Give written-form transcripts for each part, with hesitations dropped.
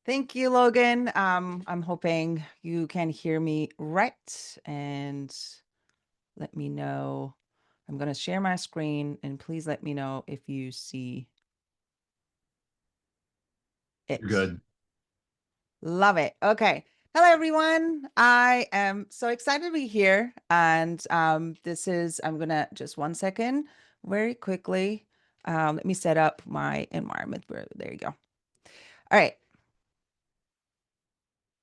Thank you, Logan. I'm hoping you can hear me right. And let me know. I'm going to share my screen and please let me know if you see You're it. good. Love it. Okay. Hello, everyone. I am so excited to be here. And I'm going to just 1 second, very quickly. Let me set up my environment. There you go. All right.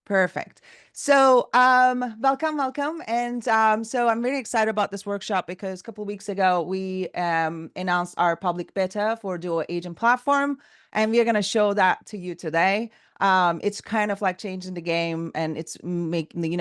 Perfect. So, welcome. And so I'm very excited about this workshop because a couple of weeks ago we announced our public beta for Duo Agent platform, and we are going to show that to you today. It's kind of like changing the game, and it makes me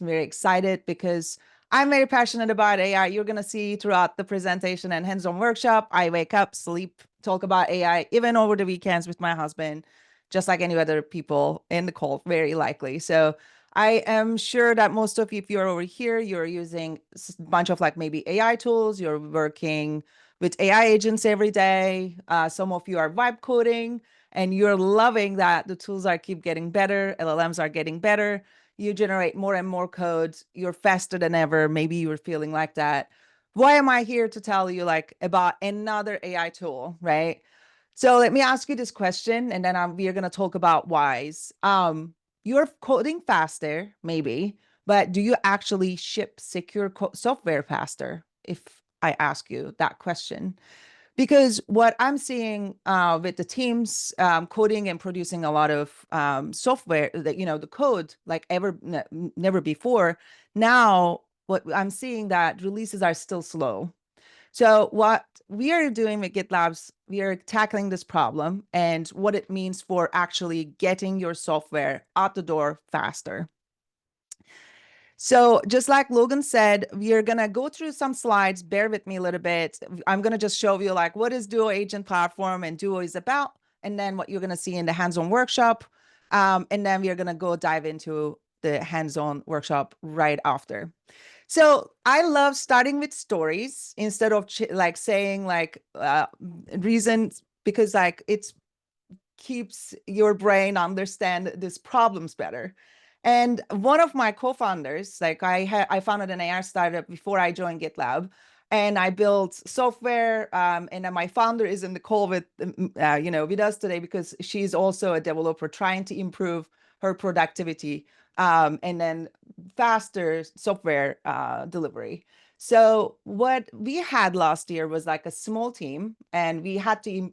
very excited because I'm very passionate about AI. You're going to see throughout the presentation and hands-on workshop, I wake up, sleep, talk about AI, even over the weekends with my husband just like any other people in the call, very likely. So I am sure that most of you, if you're over here, you're using a bunch of like maybe AI tools, you're working with AI agents every day. Some of you are vibe coding and you're loving that the tools are keep getting better, LLMs are getting better. You generate more and more codes. You're faster than ever. Maybe you're feeling like that. Why am I here to tell you like about another AI tool, right? So let me ask you this question, and then we are going to talk about whys. You're coding faster, maybe, but do you actually ship secure software faster? If I ask you that question, because what I'm seeing with the teams coding and producing a lot of software, that the code like never before. Now, what I'm seeing that releases are still slow. So what we are doing with GitLabs, we are tackling this problem and what it means for actually getting your software out the door faster. So just like Logan said, we are going to go through some slides. Bear with me a little bit. I'm going to just show you like what is Duo Agent Platform and Duo is about, and then what you're going to see in the hands-on workshop. And then we are going to go dive into the hands-on workshop right after. So I love starting with stories instead of like saying like reasons, because like it keeps your brain understand these problems better. And one of my co-founders, like I founded an AI startup before I joined GitLab, and I built software. And then my founder is in the call with us today because she's also a developer trying to improve her productivity, and then faster software delivery. So what we had last year was like a small team, and we had to,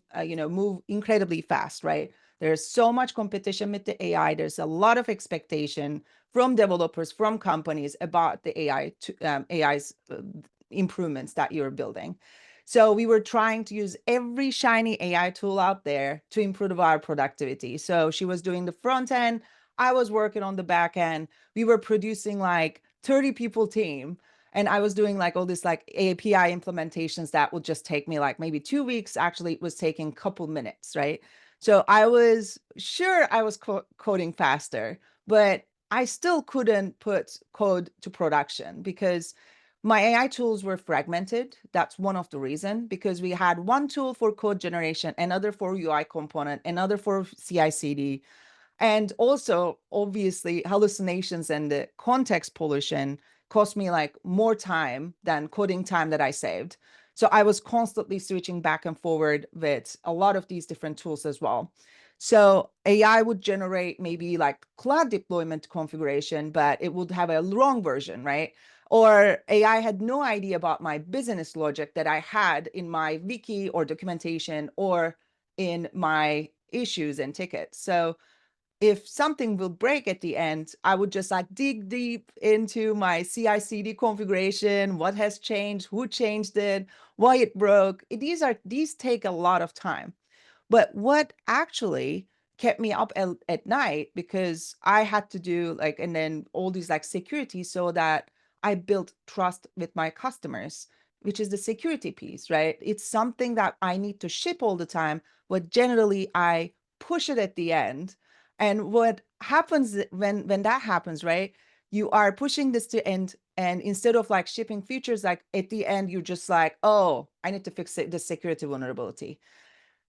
move incredibly fast, right? There's so much competition with the AI. There's a lot of expectation from developers, from companies about the AI's improvements that you're building. So we were trying to use every shiny AI tool out there to improve our productivity. So she was doing the front end. I was working on the back end. We were producing like 30 people team, and I was doing like all this like API implementations that would just take me like maybe 2 weeks. Actually, it was taking a couple minutes, right? So I was sure I was coding faster, but I still couldn't put code to production because my AI tools were fragmented. That's one of the reason, because we had one tool for code generation, another for UI component, another for CI/CD, and also, obviously, hallucinations and the context pollution cost me like more time than coding time that I saved. So I was constantly switching back and forward with a lot of these different tools as well. So AI would generate maybe like cloud deployment configuration, but it would have a wrong version, right? Or AI had no idea about my business logic that I had in my wiki or documentation or in my issues and tickets. So if something will break at the end, I would just like dig deep into my CI/CD configuration, what has changed, who changed it, why it broke. These take a lot of time. But what actually kept me up at night, because I had to do like, and then all these like security so that I built trust with my customers, which is the security piece, right? It's something that I need to ship all the time, but generally I push it at the end. And what happens when that happens, right? You are pushing this to end, and instead of like shipping features, like at the end, you're just like, oh, I need to fix the security vulnerability.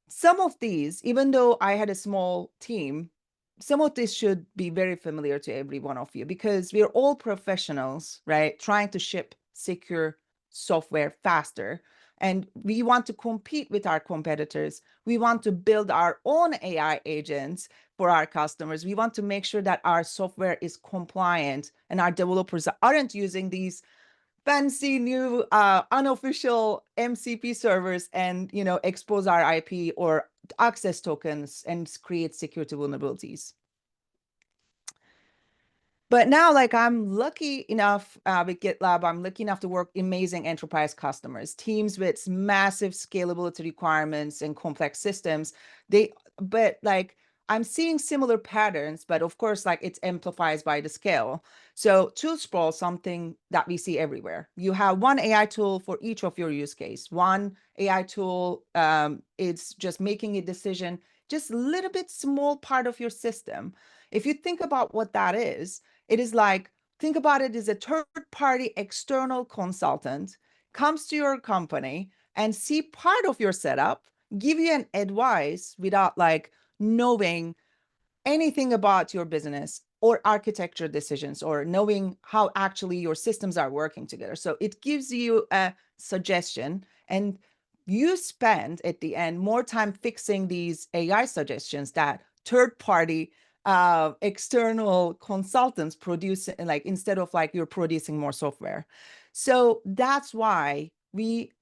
Some of these, even though I had a small team, some of this should be very familiar to every one of you because we're all professionals, right? Trying to ship secure software faster. And we want to compete with our competitors. We want to build our own AI agents for our customers. We want to make sure that our software is compliant and our developers aren't using these fancy new unofficial MCP servers and expose our IP or access tokens and create security vulnerabilities. But now, like I'm lucky enough with GitLab, I'm lucky enough to work amazing enterprise customers, teams with massive scalability requirements and complex systems. But like I'm seeing similar patterns, but of course, like it amplifies by the scale. So tool sprawl, something that we see everywhere. You have one AI tool for each of your use case. One AI tool, it's just making a decision, just a little bit small part of your system. If you think about what that is, it is like, think about it as a third party external consultant comes to your company and see part of your setup, give you an advice without like knowing anything about your business or architecture decisions or knowing how actually your systems are working together. So it gives you a suggestion and you spend at the end more time fixing these AI suggestions that third party external consultants produce, like instead of like you're producing more software. So that's why we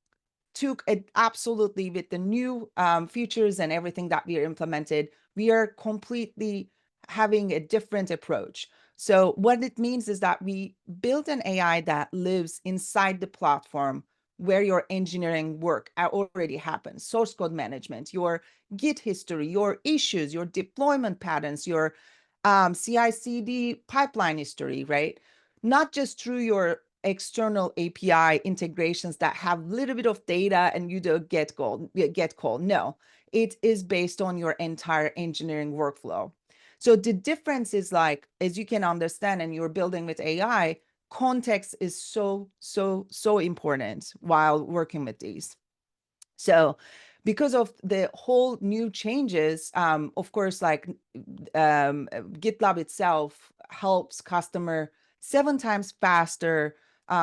took it absolutely with the new features and everything that we are implemented, we are completely having a different approach. So what it means is that we build an AI that lives inside the platform where your engineering work already happens, source code management, your Git history, your issues, your deployment patterns, your CI/CD pipeline history, right? Not just through your external API integrations that have a little bit of data and you do get call. No, it is based on your entire engineering workflow. So the difference is like, as you can understand, and you're building with AI, context is so important while working with these. So because of the whole new changes, of course, like GitLab itself helps customer 7 times faster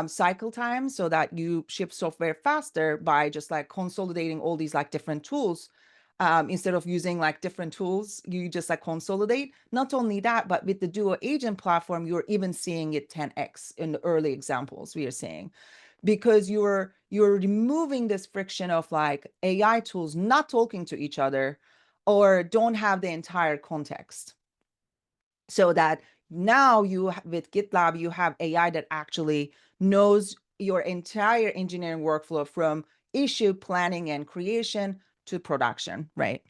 cycle time so that you ship software faster by just like consolidating all these like different tools. Instead of using like different tools, you just like consolidate. Not only that, but with the Duo agent platform, you're even seeing it 10x in the early examples we are seeing, because you're removing this friction of like AI tools not talking to each other or don't have the entire context. So that now you with GitLab, you have AI that actually knows your entire engineering workflow from issue planning and creation to production, right?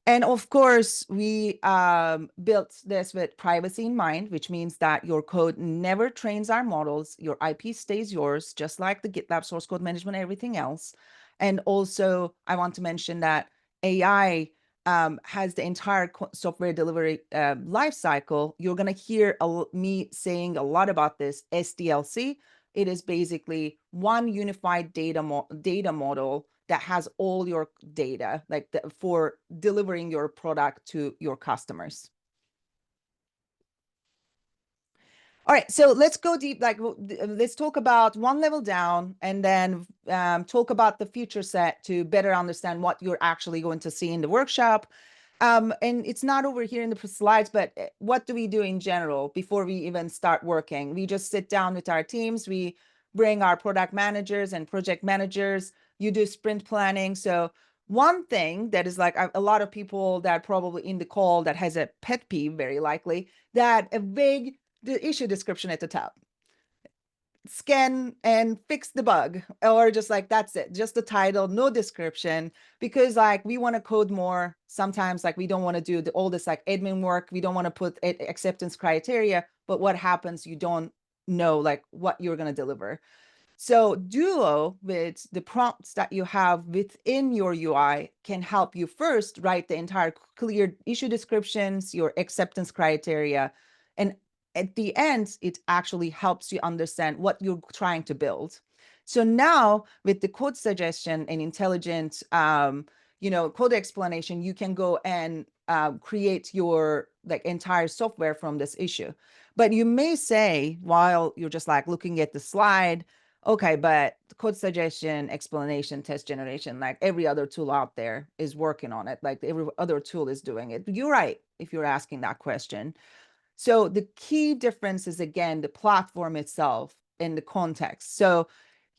And of course, we built this with privacy in mind, which means that your code never trains our models. Your IP stays yours, just like the GitLab source code management, everything else. And also, I want to mention that AI has the entire software delivery life cycle. You're going to hear me saying a lot about this SDLC. It is basically one unified data model that has all your data, like for delivering your product to your customers. All right, so let's go deep. Like, let's talk about one level down and then talk about the feature set to better understand what you're actually going to see in the workshop. And it's not over here in the slides, but what do we do in general before we even start working? We just sit down with our teams. We bring our product managers and project managers. You do sprint planning. So one thing that is like a lot of people that probably in the call that has a pet peeve, very likely, that a vague the issue description at the top, scan and fix the bug, or just like that's it, just the title, no description, because like we want to code more. Sometimes like we don't want to do all this like admin work, we don't want to put acceptance criteria, but what happens, you don't know like what you're going to deliver. So Duo, with the prompts that you have within your UI, can help you first write the entire clear issue descriptions, your acceptance criteria, and at the end, it actually helps you understand what you're trying to build. So now with the code suggestion and intelligent code explanation, you can go and create your like entire software from this issue. But you may say, while you're just like looking at the slide, okay, but code suggestion, explanation, test generation, like every other tool out there is working on it. Like every other tool is doing it. You're right if you're asking that question. So the key difference is, again, the platform itself and the context. So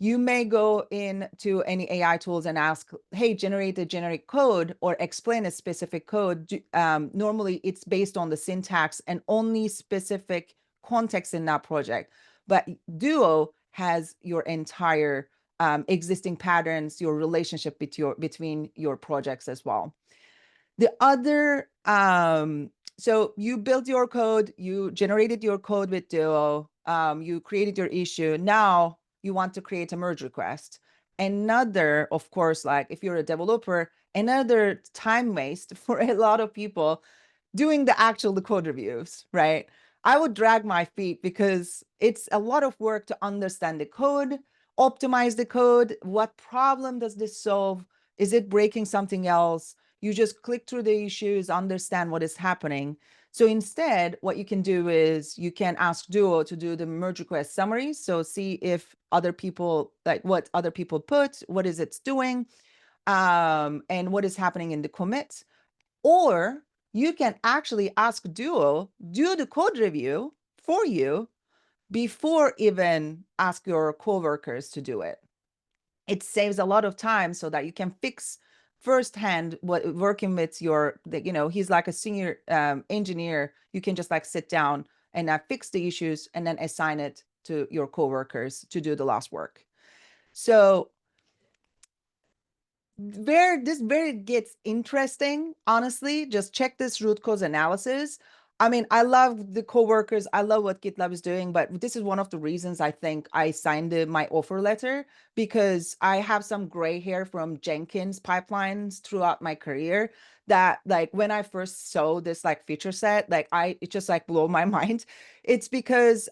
you may go into any AI tools and ask, hey, generate a generic code or explain a specific code. Normally, it's based on the syntax and only specific context in that project. But Duo has your entire existing patterns, your relationship between your projects as well. The other, so you built your code, you generated your code with Duo, you created your issue. Now you want to create a merge request. Another, of course, like if you're a developer, another time waste for a lot of people doing the code reviews, right? I would drag my feet because it's a lot of work to understand the code, optimize the code. What problem does this solve? Is it breaking something else? You just click through the issues, understand what is happening. So instead, what you can do is you can ask Duo to do the merge request summary. So see if other people, like what other people put, what is it's doing, and what is happening in the commit. Or you can actually ask Duo, do the code review for you before even ask your coworkers to do it. It saves a lot of time so that you can fix firsthand what working with your, he's like a senior engineer. You can just like sit down and fix the issues and then assign it to your coworkers to do the last work. So where it gets interesting, honestly, just check this root cause analysis. I mean, I love the coworkers. I love what GitLab is doing, but this is one of the reasons I think I signed my offer letter, because I have some gray hair from Jenkins pipelines throughout my career that, like, when I first saw this like feature set, like it just like blew my mind. It's because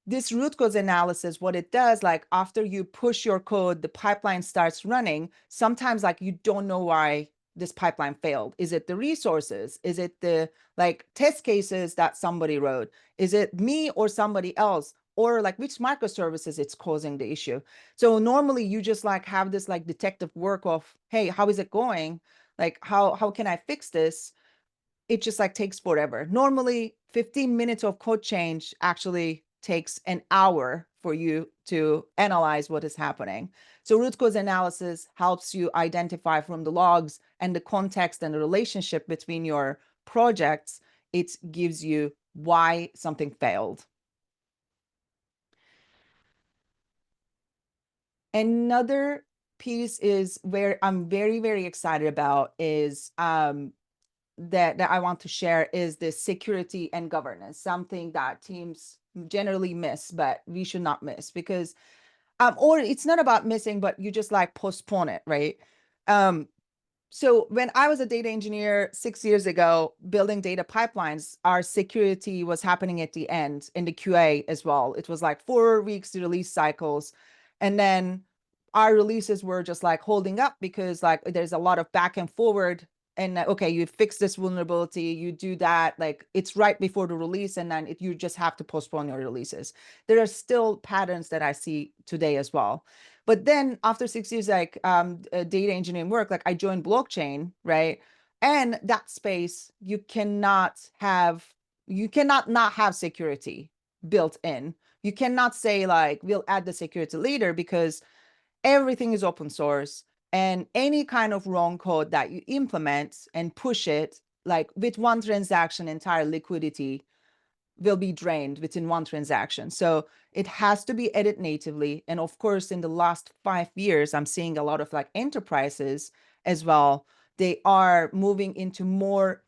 this root cause analysis, what it does, like after you push your code, the pipeline starts running. Sometimes like you don't know why this pipeline failed. Is it the resources? Is it the like test cases that somebody wrote? Is it me or somebody else? Or like which microservices it's causing the issue? So normally you just like have this like detective work of, hey, how is it going? Like how can I fix this? It just like takes forever. Normally 15 minutes of code change actually takes an hour for you to analyze what is happening. So root cause analysis helps you identify from the logs and the context and the relationship between your projects. It gives you why something failed. Another piece is where I'm very, very excited about is that I want to share is the security and governance, something that teams generally miss, but we should not miss, because or it's not about missing, but you just like postpone it, right? So when I was a data engineer 6 years ago, building data pipelines, our security was happening at the end in the QA as well. It was like 4 weeks to release cycles. And then our releases were just like holding up because like there's a lot of back and forward. And okay, you fix this vulnerability, you do that, like it's right before the release, and then you just have to postpone your releases. There are still patterns that I see today as well. But then after 6 years, like data engineering work, like I joined blockchain, right? And that space, you cannot not have security built in. You cannot say like, we'll add the security later, because everything is open source, and any kind of wrong code that you implement and push it, like with one transaction, entire liquidity will be drained within one transaction. So it has to be edited natively. And of course, in the last 5 years, I'm seeing a lot of like enterprises as well. They are moving into more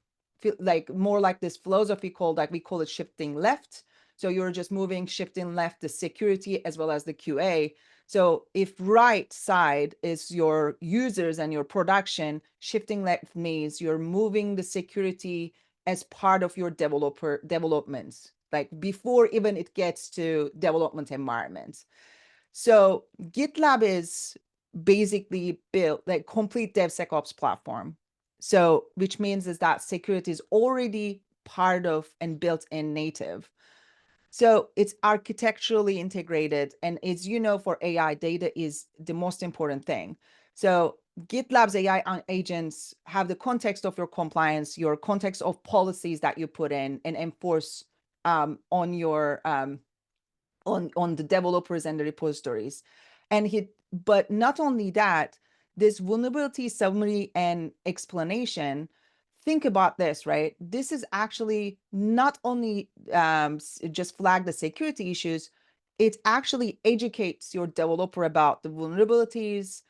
like this philosophy called, like we call it shifting left. So you're just shifting left the security as well as the QA. So if right side is your users and your production, shifting left means you're moving the security as part of your developments, like before even it gets to development environments. So GitLab is basically built like complete DevSecOps platform. So, which means is that security is already part of and built in native. So it's architecturally integrated. And as you know, for AI, data is the most important thing. So GitLab's AI agents have the context of your compliance, your context of policies that you put in and enforce on your on the developers and the repositories. But not only that, this vulnerability summary and explanation, think about this, right? This is actually not only just flag the security issues, it actually educates your developer about the vulnerabilities,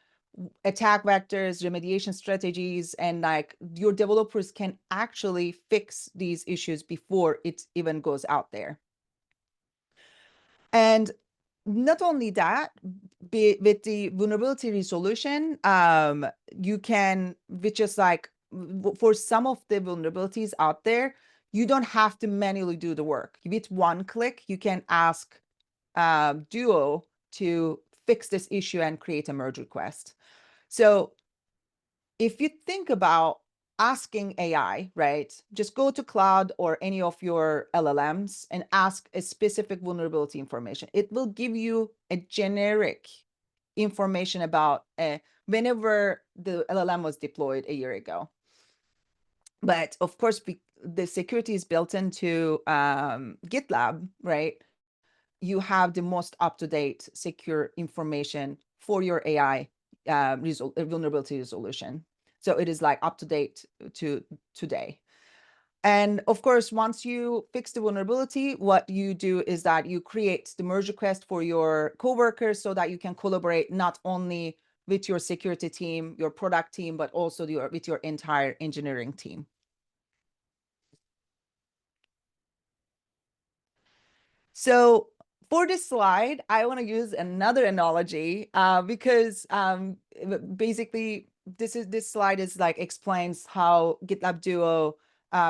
attack vectors, remediation strategies, and like your developers can actually fix these issues before it even goes out there. And not only that, with the vulnerability resolution, you can, which is like for some of the vulnerabilities out there, you don't have to manually do the work. With one click, you can ask Duo to fix this issue and create a merge request. So if you think about asking AI, right, just go to cloud or any of your LLMs and ask a specific vulnerability information. It will give you a generic information about whenever the LLM was deployed a year ago. But of course, the security is built into GitLab, right? You have the most up-to-date secure information for your AI vulnerability resolution. So it is like up to date to today. And of course, once you fix the vulnerability, what you do is that you create the merge request for your coworkers so that you can collaborate not only with your security team, your product team, but also with your entire engineering team. So for this slide, I want to use another analogy because basically this slide is like explains how GitLab Duo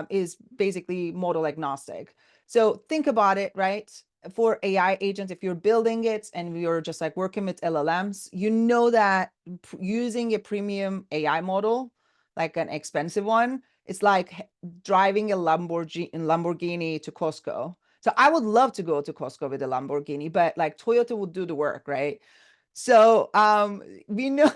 is basically model agnostic. So think about it, right? For AI agents, if you're building it and you're just like working with LLMs, you know that using a premium AI model, like an expensive one, it's like driving a Lamborghini to Costco. So I would love to go to Costco with a Lamborghini, but like Toyota would do the work, right? So we know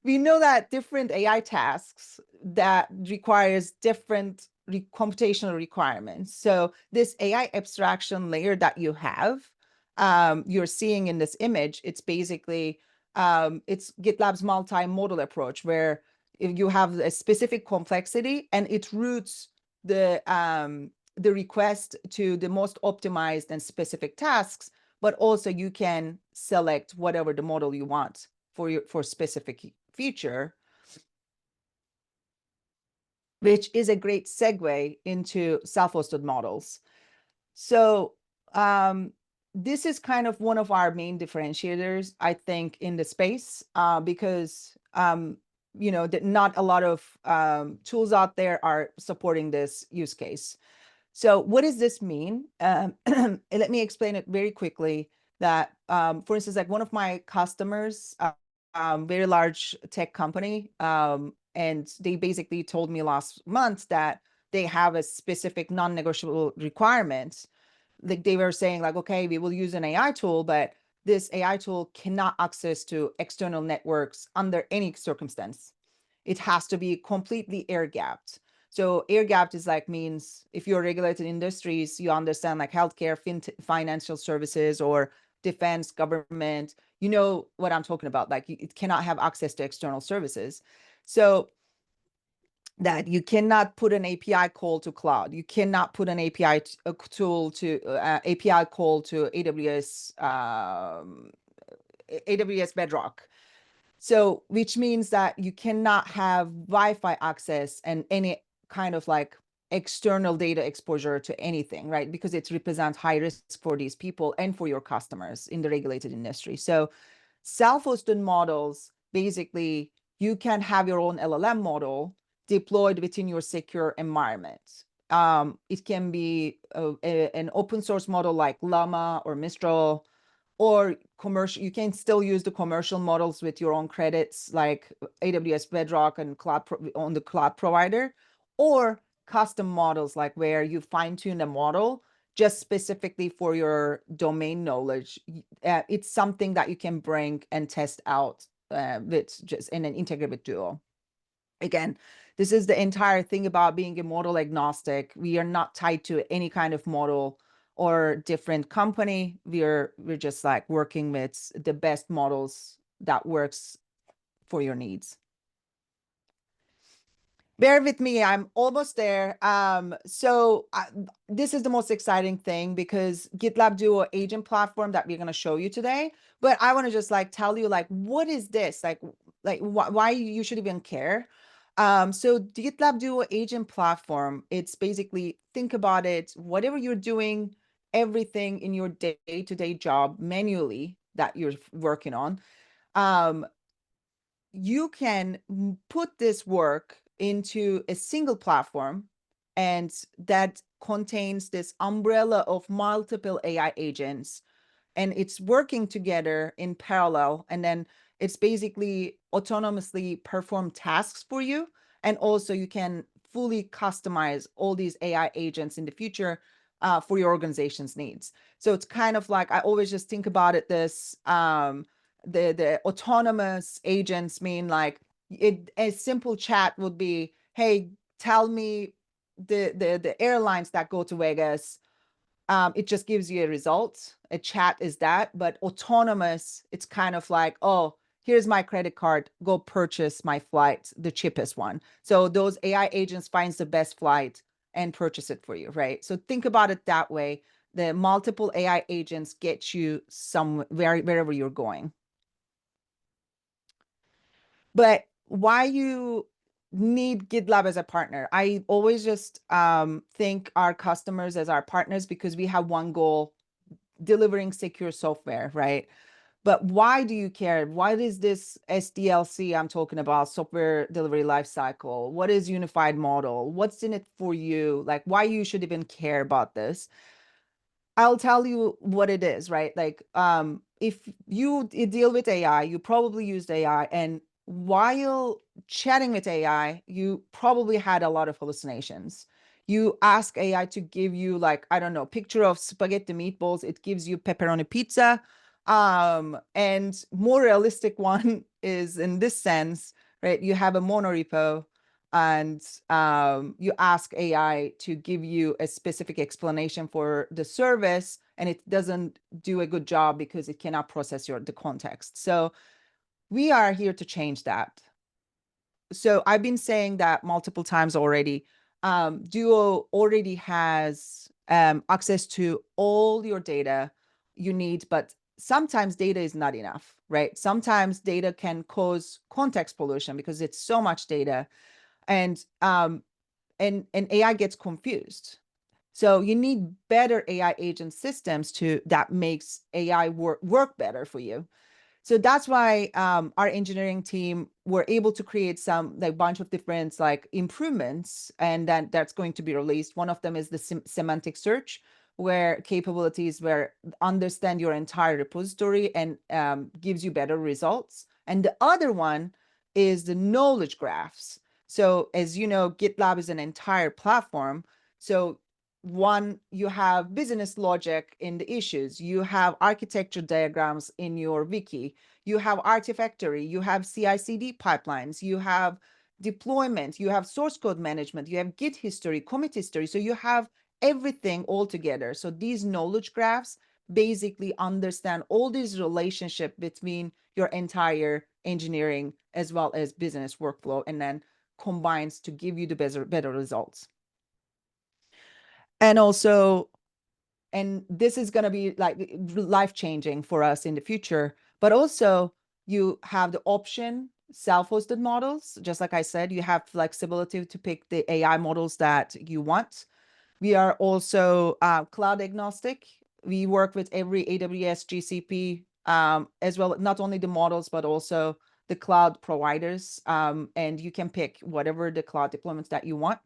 we know that different AI tasks that requires different computational requirements. So this AI abstraction layer that you have, you're seeing in this image, it's basically it's GitLab's multi-modal approach where if you have a specific complexity and it routes the request to the most optimized and specific tasks, but also you can select whatever the model you want for specific feature, which is a great segue into self-hosted models. So this is kind of one of our main differentiators, I think, in the space because you know that not a lot of tools out there are supporting this use case. So what does this mean? Let me explain it very quickly that, for instance, like one of my customers, very large tech company, and they basically told me last month that they have a specific non-negotiable requirement. Like they were saying like, okay, we will use an AI tool, but this AI tool cannot access to external networks under any circumstance. It has to be completely air gapped. So air gapped is like means if you're regulated industries, you understand like healthcare, financial services, or defense, government, you know what I'm talking about. Like it cannot have access to external services. So that you cannot put an API call to cloud. You cannot put an API tool to API call to AWS Bedrock. So, which means that you cannot have Wi-Fi access and any kind of like external data exposure to anything, right? Because it represents high risk for these people and for your customers in the regulated industry. So self-hosted models, basically, you can have your own LLM model deployed within your secure environment. It can be an open source model like Llama or Mistral, or commercial, you can still use the commercial models with your own credits, like AWS Bedrock and on the cloud provider, or custom models, like where you fine tune a model just specifically for your domain knowledge. It's something that you can bring and test out with just in an integrate with Duo. Again, this is the entire thing about being a model agnostic. We are not tied to any kind of model or different company. We're just like working with the best models that works for your needs. Bear with me, I'm almost there. This is the most exciting thing, because GitLab Duo agent platform that we're going to show you today. But I want to just like tell you, like, what is this? Like why you should even care. So the GitLab Duo agent platform, it's basically, think about it, whatever you're doing, everything in your day-to-day job manually that you're working on, you can put this work into a single platform, and that contains this umbrella of multiple AI agents, and it's working together in parallel. And then it's basically autonomously perform tasks for you. And also you can fully customize all these AI agents in the future for your organization's needs. So it's kind of like, I always just think about it this, the autonomous agents mean like, a simple chat would be, hey, tell me the airlines that go to Vegas. It just gives you a result. A chat is that, but autonomous, it's kind of like, oh, here's my credit card, go purchase my flight, the cheapest one. So those AI agents finds the best flight and purchase it for you, right? So think about it that way. The multiple AI agents get you wherever you're going. But why you need GitLab as a partner? I always just think our customers as our partners, because we have one goal: delivering secure software, right? But why do you care? What is this SDLC I'm talking about, software delivery lifecycle? What is unified model? What's in it for you? Like, why you should even care about this? I'll tell you what it is, right? Like, if you deal with AI, you probably used AI, and while chatting with AI, you probably had a lot of hallucinations. You ask AI to give you, like, I don't know, picture of spaghetti meatballs, it gives you pepperoni pizza. And more realistic one is in this sense, right? You have a monorepo, and you ask AI to give you a specific explanation for the service, and it doesn't do a good job because it cannot process the context. So we are here to change that. So I've been saying that multiple times already. Duo already has access to all your data you need, but sometimes data is not enough, right? Sometimes data can cause context pollution because it's so much data, and AI gets confused. So you need better AI agent systems that makes AI work better for you. So that's why our engineering team were able to create some like bunch of different like improvements, and then that's going to be released. One of them is the semantic search, where capabilities where understand your entire repository and gives you better results. And the other one is the knowledge graphs. So as you know, GitLab is an entire platform. So one, you have business logic in the issues, you have architecture diagrams in your wiki, you have Artifactory, you have CI/CD pipelines, you have deployment, you have source code management, you have Git history, commit history. So you have everything all together. So these knowledge graphs basically understand all these relationship between your entire engineering as well as business workflow, and then combines to give you the better results. And also, and this is going to be like life-changing for us in the future, but also you have the option self-hosted models. Just like I said, you have flexibility to pick the AI models that you want. We are also cloud agnostic. We work with every AWS, GCP, as well, not only the models, but also the cloud providers. And you can pick whatever the cloud deployments that you want.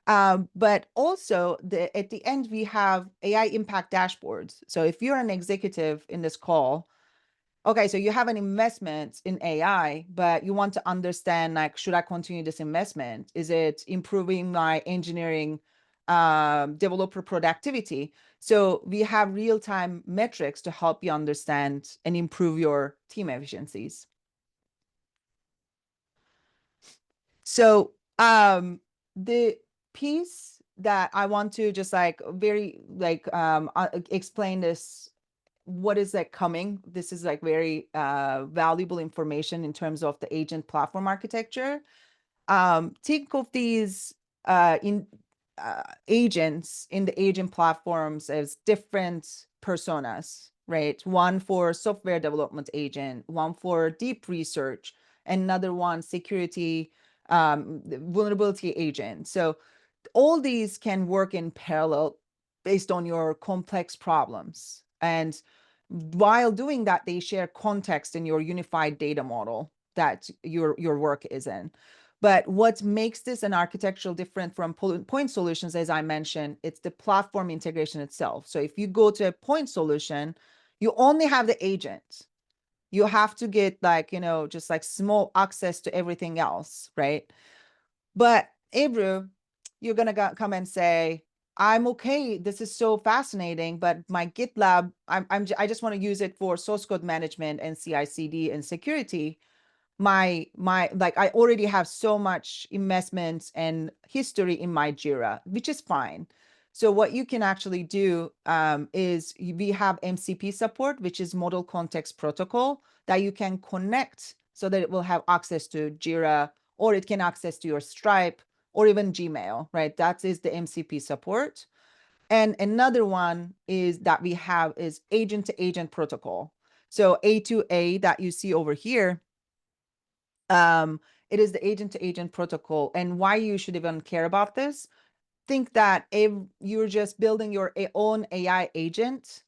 But also at the end, we have AI impact dashboards. So if you're an executive in this call, okay, so you have an investment in AI, but you want to understand, like, should I continue this investment? Is it improving my engineering developer productivity? So we have real-time metrics to help you understand and improve your team efficiencies. So the piece that I want to just like very like explain this, what is like coming. This is like very valuable information in terms of the agent platform architecture. Think of these in agents in the agent platforms as different personas, right? One for software development agent, one for deep research, another one security vulnerability agent. So all these can work in parallel based on your complex problems. And while doing that, they share context in your unified data model that your work is in. But what makes this an architectural different from point solutions, as I mentioned, it's the platform integration itself. So if you go to a point solution, you only have the agent. You have to get like, just like small access to everything else, right? But Ebru, you're gonna come and say, I'm okay. This is so fascinating, but my GitLab, I just want to use it for source code management and CI/CD and security. My like I already have so much investments and history in my Jira, which is fine. So what you can actually do is we have MCP support, which is Model Context Protocol, that you can connect so that it will have access to Jira, or it can access to your Stripe or even Gmail, right? That is the MCP support. And another one is that we have is agent to agent protocol. So A2A that you see over here, it is the agent to agent protocol. And why you should even care about this, think that if you're just building your own AI agent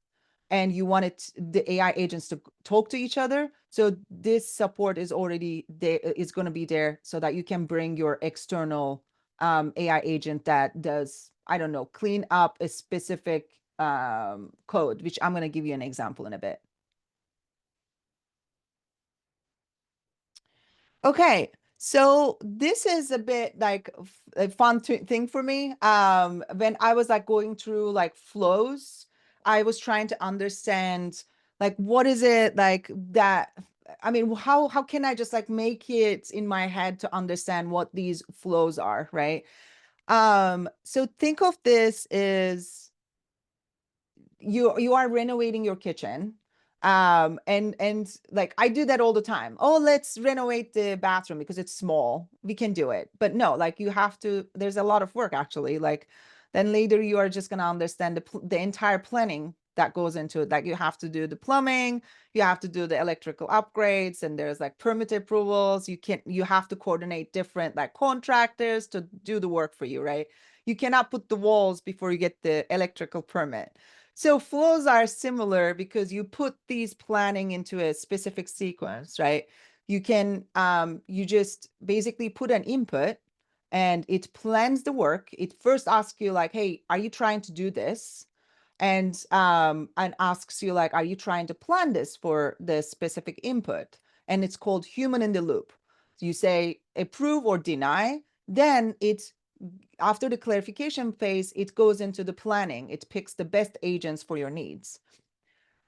and you want the AI agents to talk to each other, so this support is already there, is going to be there so that you can bring your external AI agent that does, I don't know, clean up a specific code, which I'm going to give you an example in a bit. Okay, so this is a bit like a fun thing for me. When I was like going through like flows, I was trying to understand like what is it like that. I mean, how can I just like make it in my head to understand what these flows are, right? So think of this as you are renovating your kitchen, and like I do that all the time. Oh, let's renovate the bathroom because it's small, we can do it. But no, like you have to, there's a lot of work actually. Like then later you are just going to understand the entire planning that goes into it. Like you have to do the plumbing, you have to do the electrical upgrades, and there's like permit approvals. You have to coordinate different like contractors to do the work for you, right? You cannot put the walls before you get the electrical permit. So flows are similar because you put these planning into a specific sequence, right? You just basically put an input and it plans the work. It first asks you like, hey, are you trying to do this? And asks you like, are you trying to plan this for the specific input? And it's called human in the loop. So you say approve or deny, then it's after the clarification phase, it goes into the planning. It picks the best agents for your needs.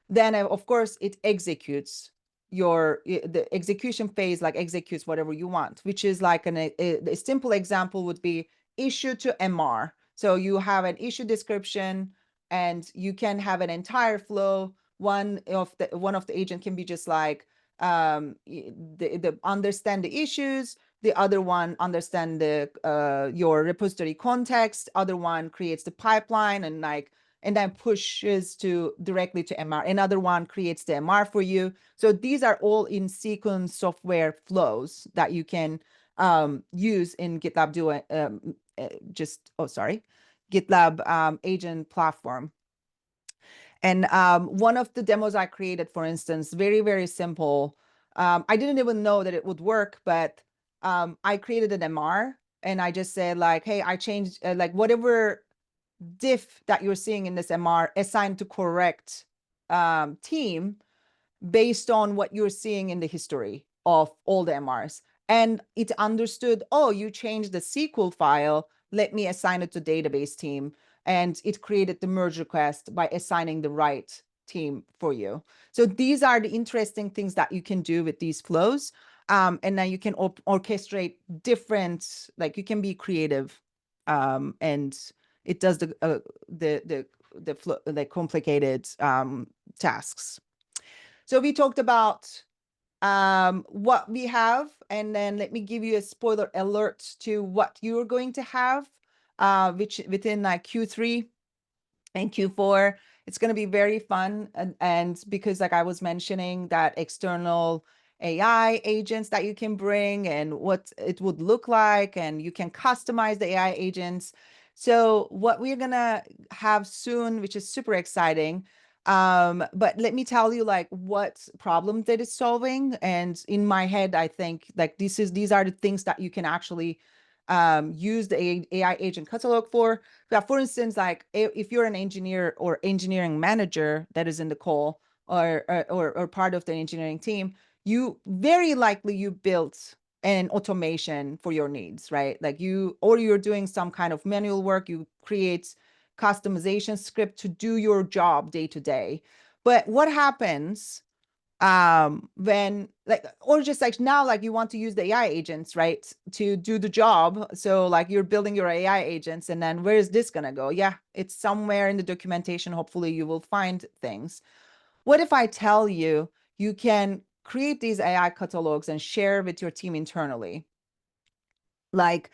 Then, of course, it executes the execution phase, like executes whatever you want, which is like a simple example would be issue to MR. So you have an issue description and you can have an entire flow. One of the agent can be just like the understand the issues, the other one understand your repository context, other one creates the pipeline and then pushes directly to MR. Another one creates the MR for you. So these are all in sequence software flows that you can use in GitLab Duo. GitLab agent platform. And one of the demos I created, for instance, very, very simple. I didn't even know that it would work, but I created an MR and I just said like, hey, I changed like whatever diff that you're seeing in this MR assigned to correct team based on what you're seeing in the history of all the MRs. And it understood, oh, you changed the SQL file, let me assign it to database team. And it created the merge request by assigning the right team for you. So these are the interesting things that you can do with these flows. And then you can orchestrate different, like you can be creative, and it does the complicated tasks. So we talked about what we have, and then let me give you a spoiler alert to what you're going to have, which within like Q3 and Q4. It's going to be very fun. And because like I was mentioning that external AI agents that you can bring and what it would look like, and you can customize the AI agents. So what we're going to have soon, which is super exciting. But let me tell you like what problem that is solving. And in my head, I think like these are the things that you can actually use the AI agent catalog for. Yeah, for instance, like if you're an engineer or engineering manager that is in the call, or part of the engineering team, you very likely you built an automation for your needs, right? Like you're doing some kind of manual work, you create customization script to do your job day to day. But what happens when like, or just like now, like you want to use the AI agents, right, to do the job. So like you're building your AI agents, and then where is this gonna go? Yeah, it's somewhere in the documentation. Hopefully you will find things. What if I tell you you can create these AI catalogs and share with your team internally? Like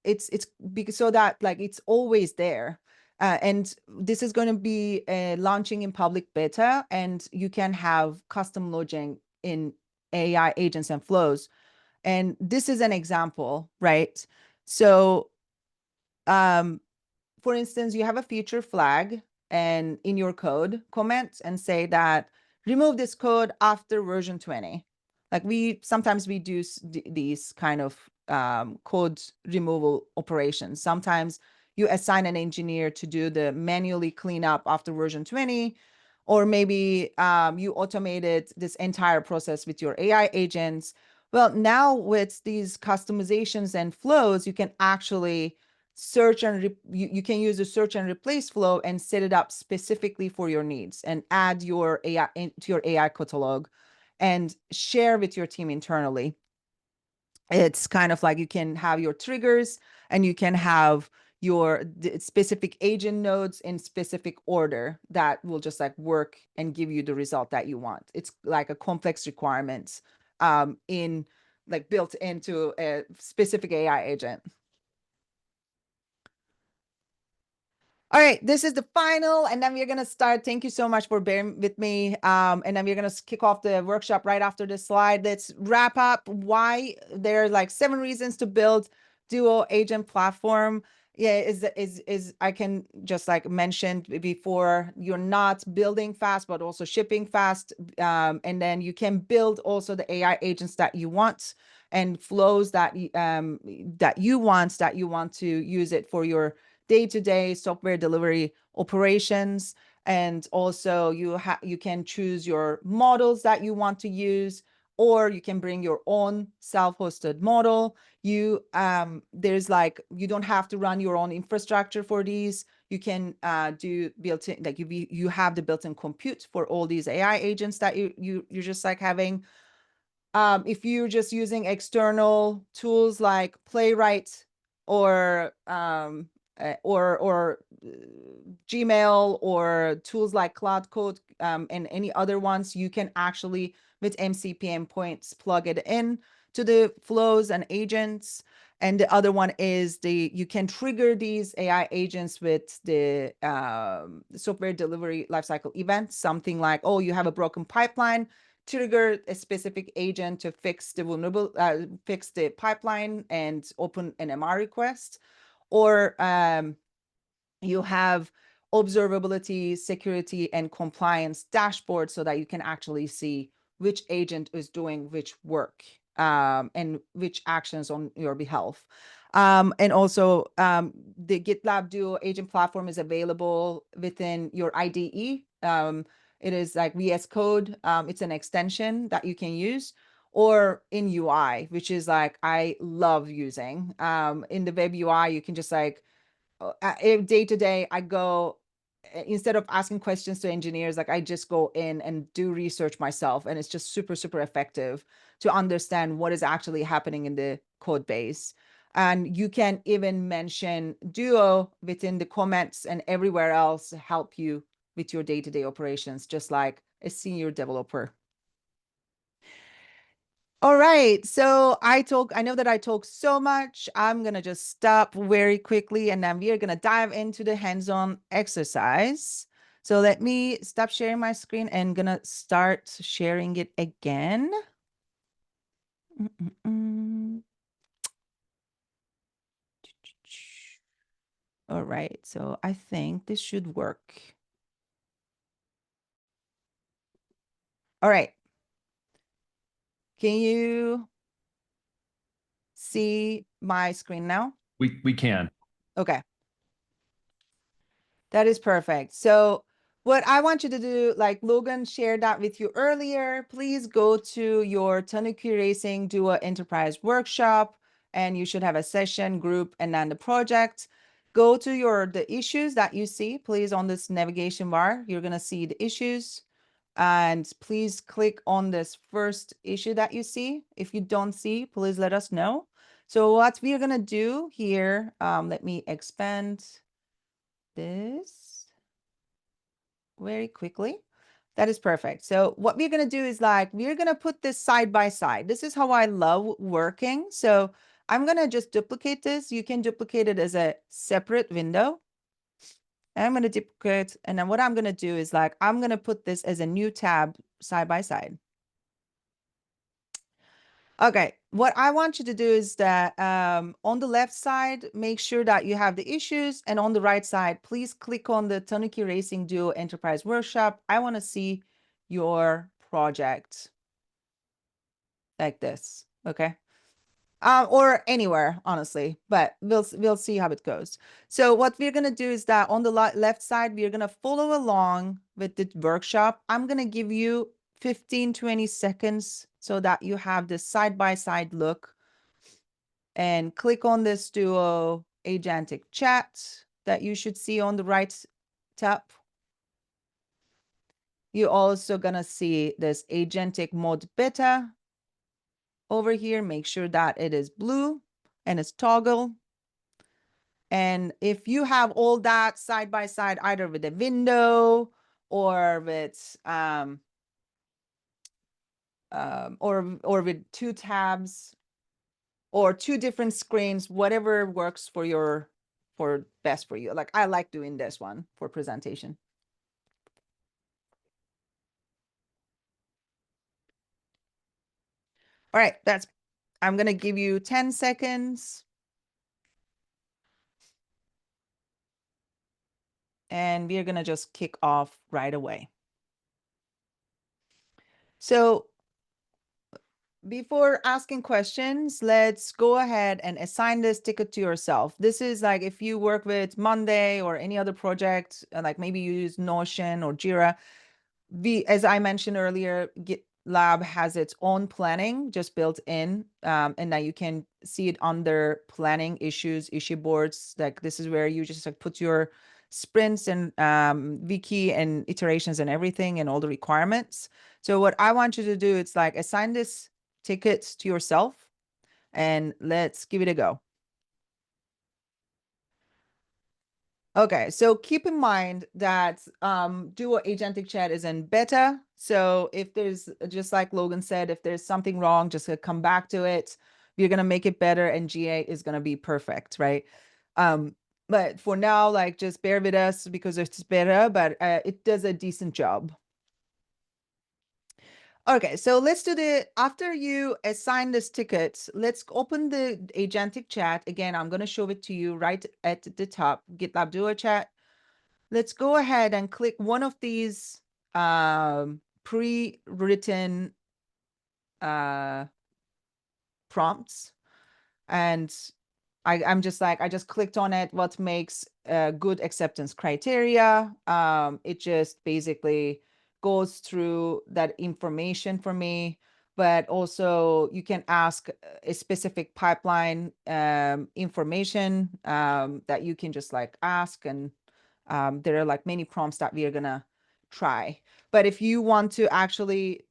it's because so that like it's always there. And this is going to be launching in public beta, and you can have custom login in AI agents and flows. And this is an example, right? So for instance, you have a feature flag and in your code comment and say that remove this code after version 20. Like sometimes we do these kind of code removal operations. Sometimes you assign an engineer to do the manually cleanup after version 20, or maybe you automated this entire process with your AI agents. Well, now with these customizations and flows, you can actually search and you can use the search and replace flow and set it up specifically for your needs and add your AI into your AI catalog and share with your team internally. It's kind of like you can have your triggers, and you can have your specific agent nodes in specific order that will just like work and give you the result that you want. It's like a complex requirement in like built into a specific AI agent. All right, this is the final, and then we're gonna start. Thank you so much for bearing with me. And then we're gonna kick off the workshop right after this slide. Let's wrap up why there are like 7 reasons to build Duo agent platform. Yeah, is I can just like mentioned before, you're not building fast, but also shipping fast. And then you can build also the AI agents that you want and flows that you want to use it for your day-to-day software delivery operations. And also you can choose your models that you want to use, or you can bring your own self-hosted model. There's like, you don't have to run your own infrastructure for these. You can do built-in, like you have the built-in compute for all these AI agents that you're just like having. If you're just using external tools like Playwright or Gmail, or tools like Cloud Code, and any other ones, you can actually with MCP endpoints plug it in to the flows and agents. And the other one is you can trigger these AI agents with the software delivery lifecycle event, something like, oh, you have a broken pipeline, trigger a specific agent to fix the pipeline and open an MR request. Or you have observability, security, and compliance dashboard so that you can actually see which agent is doing which work and which actions on your behalf. And also, the GitLab Duo agent platform is available within your IDE. It is like VS Code. It's an extension that you can use, or in UI, which is like I love using. In the web UI, you can just like day to day, I go, instead of asking questions to engineers, like I just go in and do research myself, and it's just super, super effective to understand what is actually happening in the code base. And you can even mention Duo within the comments and everywhere else, help you with your day-to-day operations, just like a senior developer. All right. So I know that I talk so much. I'm going to just stop very quickly, and then we are going to dive into the hands-on exercise. So let me stop sharing my screen and going to start sharing it again. All right. So I think this should work. All right. Can you see my screen now? We can. Okay. That is perfect. So what I want you to do, like Logan shared that with you earlier, please go to your Tanuki Racing Duo Enterprise Workshop, and you should have a session, group, and then the project. Go to the issues that you see, please, on this navigation bar. You're going to see the issues. And please click on this first issue that you see. If you don't see, please let us know. So what we are going to do here, let me expand this very quickly. That is perfect. So what we're going to do is like, we're going to put this side by side. This is how I love working. So I'm going to just duplicate this. You can duplicate it as a separate window. And I'm going to duplicate. And then what I'm going to do is like, I'm going to put this as a new tab side by side. Okay, what I want you to do is that on the left side, make sure that you have the issues, and on the right side, please click on the Tanuki Racing Duo Enterprise Workshop. I want to see your project like this, okay? Or anywhere, honestly, but we'll see how it goes. So what we're gonna do is that on the left side, we're gonna follow along with the workshop. I'm gonna give you 15-20 seconds so that you have this side-by-side look, and click on this Duo agentic chat that you should see on the right top. You're also gonna see this agentic mode beta over here. Make sure that it is blue and it's toggle. And if you have all that side by side, either with a window or with or with two tabs or two different screens, whatever works for best for you. Like I like doing this one for presentation. All right, I'm gonna give you 10 seconds. And we're gonna just kick off right away. So before asking questions, let's go ahead and assign this ticket to yourself. This is like if you work with Monday or any other project, like maybe you use Notion or Jira. As I mentioned earlier, GitLab has its own planning just built in, and now you can see it under planning issues, issue boards. Like this is where you just like put your sprints and wiki and iterations and everything and all the requirements. So what I want you to do, it's like assign this ticket to yourself, and let's give it a go. Okay, so keep in mind that Duo Agentic Chat is in beta. So if there's, just like Logan said, if there's something wrong, just come back to it. We're gonna make it better, and GA is gonna be perfect, right? But for now, like just bear with us because it's beta, but it does a decent job. Okay, so let's do after you assign this ticket, let's open the agentic chat. Again, I'm going to show it to you right at the top, GitLab Duo chat. Let's go ahead and click one of these pre-written prompts. And I'm just like, I just clicked on it. What makes a good acceptance criteria? It just basically goes through that information for me, but also you can ask a specific pipeline information that you can just like ask. And there are like many prompts that we are gonna try. But if you want to actually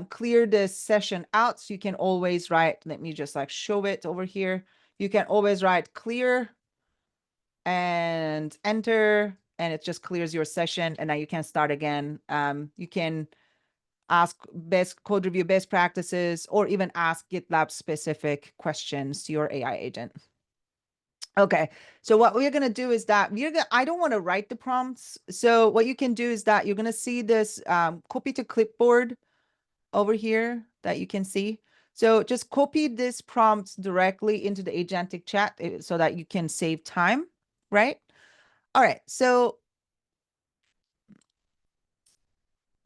clear this session out, so you can always write, let me just like show it over here. You can always write clear and enter, and it just clears your session. And now you can start again. You can ask best code review best practices, or even ask GitLab specific questions to your AI agent. Okay, so what we're gonna do is that I don't want to write the prompts. So what you can do is that you're gonna see this copy to clipboard over here that you can see. So just copy this prompt directly into the agentic chat so that you can save time, right? All right, so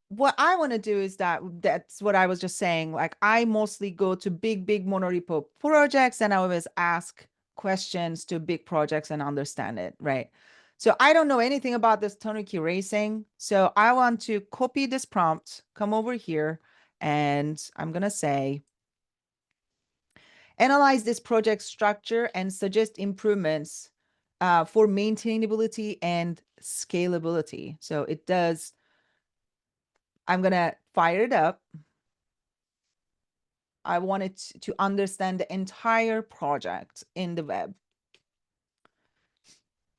what I want to do is that's what I was just saying. Like I mostly go to big monorepo projects, and I always ask questions to big projects and understand it, right? So I don't know anything about this Tanuki racing. So I want to copy this prompt, come over here, and I'm going to say, analyze this project structure and suggest improvements for maintainability and scalability. So it does, I'm going to fire it up. I wanted to understand the entire project in the web.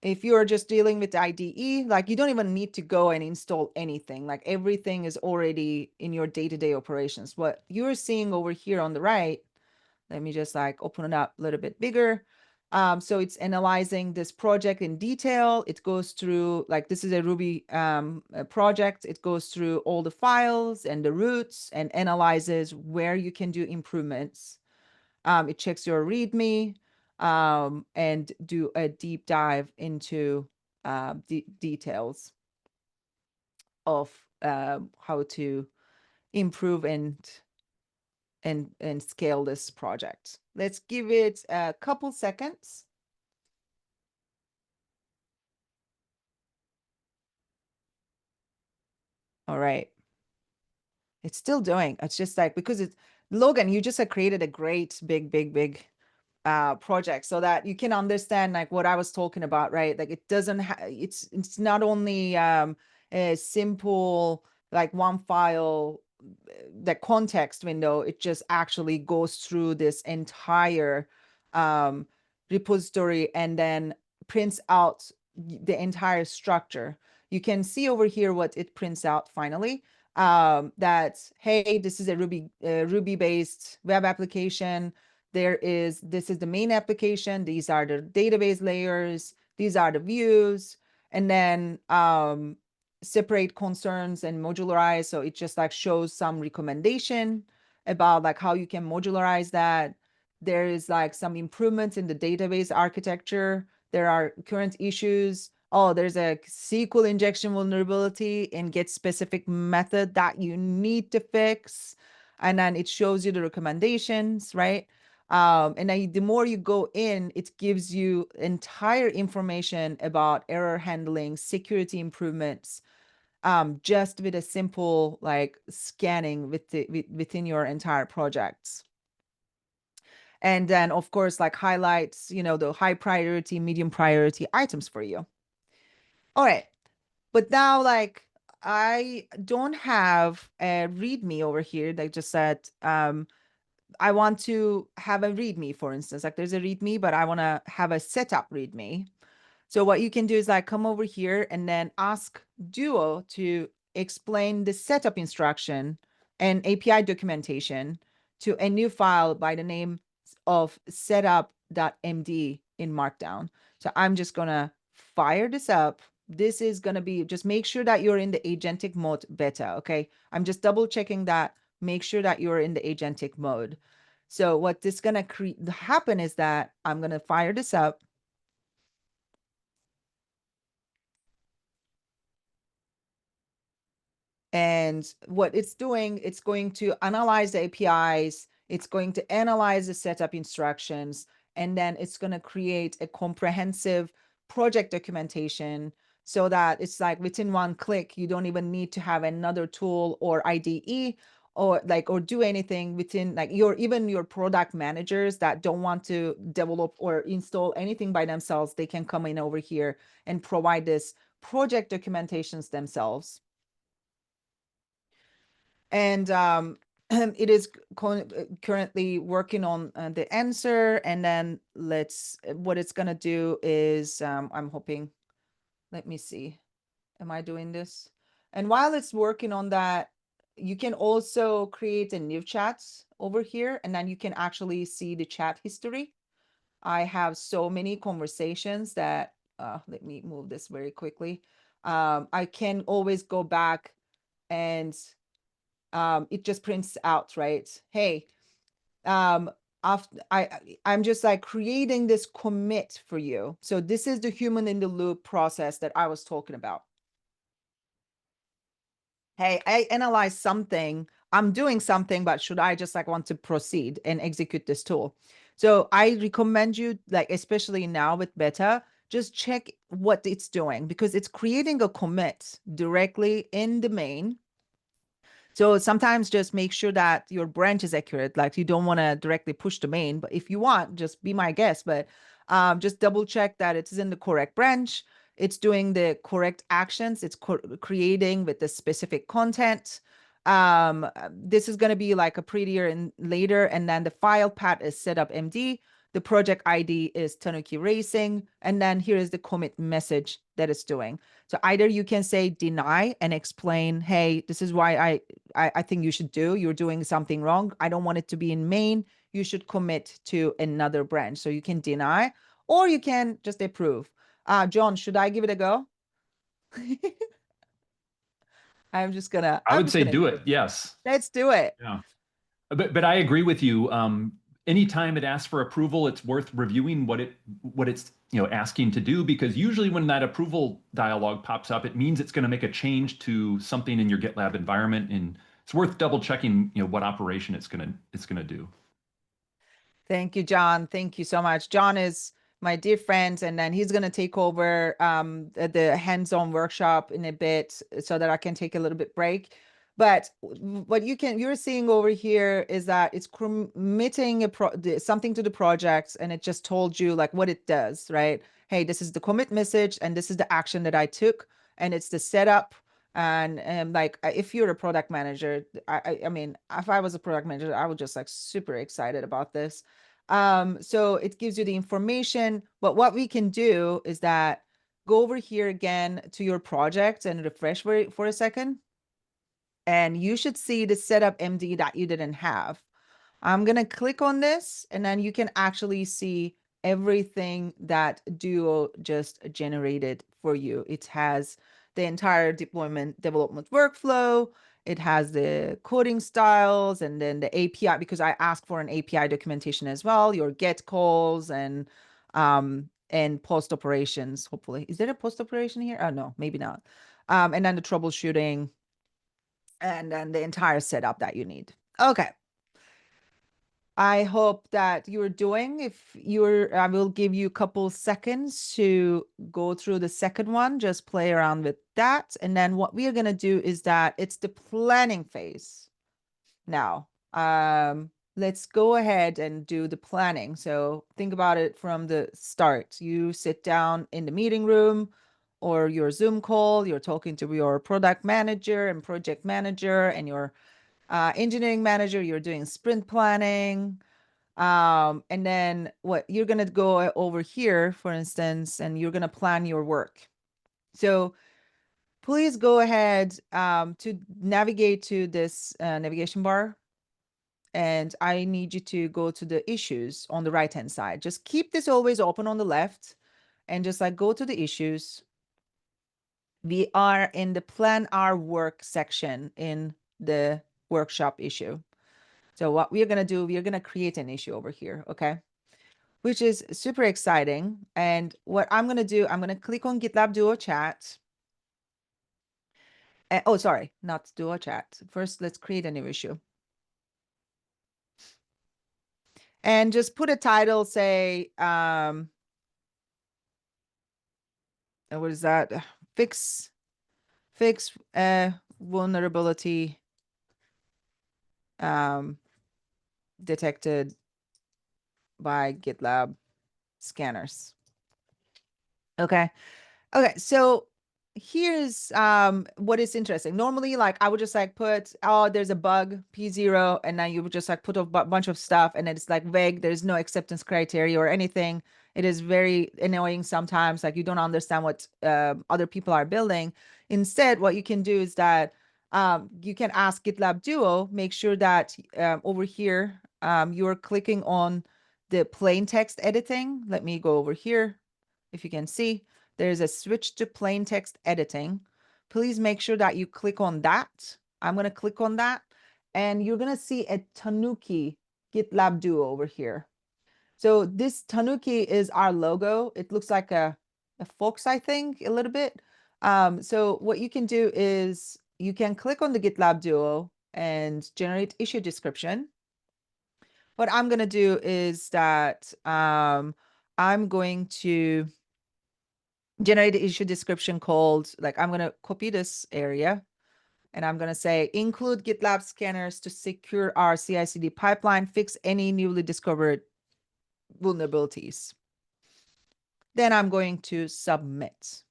If you're just dealing with IDE, like you don't even need to go and install anything. Like everything is already in your day-to-day operations. What you're seeing over here on the right, let me just like open it up a little bit bigger. So it's analyzing this project in detail. It goes through, like this is a Ruby project. It goes through all the files and the routes and analyzes where you can do improvements. It checks your README and do a deep dive into details of how to improve and scale this project. Let's give it a couple seconds. All right. It's still doing. It's just like, because it's Logan, you just created a great big project so that you can understand like what I was talking about, right? Like it doesn't it's not only a simple like one file, the context window. It just actually goes through this entire repository and then prints out the entire structure. You can see over here what it prints out finally. That, hey, this is a Ruby based web application. This is the main application. These are the database layers. These are the views. And then separate concerns and modularize. So it just like shows some recommendation about like how you can modularize that. There is like some improvements in the database architecture. There are current issues. Oh, there's a SQL injection vulnerability in get specific method that you need to fix. And then it shows you the recommendations, right? And then the more you go in, it gives you entire information about error handling, security improvements, just with a simple like scanning within your entire projects. And then of course, like highlights, the high priority, medium priority items for you. All right. But now like I don't have a README over here that just said, I want to have a README, for instance, like there's a README, but I want to have a setup README. So what you can do is like come over here and then ask Duo to explain the setup instruction and API documentation to a new file by the name of setup.md in Markdown. So I'm just going to fire this up. This is going to be, just make sure that you're in the agentic mode beta. Okay. I'm just double checking that. Make sure that you're in the agentic mode. So what this going to happen is that I'm going to fire this up. And what it's doing, it's going to analyze the APIs. It's going to analyze the setup instructions, and then it's going to create a comprehensive project documentation so that it's like within one click, you don't even need to have another tool or IDE or do anything within like even your product managers that don't want to develop or install anything by themselves. They can come in over here and provide this project documentations themselves. And it is currently working on the answer. And then what it's going to do is I'm hoping, let me see, am I doing this? And while it's working on that, you can also create a new chat over here, and then you can actually see the chat history. I have so many conversations that, let me move this very quickly. I can always go back and it just prints out, right? Hey, after I'm just like creating this commit for you. So this is the human in the loop process that I was talking about. Hey, I analyze something, I'm doing something, but should I just like want to proceed and execute this tool? So I recommend you, like, especially now with beta, just check what it's doing because it's creating a commit directly in the main. So sometimes just make sure that your branch is accurate. Like you don't want to directly push the main, but if you want, just be my guest. But just double check that it is in the correct branch. It's doing the correct actions. It's creating with the specific content. This is going to be like a prettier and later. And then the file path is setup MD. The project ID is Tanuki Racing. And then here is the commit message that it's doing. So either you can say deny and explain, hey, this is why I think you should do. You're doing something wrong. I don't want it to be in main. You should commit to another branch. So you can deny, or you can just approve. John, should I give it a go? I'm just gonna. I would say do it. Yes. Let's do it. Yeah. But I agree with you. Anytime it asks for approval, it's worth reviewing what it's asking to do, because usually when that approval dialog pops up, it means it's going to make a change to something in your GitLab environment, and it's worth double checking what operation it's gonna do. Thank you, John. Thank you so much. John is my dear friend, and then he's going to take over the hands-on workshop in a bit so that I can take a little bit break. But what you're seeing over here is that it's committing something to the project, and it just told you like what it does, right? Hey, this is the commit message, and this is the action that I took, and it's the setup. And like if you're a product manager, I mean, if I was a product manager, I would just like super excited about this. So it gives you the information, but what we can do is that go over here again to your project and refresh for a second. And you should see the setup MD that you didn't have. I'm going to click on this, and then you can actually see everything that Duo just generated for you. It has the entire development workflow. It has the coding styles, and then the API, because I asked for an API documentation as well, your get calls and post operations. Hopefully, is there a post operation here? Oh no, maybe not. And then the troubleshooting, and then the entire setup that you need. Okay. I hope that you're doing. I will give you a couple seconds to go through the second one, just play around with that. And then what we are going to do is that it's the planning phase. Now, let's go ahead and do the planning. So think about it from the start. You sit down in the meeting room or your Zoom call, you're talking to your product manager and project manager and your engineering manager, you're doing sprint planning. And then what you're going to go over here, for instance, and you're going to plan your work. So please go ahead to navigate to this navigation bar. And I need you to go to the issues on the right-hand side. Just keep this always open on the left and just like go to the issues. We are in the plan our work section in the workshop issue. So what we're going to do, we're going to create an issue over here, okay? Which is super exciting. And what I'm going to do, I'm going to click on GitLab Duo Chat. Oh, sorry, not Duo Chat. First, let's create a new issue. and just put a title, say, what is that? Fix vulnerability detected by GitLab scanners. Okay. Okay, so here's what is interesting. Normally, like I would just like put, oh, there's a bug, P0, and then you would just like put a bunch of stuff, and it's like vague. There's no acceptance criteria or anything. It is very annoying sometimes. Like you don't understand what other people are building. Instead, what you can do is that you can ask GitLab Duo, make sure that over here you're clicking on the plain text editing. Let me go over here, if you can see. There's a switch to plain text editing. Please make sure that you click on that. I'm going to click on that, and you're going to see a Tanuki GitLab Duo over here. So this Tanuki is our logo. It looks like a fox, I think, a little bit. So what you can do is you can click on the GitLab Duo and generate issue description. What I'm going to do is that I'm going to generate an issue description called, like, I'm going to copy this area and I'm going to say include GitLab scanners to secure our CI/CD pipeline, fix any newly discovered vulnerabilities. Then I'm going to submit.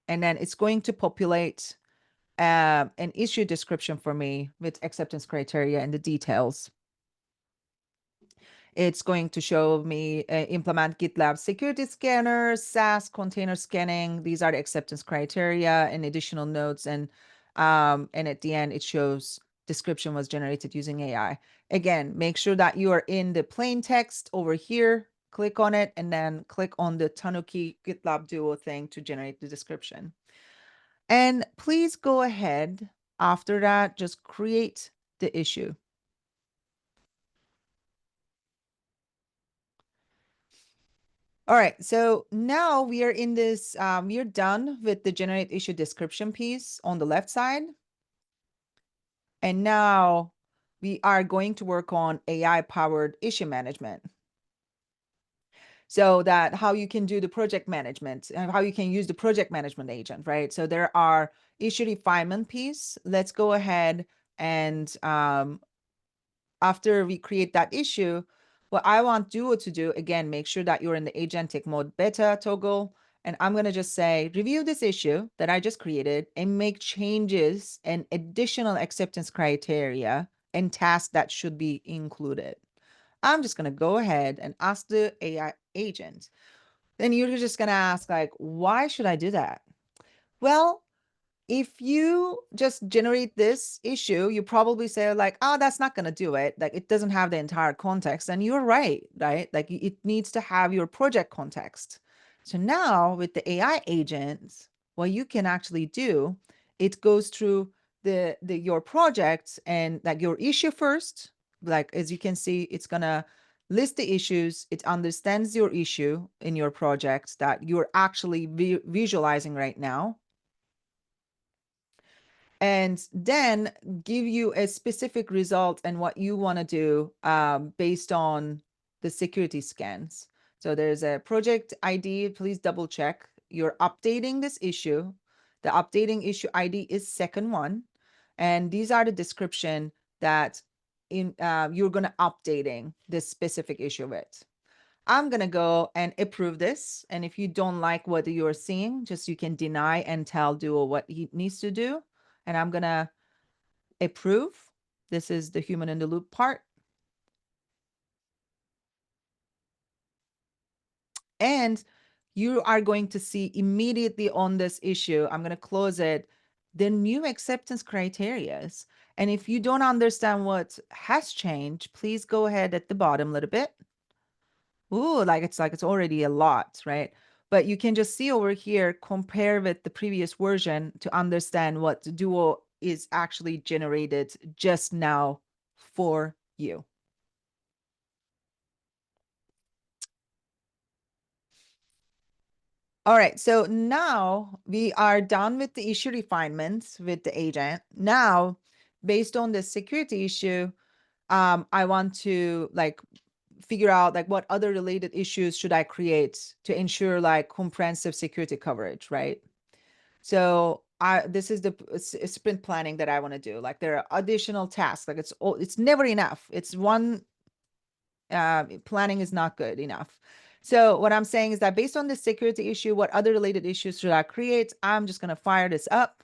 And then it's going to populate an issue description for me with acceptance criteria and the details. It's going to show me implement GitLab security scanner, SaaS container scanning. These are the acceptance criteria and additional notes. And at the end, it shows description was generated using AI. Again, make sure that you are in the plain text over here. Click on it and then click on the Tanuki GitLab Duo thing to generate the description. And please go ahead after that, just create the issue. All right, so now we are in this, we are done with the generate issue description piece on the left side. And now we are going to work on AI-powered issue management. So that how you can do the project management and how you can use the project management agent, right? So there are issue refinement piece. Let's go ahead and after we create that issue, what I want Duo to do, again, make sure that you're in the agentic mode beta toggle. And I'm going to just say, review this issue that I just created and make changes and additional acceptance criteria and tasks that should be included. I'm just going to go ahead and ask the AI agent. Then you're just going to ask, like, why should I do that? Well, if you just generate this issue, you probably say like, oh, that's not going to do it. Like it doesn't have the entire context. And you're right? Like it needs to have your project context. So now with the AI agents, what you can actually do, it goes through your projects and like your issue first. Like, as you can see, it's going to list the issues. It understands your issue in your project that you're actually visualizing right now, and then give you a specific result and what you want to do based on the security scans. So there's a project ID. Please double check. You're updating this issue. The updating issue ID is second one. And these are the description that you're going to updating this specific issue with. I'm going to go and approve this. And if you don't like what you're seeing, just you can deny and tell Duo what he needs to do. And I'm going to approve. This is the human in the loop part. And you are going to see immediately on this issue, I'm going to close it, the new acceptance criterias. And if you don't understand what has changed, please go ahead at the bottom a little bit. Ooh, like it's already a lot, right? But you can just see over here, compare with the previous version to understand what Duo is actually generated just now for you. All right, so now we are done with the issue refinements with the agent. Now, based on the security issue, I want to like figure out like what other related issues should I create to ensure like comprehensive security coverage, right? So this is the sprint planning that I want to do. Like there are additional tasks. Like it's never enough. It's one planning is not good enough. So what I'm saying is that based on this security issue, what other related issues should I create? I'm just going to fire this up.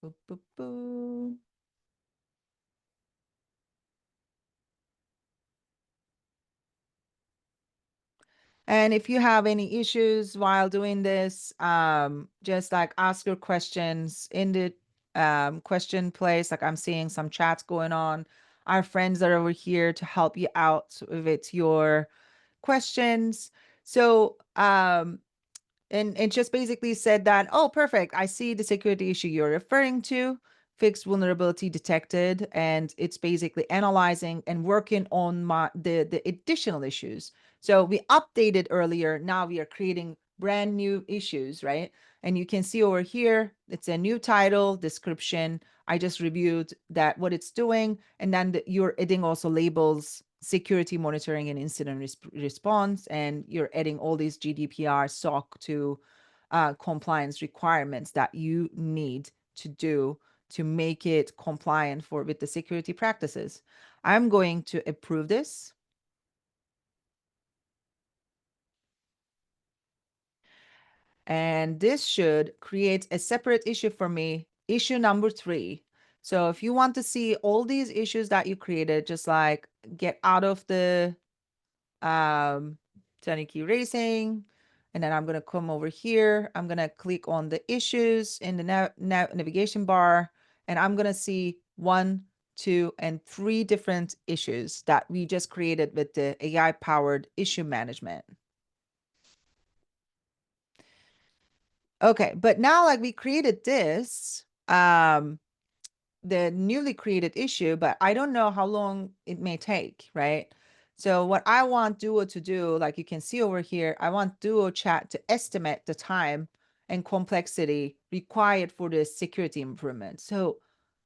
Boop, boop, boop. And if you have any issues while doing this, just like ask your questions in the question place. Like I'm seeing some chats going on. Our friends are over here to help you out with your questions. So and it just basically said that, oh, perfect. I see the security issue you're referring to, fixed vulnerability detected, and it's basically analyzing and working on the additional issues. So we updated earlier. Now we are creating brand new issues, right? And you can see over here, it's a new title, description. I just reviewed that what it's doing, and then you're adding also labels, security monitoring and incident response, and you're adding all these GDPR SOC to compliance requirements that you need to do to make it compliant with the security practices. I'm going to approve this. And this should create a separate issue for me, issue number 3. So if you want to see all these issues that you created, just like get out of the Tiny Key Racing, and then I'm going to come over here. I'm going to click on the issues in the navigation bar, and I'm going to see 1, 2, and 3 different issues that we just created with the AI-powered issue management. Okay, but now like we created this, the newly created issue, but I don't know how long it may take, right? So what I want Duo to do, like you can see over here, I want Duo Chat to estimate the time and complexity required for the security improvement. So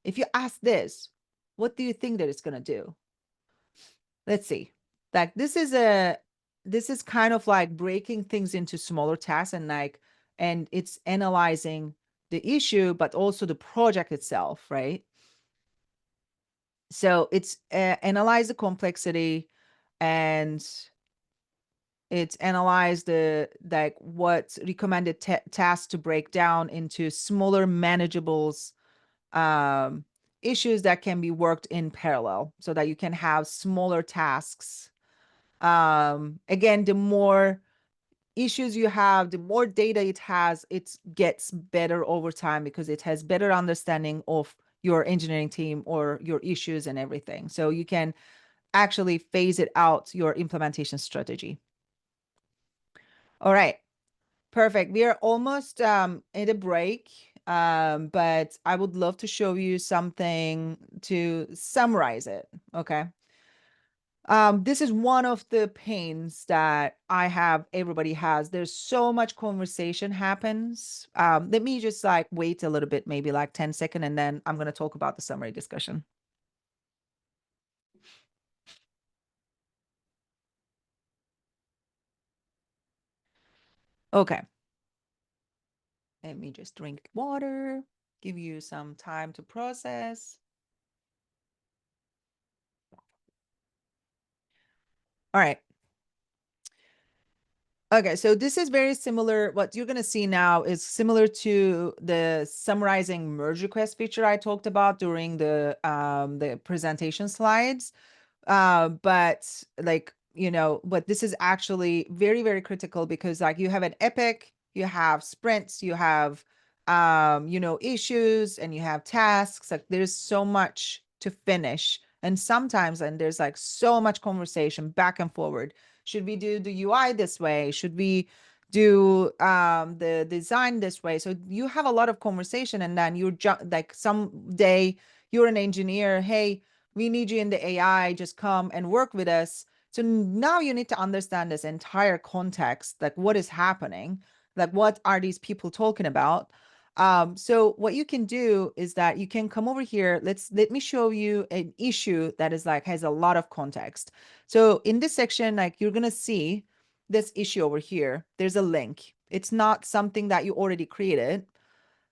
if you ask this, what do you think that it's going to do? Let's see. Like this is kind of like breaking things into smaller tasks and it's analyzing the issue, but also the project itself, right? So it's analyze the complexity, and it's analyze the like what recommended tasks to break down into smaller manageables issues that can be worked in parallel so that you can have smaller tasks. Again, the more issues you have, the more data it has, it gets better over time because it has better understanding of your engineering team or your issues and everything. So you can actually phase it out your implementation strategy. All right, perfect. We are almost in a break, but I would love to show you something to summarize it. Okay. This is one of the pains that I have, everybody has. There's so much conversation happens. Let me just like wait a little bit, maybe like 10 seconds, and then I'm going to talk about the summary discussion. Okay. Let me just drink water, give you some time to process. All right. Okay, so this is very similar. What you're going to see now is similar to the summarizing merge request feature I talked about during the presentation slides. But like, but this is actually very, very critical because like you have an epic, you have sprints, you have issues, and you have tasks. Like there's so much to finish. And sometimes, and there's like so much conversation back and forward. Should we do the UI this way? Should we do the design this way? So you have a lot of conversation, and then you're like someday you're an engineer. Hey, we need you in the AI, just come and work with us. So now you need to understand this entire context, like what is happening, like what are these people talking about? So what you can do is that you can come over here. Let me show you an issue that is like has a lot of context. So in this section, like you're gonna see this issue over here. There's a link. It's not something that you already created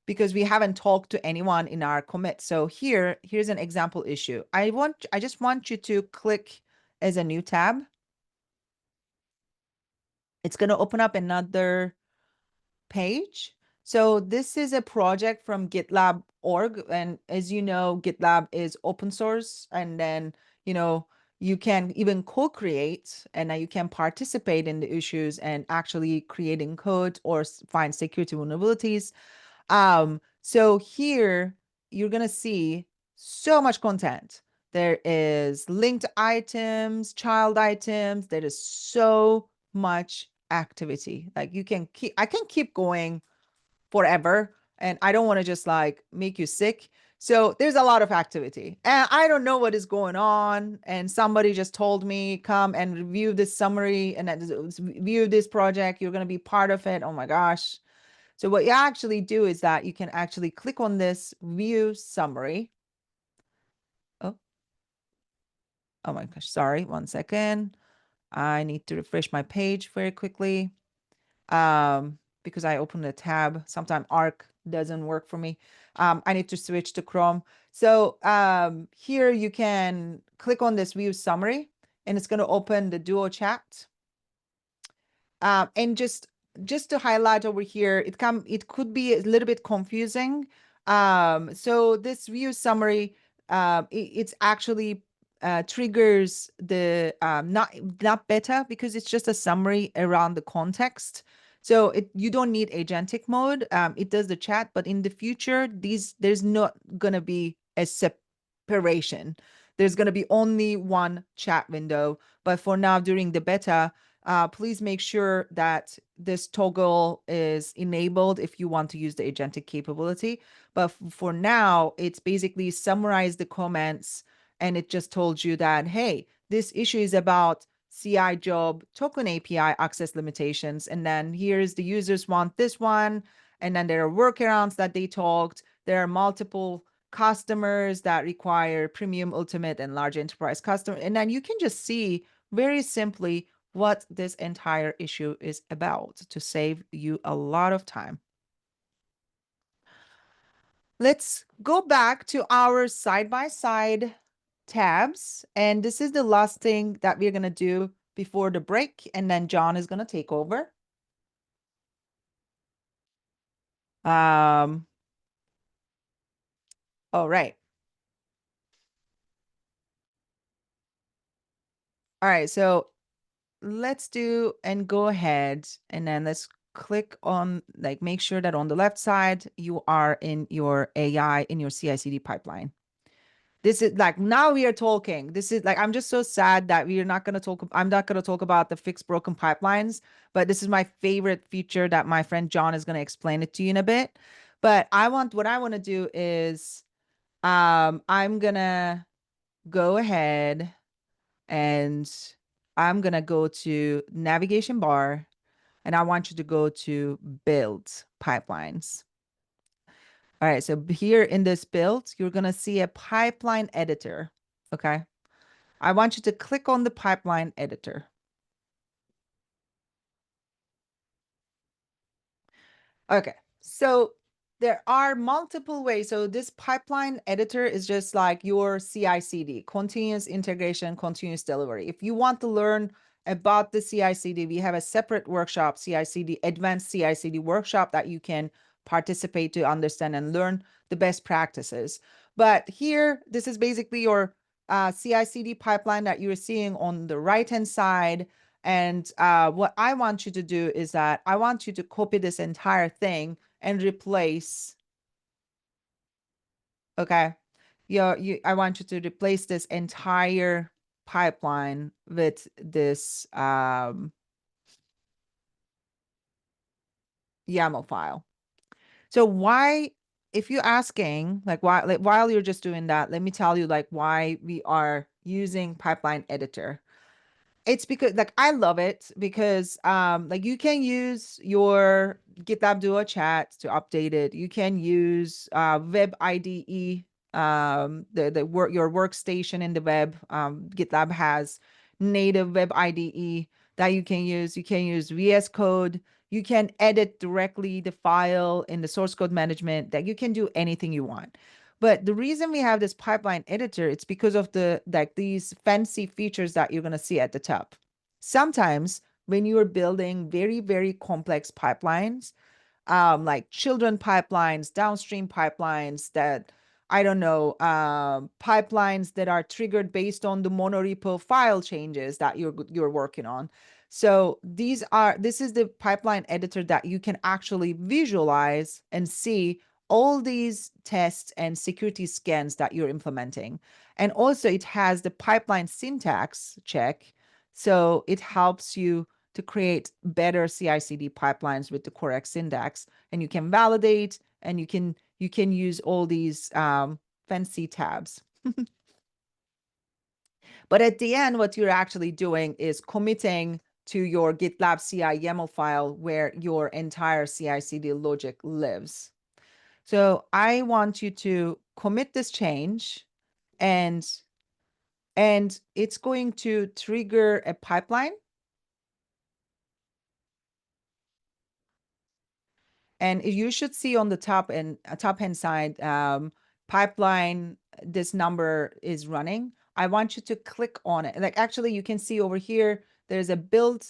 because we haven't talked to anyone in our commit. So here's an example issue. I just want you to click as a new tab. It's gonna open up another page. So this is a project from GitLab org. And as you know, GitLab is open source. And then, you can even co-create and you can participate in the issues and actually creating code or find security vulnerabilities. So here you're gonna see so much content. There is linked items, child items. There is so much activity. Like I can keep going forever, and I don't want to just like make you sick. So there's a lot of activity, and I don't know what is going on. And somebody just told me, come and review this summary and view this project. You're gonna be part of it. Oh my gosh. So what you actually do is that you can actually click on this view summary. Oh, oh my gosh, sorry, 1 second. I need to refresh my page very quickly because I opened a tab. Sometimes Arc doesn't work for me. I need to switch to Chrome. So here you can click on this view summary and it's going to open the Duo chat. And just to highlight over here, it could be a little bit confusing. So this view summary, it's actually triggers the not beta because it's just a summary around the context. So you don't need agentic mode. It does the chat, but in the future, there's not gonna be a separation. There's gonna be only one chat window. But for now, during the beta, please make sure that this toggle is enabled if you want to use the agentic capability. But for now, it's basically summarized the comments and it just told you that, hey, this issue is about CI job token API access limitations. And then here's the users want this one. And then there are workarounds that they talked. There are multiple customers that require premium, ultimate, and large enterprise customer. And then you can just see very simply what this entire issue is about to save you a lot of time. Let's go back to our side-by-side tabs. And this is the last thing that we're going to do before the break. And then John is going to take over. All right. All right. So let's do and go ahead and then let's click on like make sure that on the left side you are in your AI in your CI/CD pipeline. This is like now we are talking. This is like I'm just so sad that we are not going to talk. I'm not going to talk about the fix broken pipelines, but this is my favorite feature that my friend John is going to explain it to you in a bit. But what I want to do is I'm gonna go ahead and I'm gonna go to navigation bar and I want you to go to build pipelines. All right, so here in this build, you're gonna see a pipeline editor, okay? I want you to click on the pipeline editor. Okay, so there are multiple ways. So this pipeline editor is just like your CI/CD, continuous integration, continuous delivery. If you want to learn about the CI/CD, we have a separate workshop, CI/CD, advanced CI/CD workshop that you can participate to understand and learn the best practices. But here, this is basically your CI/CD pipeline that you're seeing on the right-hand side. And what I want you to do is that I want you to copy this entire thing and replace, okay? I want you to replace this entire pipeline with this YAML file. So if you're asking, like why, like while you're just doing that, let me tell you like why we are using pipeline editor. It's because like I love it because like you can use your GitLab Duo chat to update it. You can use web IDE, the work your workstation in the web. GitLab has native web IDE that you can use. You can use VS Code. You can edit directly the file in the source code management, that you can do anything you want. But the reason we have this pipeline editor, it's because of the like these fancy features that you're going to see at the top. Sometimes when you're building very, very complex pipelines, like children pipelines, downstream pipelines that I don't know, pipelines that are triggered based on the monorepo file changes that you're working on. So this is the pipeline editor that you can actually visualize and see all these tests and security scans that you're implementing. And also it has the pipeline syntax check. So it helps you to create better CI/CD pipelines with the correct syntax, and you can validate, and you can use all these fancy tabs. But at the end, what you're actually doing is committing to your GitLab CI YAML file where your entire CI/CD logic lives. So I want you to commit this change, and it's going to trigger a pipeline. And you should see on the top and top hand side, pipeline, this number is running. I want you to click on it. Like actually you can see over here, there's a build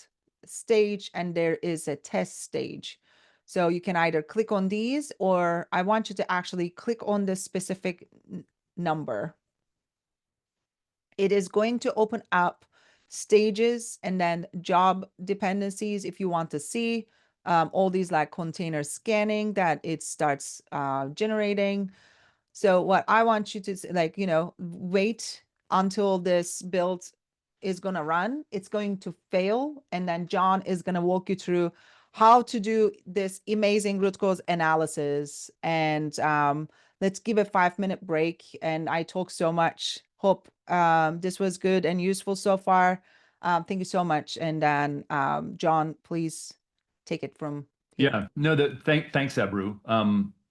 stage and there is a test stage. So you can either click on these, or I want you to actually click on the specific number. It is going to open up stages and then job dependencies if you want to see all these like container scanning that it starts generating. So what I want you to like, wait until this build is going to run. It's going to fail. And then John is going to walk you through how to do this amazing root cause analysis. And let's give a 5-minute break. And I talk so much. Hope this was good and useful so far. Thank you so much. And then John, please take it from here. Yeah, no, thanks, Ebru.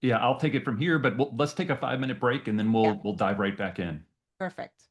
Yeah, I'll take it from here, but let's take a 5-minute break and then Yeah, we'll dive right back in. perfect.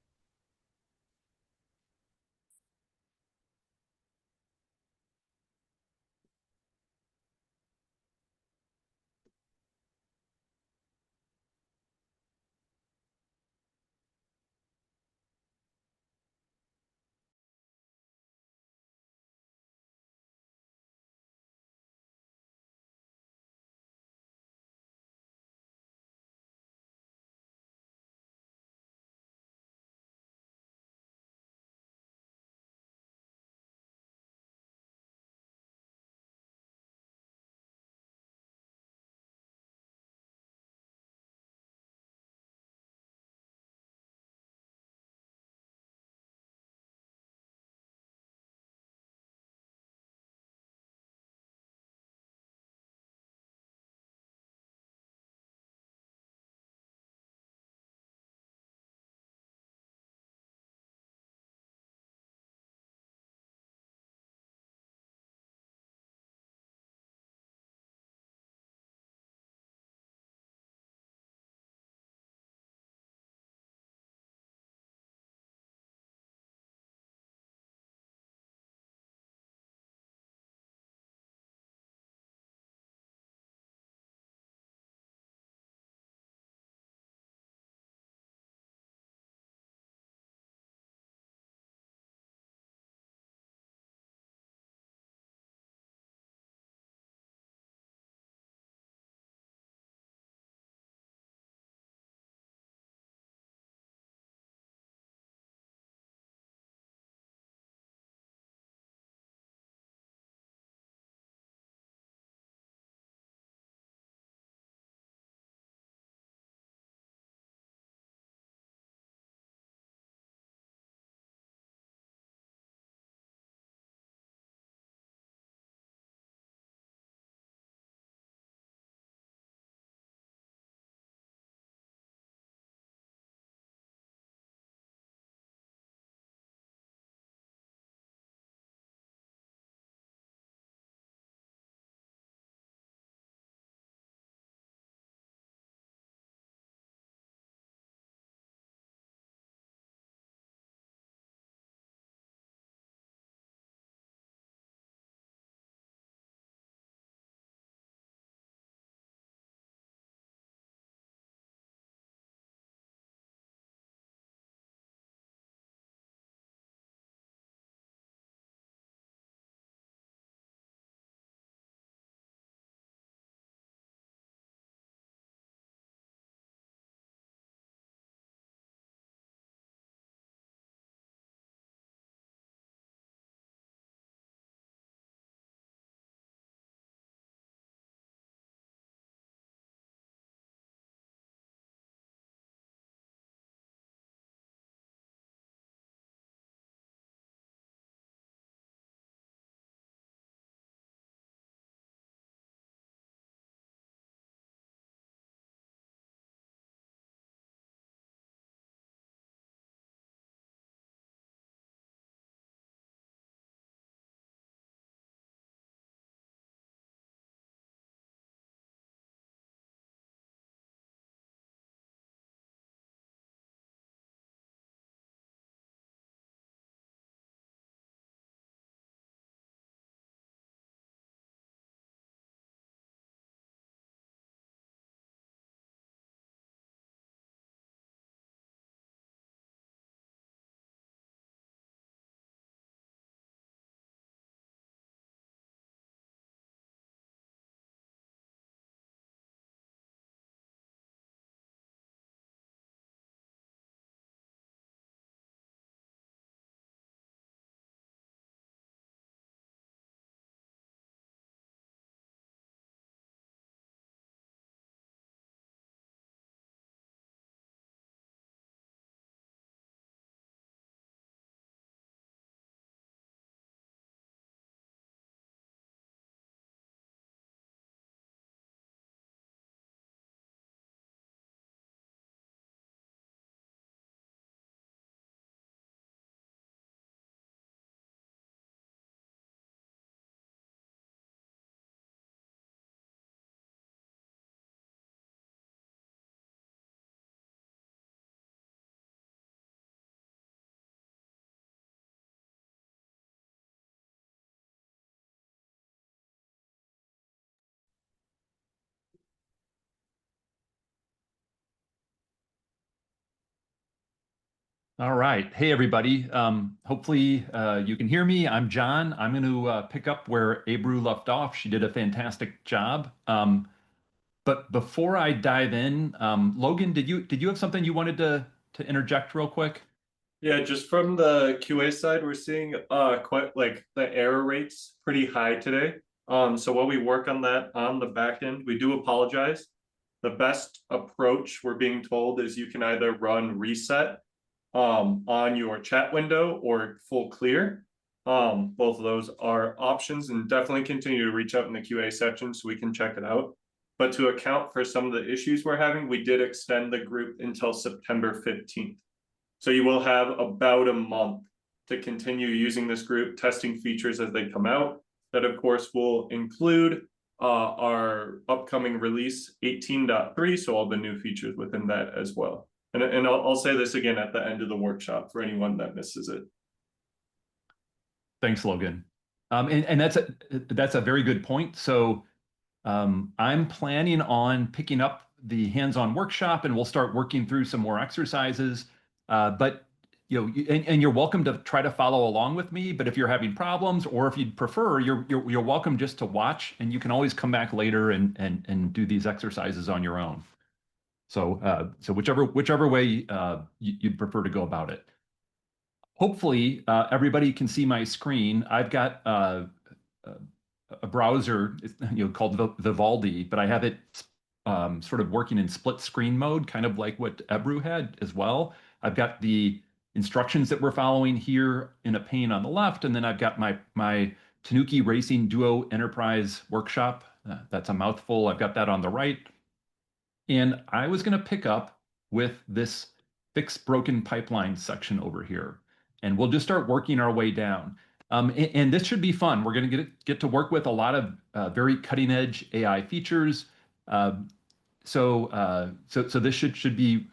All right. Hey, everybody. Hopefully you can hear me. I'm John. I'm going to pick up where Abru left off. She did a fantastic job. But before I dive in, Logan, did you have something you wanted to interject real quick? Yeah, just from the QA side, we're seeing quite like the error rates pretty high today. So while we work on that on the back end, we do apologize. The best approach we're being told is you can either run reset on your chat window or full clear. Both of those are options, and definitely continue to reach out in the QA section so we can check it out. But to account for some of the issues we're having, we did extend the group until September 15th. So you will have about a month to continue using this group, testing features as they come out. That, of course, will include our upcoming release 18.3, so all the new features within that as well. And I'll say this again at the end of the workshop for anyone that misses it. Thanks, Logan. And that's a very good point. So I'm planning on picking up the hands-on workshop, and we'll start working through some more exercises. But and you're welcome to try to follow along with me. But if you're having problems, or if you'd prefer, you're welcome just to watch, and you can always come back later and do these exercises on your own. So whichever way you'd prefer to go about it. Hopefully, everybody can see my screen. I've got a browser, called Vivaldi, but I have it sort of working in split screen mode, kind of like what Ebru had as well. I've got the instructions that we're following here in a pane on the left, and then I've got my Tanuki Racing Duo Enterprise Workshop. That's a mouthful. I've got that on the right. And I was going to pick up with this fix broken pipeline section over here. And we'll just start working our way down. And this should be fun. We're going to get to work with a lot of very cutting edge AI features. So this should be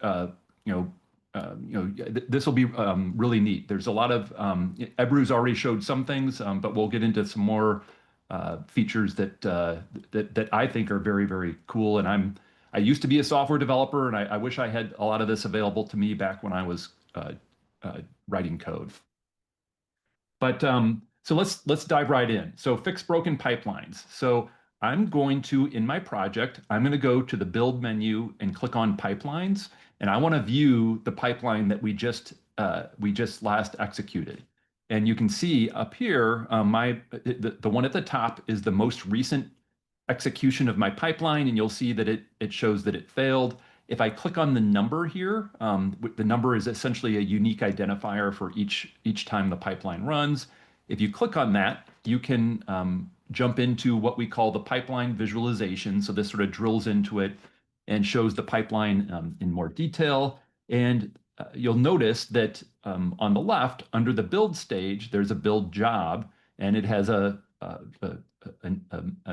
this will be really neat. There's a lot of Ebru's already showed some things, but we'll get into some more features that I think are very, very cool. And I used to be a software developer, and I wish I had a lot of this available to me back when I was writing code. But so let's dive right in. So fix broken pipelines. So I'm going to, in my project, I'm going to go to the build menu and click on pipelines, and I want to view the pipeline that we just last executed. And you can see up here, the one at the top is the most recent execution of my pipeline, and you'll see that it shows that it failed. If I click on the number here, the number is essentially a unique identifier for each time the pipeline runs. If you click on that, you can jump into what we call the pipeline visualization. So this sort of drills into it and shows the pipeline in more detail. And you'll notice that on the left, under the build stage, there's a build job, and it has a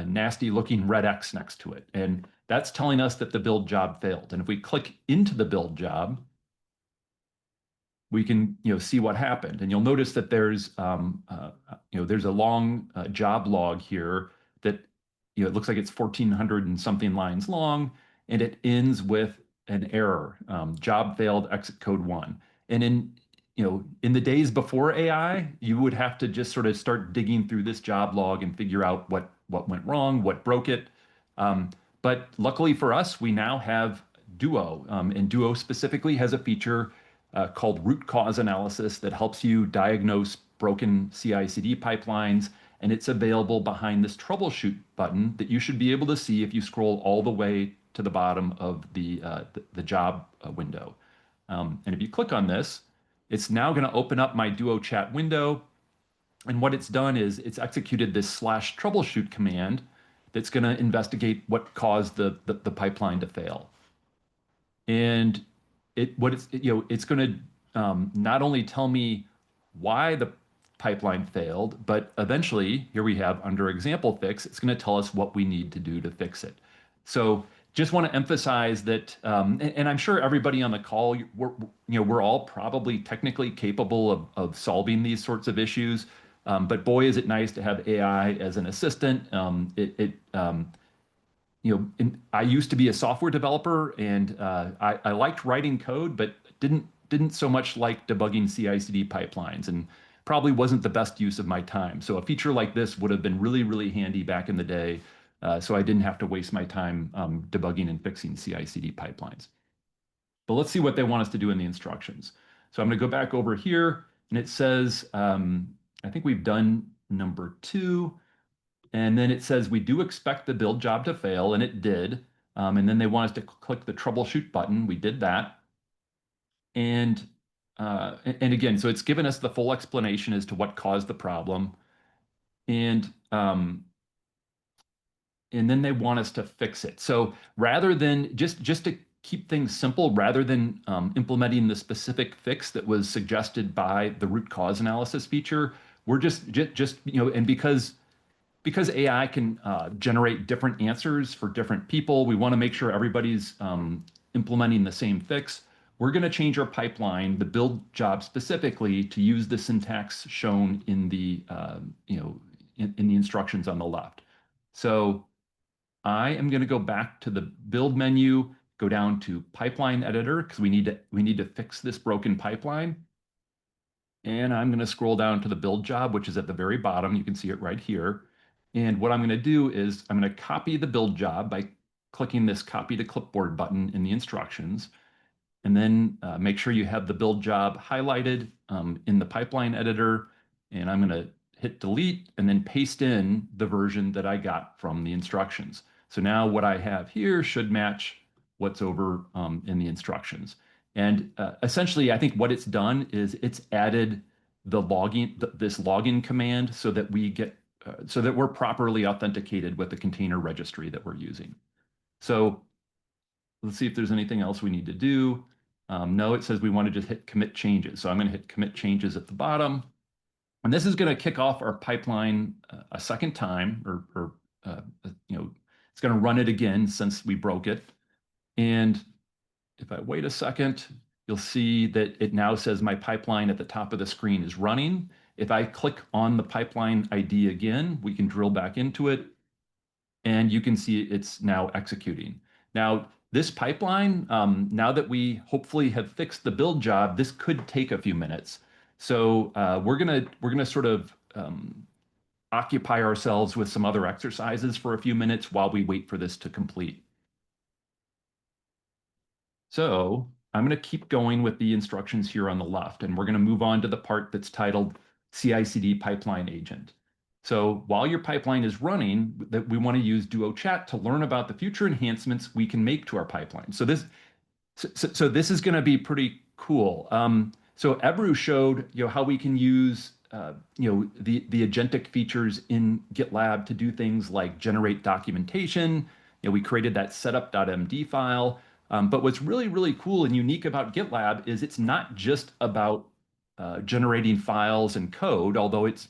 nasty looking red X next to it. And that's telling us that the build job failed. And if we click into the build job, we can see what happened. And you'll notice that there's there's a long job log here that it looks like it's 1,400 and something lines long, and it ends with an error, job failed, exit code 1. And in the days before AI, you would have to just sort of start digging through this job log and figure out what went wrong, what broke it. But luckily for us, we now have Duo, and Duo specifically has a feature called root cause analysis that helps you diagnose broken CI/CD pipelines, and it's available behind this troubleshoot button that you should be able to see if you scroll all the way to the bottom of the job window. And if you click on this, it's now going to open up my Duo chat window. And what it's done is it's executed this /troubleshoot command that's going to investigate what caused the pipeline to fail. And it's going to not only tell me why the pipeline failed, but eventually, here we have under example fix, it's going to tell us what we need to do to fix it. So just want to emphasize that, and I'm sure everybody on the call, we're all probably technically capable of solving these sorts of issues. But boy, is it nice to have AI as an assistant. I used to be a software developer, and I liked writing code, but didn't didn't so much like debugging CI/CD pipelines and probably wasn't the best use of my time. So a feature like this would have been really, really handy back in the day. So I didn't have to waste my time debugging and fixing CI/CD pipelines. But let's see what they want us to do in the instructions. So I'm going to go back over here, and it says, I think we've done number 2. And then it says we do expect the build job to fail, and it did. And then they want us to click the troubleshoot button. We did that. And again, so it's given us the full explanation as to what caused the problem. And then they want us to fix it. So rather than just to keep things simple, rather than implementing the specific fix that was suggested by the root cause analysis feature, we're just and because AI can generate different answers for different people, we want to make sure everybody's implementing the same fix. We're going to change our pipeline, the build job specifically, to use the syntax shown in the in the instructions on the left. So I am going to go back to the build menu, go down to pipeline editor because we need to fix this broken pipeline. And I'm going to scroll down to the build job, which is at the very bottom. You can see it right here. And what I'm going to do is I'm going to copy the build job by clicking this copy to clipboard button in the instructions. And then make sure you have the build job highlighted in the pipeline editor. And I'm going to hit delete and then paste in the version that I got from the instructions. So now what I have here should match what's over in the instructions. And essentially, I think what it's done is it's added the this login command so that we're properly authenticated with the container registry that we're using. So let's see if there's anything else we need to do. No, it says we want to just hit commit changes. So I'm going to hit commit changes at the bottom. And this is going to kick off our pipeline a second time, or it's going to run it again since we broke it. And if I wait a second, you'll see that it now says my pipeline at the top of the screen is running. If I click on the pipeline ID again, we can drill back into it, and you can see it's now executing. Now, this pipeline, now that we hopefully have fixed the build job, this could take a few minutes. So we're gonna sort of occupy ourselves with some other exercises for a few minutes while we wait for this to complete. So I'm going to keep going with the instructions here on the left, and we're going to move on to the part that's titled CI/CD pipeline agent. So while your pipeline is running, we want to use Duo Chat to learn about the future enhancements we can make to our pipeline. So this is going to be pretty cool. So Ebru showed how we can use the agentic features in GitLab to do things like generate documentation. We created that setup.md file. But what's really, really cool and unique about GitLab is it's not just about generating files and code, although it's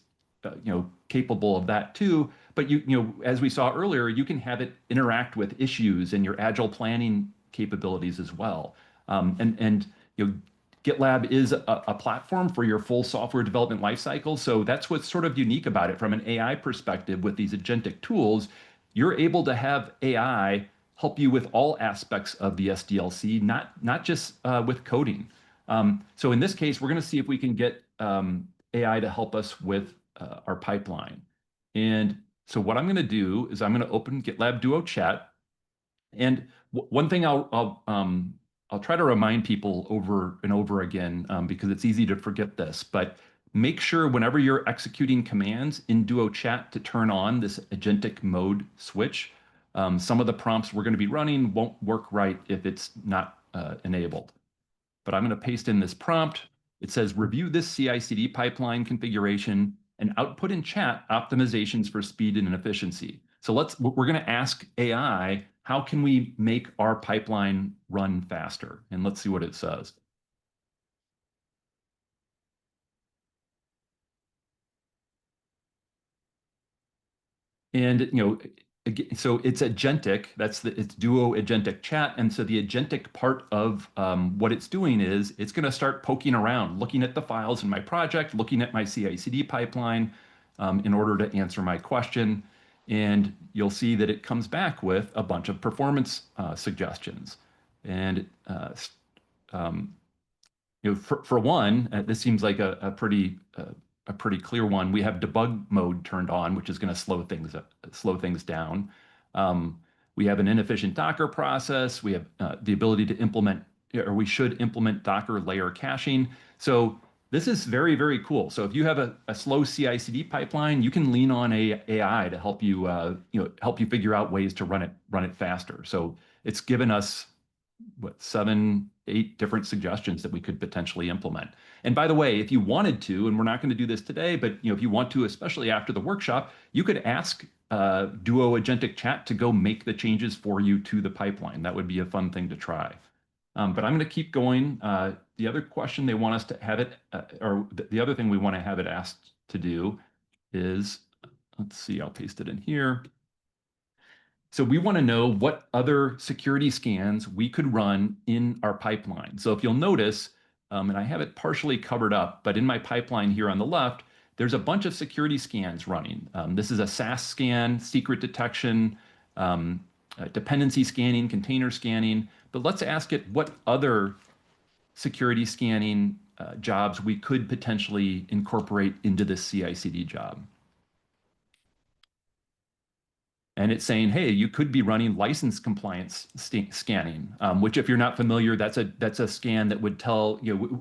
capable of that too. But as we saw earlier, you can have it interact with issues and your agile planning capabilities as well. GitLab is a platform for your full software development lifecycle. So that's what's sort of unique about it from an AI perspective with these agentic tools. You're able to have AI help you with all aspects of the SDLC, not just with coding. So in this case, we're going to see if we can get AI to help us with our pipeline. And so what I'm going to do is I'm going to open GitLab Duo Chat. And one thing I'll try to remind people over and over again because it's easy to forget this, but make sure whenever you're executing commands in Duo Chat to turn on this agentic mode switch. Some of the prompts we're going to be running won't work right if it's not enabled. But I'm going to paste in this prompt. It says, review this CI/CD pipeline configuration and output in chat optimizations for speed and efficiency. So we're going to ask AI, how can we make our pipeline run faster? And let's see what it says. And so it's agentic. It's Duo agentic chat, and so the agentic part of what it's doing is it's going to start poking around, looking at the files in my project, looking at my CI/CD pipeline in order to answer my question. And you'll see that it comes back with a bunch of performance suggestions. And for one, this seems like a pretty clear one. We have debug mode turned on, which is going to slow things down. We have an inefficient Docker process. We have the ability to implement, or we should implement Docker layer caching. So this is very, very cool. So if you have a slow CI/CD pipeline, you can lean on AI to help you, help you figure out ways to run it faster. So it's given us what, 7, 8 different suggestions that we could potentially implement. And by the way, if you wanted to, and we're not going to do this today, but if you want to, especially after the workshop, you could ask Duo Agentic Chat to go make the changes for you to the pipeline. That would be a fun thing to try. But I'm going to keep going. The other question they want us to have it, or the other thing we want to have it asked to do is, let's see, I'll paste it in here. So we want to know what other security scans we could run in our pipeline. So if you'll notice, and I have it partially covered up, but in my pipeline here on the left, there's a bunch of security scans running. This is a SAS scan, secret detection, dependency scanning, container scanning. But let's ask it what other security scanning jobs we could potentially incorporate into this CI/CD job. And it's saying, hey, you could be running license compliance scanning, which if you're not familiar, that's a scan that would tell,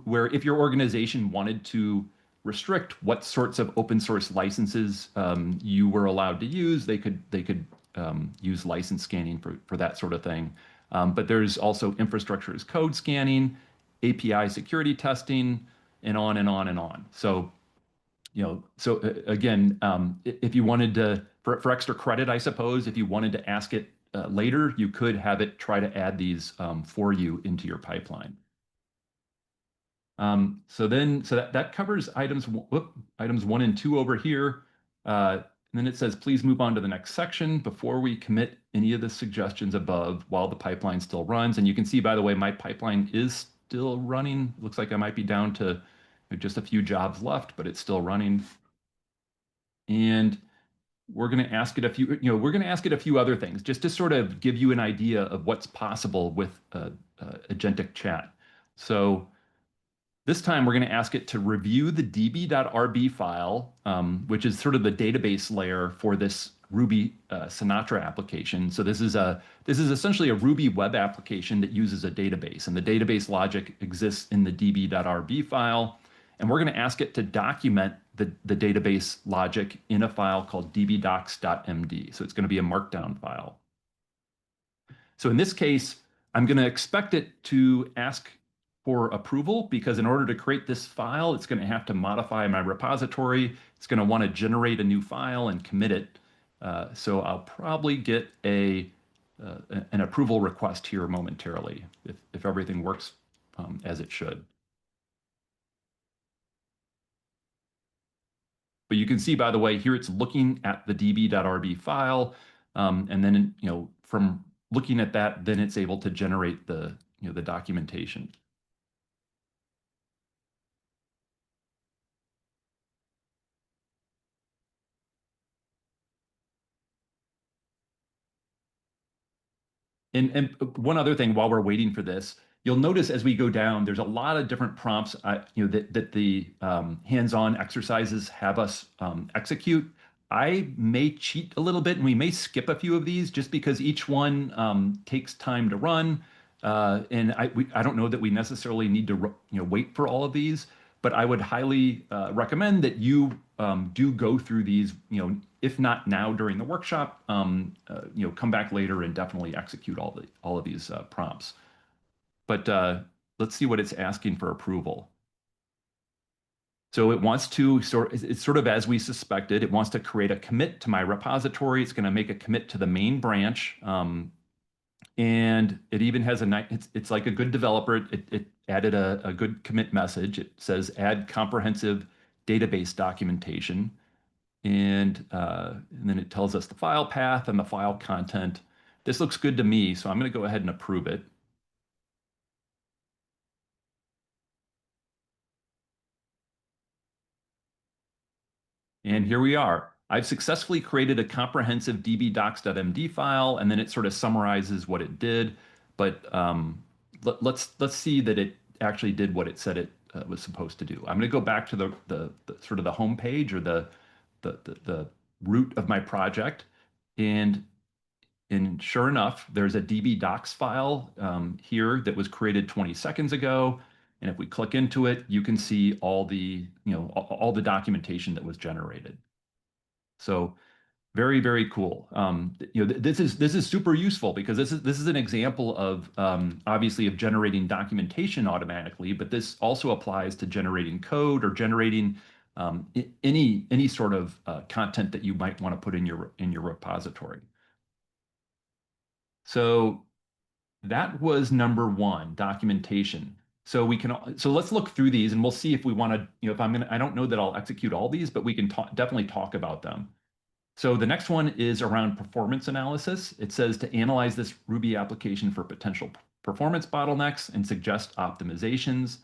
where if your organization wanted to restrict what sorts of open source licenses you were allowed to use, they could use license scanning for that sort of thing. But there's also infrastructure as code scanning, API security testing, and on and on and on. So again, if you wanted to, for extra credit, I suppose, if you wanted to ask it later, you could have it try to add these for you into your pipeline. So that covers items 1 and 2 over here. And then it says, please move on to the next section before we commit any of the suggestions above while the pipeline still runs. And you can see, by the way, my pipeline is still running. Looks like I might be down to just a few jobs left, but it's still running. And we're going to ask it a few other things just to sort of give you an idea of what's possible with agentic chat. So this time we're going to ask it to review the db.rb file, which is sort of the database layer for this Ruby Sinatra application. So this is essentially a Ruby web application that uses a database, and the database logic exists in the db.rb file. And we're going to ask it to document the database logic in a file called dbdocs.md. So it's going to be a markdown file. So in this case, I'm going to expect it to ask for approval, because in order to create this file, it's going to have to modify my repository. It's going to want to generate a new file and commit it. So I'll probably get an approval request here momentarily if everything works as it should. But you can see, by the way, here it's looking at the db.rb file, and then from looking at that, then it's able to generate the the documentation. And one other thing while we're waiting for this, you'll notice as we go down, there's a lot of different prompts that the hands-on exercises have us execute. I may cheat a little bit, and we may skip a few of these just because each one takes time to run. And I don't know that we necessarily need to wait for all of these, but I would highly recommend that you do go through these, if not now during the workshop, come back later and definitely execute all of these prompts. But let's see what it's asking for approval. So it wants to it's sort of as we suspected. It wants to create a commit to my repository. It's going to make a commit to the main branch. And it even has it's like a good developer. It added a good commit message. It says add comprehensive database documentation. And then it tells us the file path and the file content. This looks good to me, so I'm going to go ahead and approve it. And here we are. I've successfully created a comprehensive dbdocs.md file, and then it sort of summarizes what it did. But let's see that it actually did what it said it was supposed to do. I'm going to go back to the sort of the home page or the root of my project, and sure enough, there's a DB docs file here that was created 20 seconds ago. And if we click into it, you can see all the, all the documentation that was generated. So very, very cool. This is super useful because this is an example of obviously of generating documentation automatically, but this also applies to generating code or generating any sort of content that you might want to put in your repository. So that was number one, documentation. So let's look through these and we'll see if we want to, if I don't know that I'll execute all these, but we can definitely talk about them. So the next one is around performance analysis. It says to analyze this Ruby application for potential performance bottlenecks and suggest optimizations.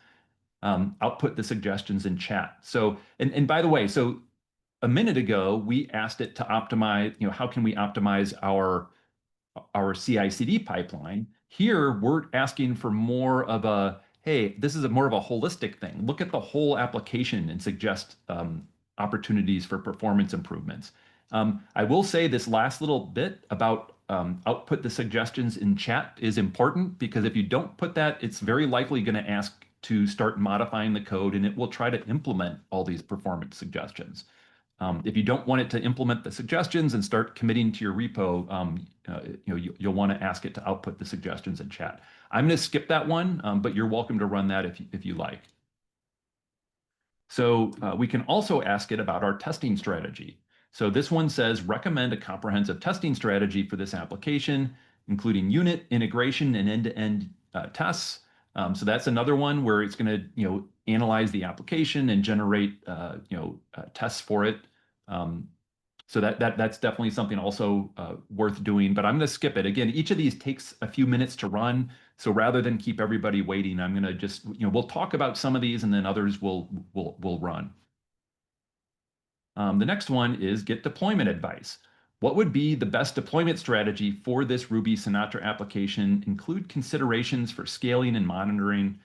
Output the suggestions in chat. So, and by the way, so a minute ago, we asked it to optimize, how can we optimize our CI/CD pipeline? Here, we're asking for more of a, hey, this is more of a holistic thing. Look at the whole application and suggest opportunities for performance improvements. I will say this last little bit about output the suggestions in chat is important because if you don't put that, it's very likely going to ask to start modifying the code and it will try to implement all these performance suggestions. If you don't want it to implement the suggestions and start committing to your repo, you'll want to ask it to output the suggestions in chat. I'm going to skip that one, but you're welcome to run that if you like. So we can also ask it about our testing strategy. So this one says, recommend a comprehensive testing strategy for this application, including unit, integration, and end-to-end tests. So that's another one where it's going to, analyze the application and generate, tests for it. So that's definitely something also worth doing, but I'm going to skip it. Again, each of these takes a few minutes to run. So rather than keep everybody waiting, I'm going to just, we'll talk about some of these and then others will run. The next one is get deployment advice. What would be the best deployment strategy for this Ruby Sinatra application? Include considerations for scaling and monitoring.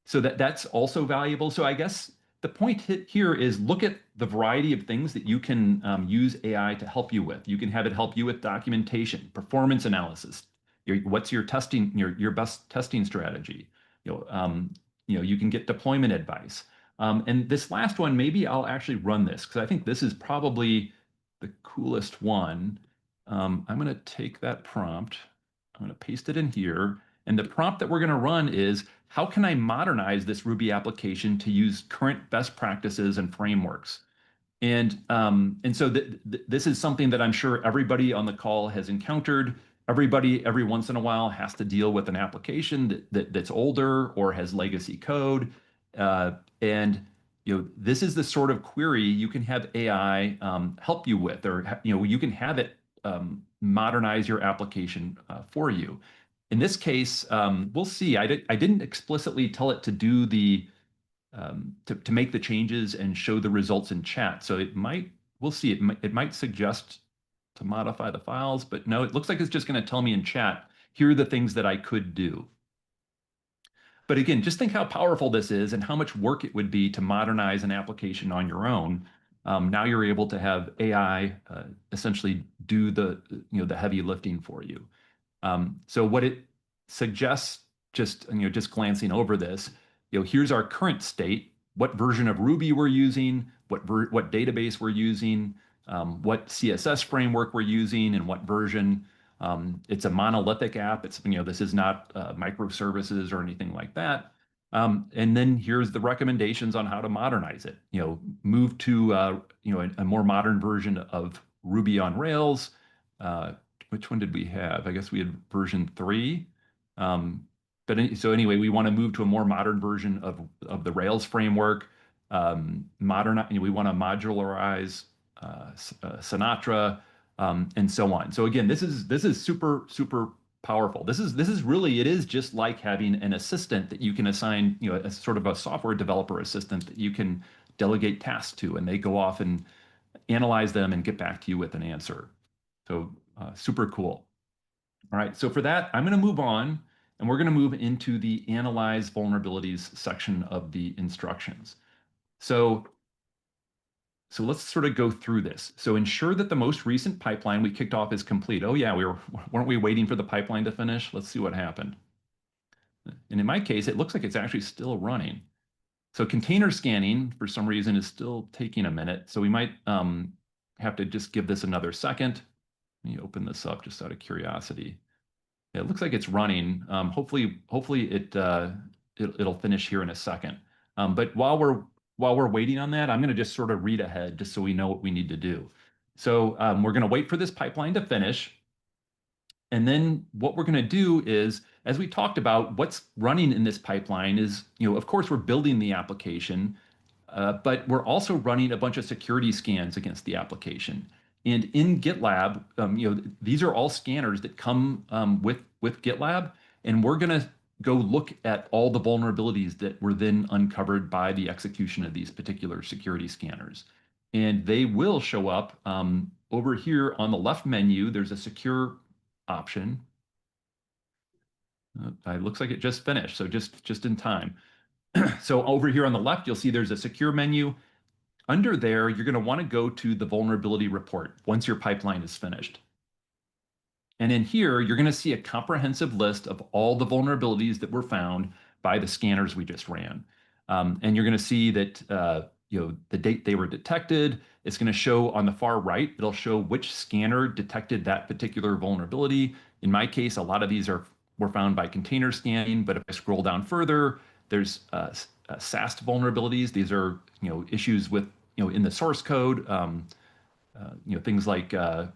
So that's also valuable. So I guess the point here is look at the variety of things that you can use AI to help you with. You can have it help you with documentation, performance analysis. What's your testing, your best testing strategy? You can get deployment advice. And this last one, maybe I'll actually run this because I think this is probably the coolest one. I'm going to take that prompt. I'm going to paste it in here. And the prompt that we're going to run is, how can I modernize this Ruby application to use current best practices and frameworks? And so this is something that I'm sure everybody on the call has encountered. Everybody every once in a while has to deal with an application that's older or has legacy code. And this is the sort of query you can have AI help you with, or you can have it modernize your application for you. In this case, we'll see. I didn't explicitly tell it to do the to make the changes and show the results in chat. So we'll see. It might suggest to modify the files, but no, it looks like it's just going to tell me in chat, here are the things that I could do. But again, just think how powerful this is and how much work it would be to modernize an application on your own. Now you're able to have AI essentially do the heavy lifting for you. So what it suggests, just glancing over this, here's our current state, what version of Ruby we're using, what database we're using, what CSS framework we're using, and what version. It's a monolithic app. This is not microservices or anything like that. And then here's the recommendations on how to modernize it. Move to a more modern version of Ruby on Rails. Which one did we have? I guess we had version 3. So anyway, we want to move to a more modern version of the Rails framework. We want to modularize Sinatra, and so on. So again, this is super, super powerful. This is really, it is just like having an assistant that you can assign, a sort of a software developer assistant that you can delegate tasks to, and they go off and analyze them and get back to you with an answer. So super cool. All right, so for that, I'm going to move on and we're going to move into the Analyze Vulnerabilities section of the instructions. So let's sort of go through this. So ensure that the most recent pipeline we kicked off is complete. Oh yeah, weren't we waiting for the pipeline to finish? Let's see what happened. And in my case, it looks like it's actually still running. So container scanning, for some reason, is still taking a minute. So we might have to just give this another second. Let me open this up just out of curiosity. It looks like it's running. Hopefully it'll finish here in a second. But while we're waiting on that, I'm going to just sort of read ahead just so we know what we need to do. So we're going to wait for this pipeline to finish. And then what we're going to do is, as we talked about, what's running in this pipeline is, of course, we're building the application, but we're also running a bunch of security scans against the application. And in GitLab, these are all scanners that come with GitLab, and we're going to go look at all the vulnerabilities that were then uncovered by the execution of these particular security scanners. And they will show up over here on the left menu. There's a secure option. It looks like it just finished, so just in time. So over here on the left, you'll see there's a secure menu. Under there, you're going to want to go to the vulnerability report once your pipeline is finished. And in here, you're going to see a comprehensive list of all the vulnerabilities that were found by the scanners we just ran. And you're going to see that the date they were detected. It's going to show on the far right, it'll show which scanner detected that particular vulnerability. In my case, a lot of these were found by container scanning, but if I scroll down further, there's SAST vulnerabilities. These are issues with in the source code. Things like I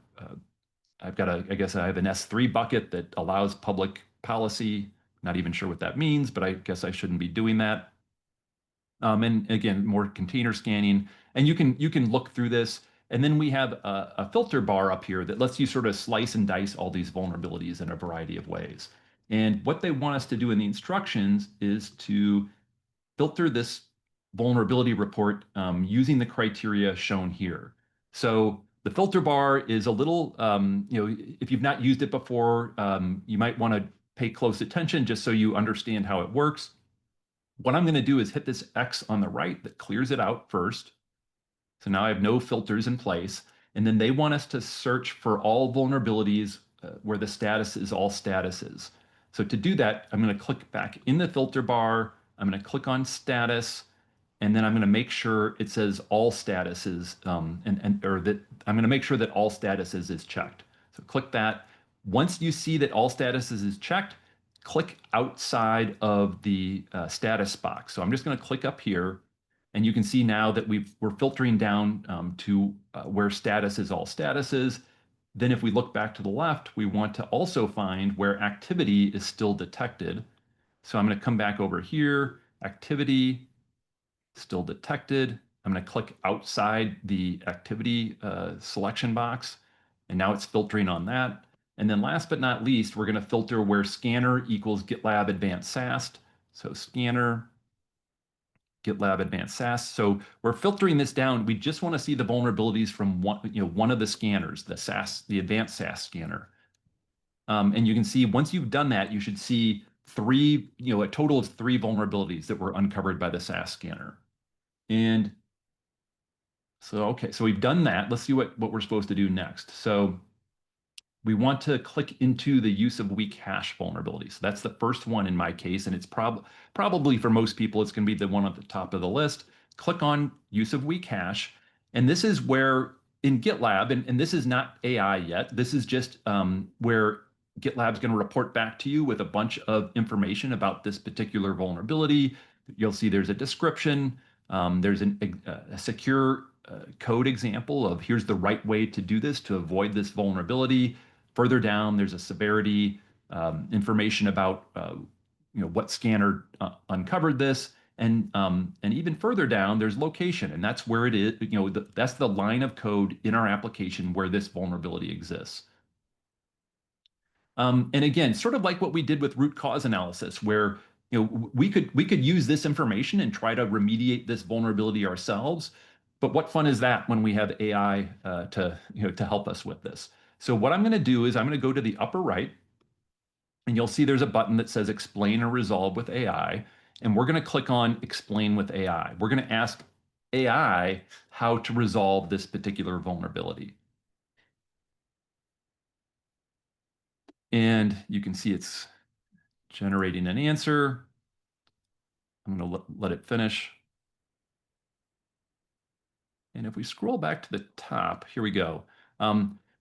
guess I have an S3 bucket that allows public policy. Not even sure what that means, but I guess I shouldn't be doing that. And again, more container scanning, and you can look through this. And then we have a filter bar up here that lets you sort of slice and dice all these vulnerabilities in a variety of ways. And what they want us to do in the instructions is to filter this vulnerability report using the criteria shown here. So the filter bar is a little, if you've not used it before, you might want to pay close attention just so you understand how it works. What I'm going to do is hit this X on the right that clears it out first. So now I have no filters in place. And then they want us to search for all vulnerabilities where the status is all statuses. So to do that, I'm going to click back in the filter bar. I'm going to click on status, and then I'm going to make sure it says all statuses, or that I'm going to make sure that all statuses is checked. So click that. Once you see that all statuses is checked, click outside of the status box. So I'm just going to click up here, and you can see now that we're filtering down to where status is all statuses. Then if we look back to the left, we want to also find where activity is still detected. So I'm going to come back over here, activity, still detected. I'm going to click outside the activity selection box, and now it's filtering on that. And then last but not least, we're going to filter where scanner equals GitLab Advanced SAST. So scanner, GitLab Advanced SAST. So we're filtering this down. We just want to see the vulnerabilities from one of the scanners, the Advanced SAST scanner. And you can see once you've done that, you should see a total of 3 vulnerabilities that were uncovered by the SAST scanner. And so, okay, so we've done that. Let's see what we're supposed to do next. So we want to click into the use of weak hash vulnerabilities. So that's the first one in my case, and it's probably for most people, it's going to be the one at the top of the list. Click on use of weak hash. And this is where in GitLab, and this is not AI yet, this is just where GitLab's going to report back to you with a bunch of information about this particular vulnerability. You'll see there's a description. There's a secure code example of here's the right way to do this to avoid this vulnerability. Further down, there's a severity information about what scanner uncovered this, and even further down, there's location, and that's where it is. That's the line of code in our application where this vulnerability exists. And again, sort of like what we did with root cause analysis, where we could use this information and try to remediate this vulnerability ourselves. But what fun is that when we have AI to help us with this? So what I'm going to do is I'm going to go to the upper right, and you'll see there's a button that says explain or resolve with AI. And we're going to click on explain with AI. We're going to ask AI how to resolve this particular vulnerability. And you can see it's generating an answer. I'm going to let it finish. And if we scroll back to the top, here we go.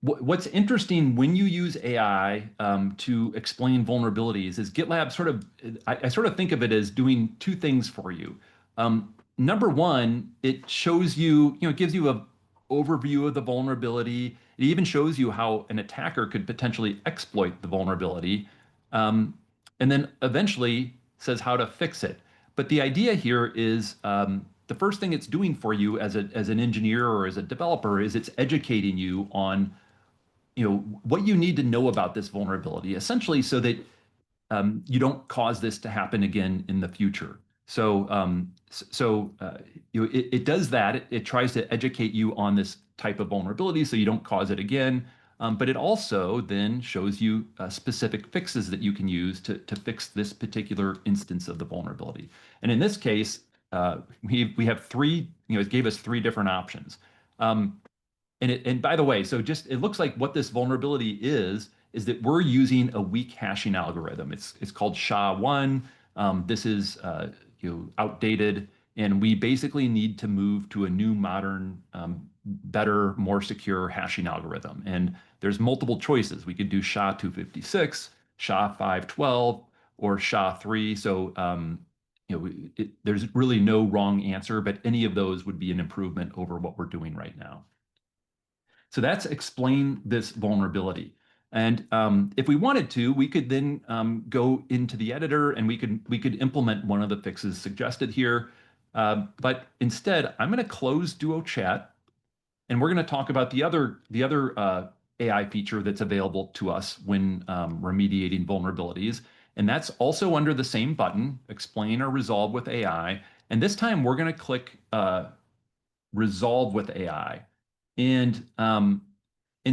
What's interesting when you use AI to explain vulnerabilities is GitLab sort of, I sort of think of it as doing two things for you. Number one, it shows you, it gives you a overview of the vulnerability. It even shows you how an attacker could potentially exploit the vulnerability. And then eventually says how to fix it. But the idea here is the first thing it's doing for you as an engineer or as a developer is it's educating you on what you need to know about this vulnerability, essentially, so that you don't cause this to happen again in the future. It does that. It tries to educate you on this type of vulnerability so you don't cause it again. But it also then shows you specific fixes that you can use to fix this particular instance of the vulnerability. And in this case, we have three, it gave us three different options. And by the way, so just it looks like what this vulnerability is that we're using a weak hashing algorithm. It's called SHA-1. This is outdated, and we basically need to move to a new, modern, better, more secure hashing algorithm. And there's multiple choices. We could do SHA-256, SHA-512, or SHA-3. So there's really no wrong answer, but any of those would be an improvement over what we're doing right now. So that's explain this vulnerability. And if we wanted to, we could then go into the editor and we could implement one of the fixes suggested here. But instead, I'm going to close Duo Chat, and we're going to talk about the other AI feature that's available to us when remediating vulnerabilities. And that's also under the same button, explain or resolve with AI. And this time we're going to click resolve with AI. And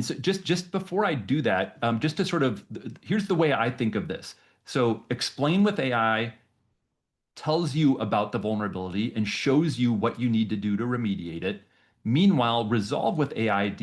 so just before I do that, just to sort of, here's the way I think of this. So explain with AI tells you about the vulnerability and shows you what you need to do to remediate it. Meanwhile, resolve with AI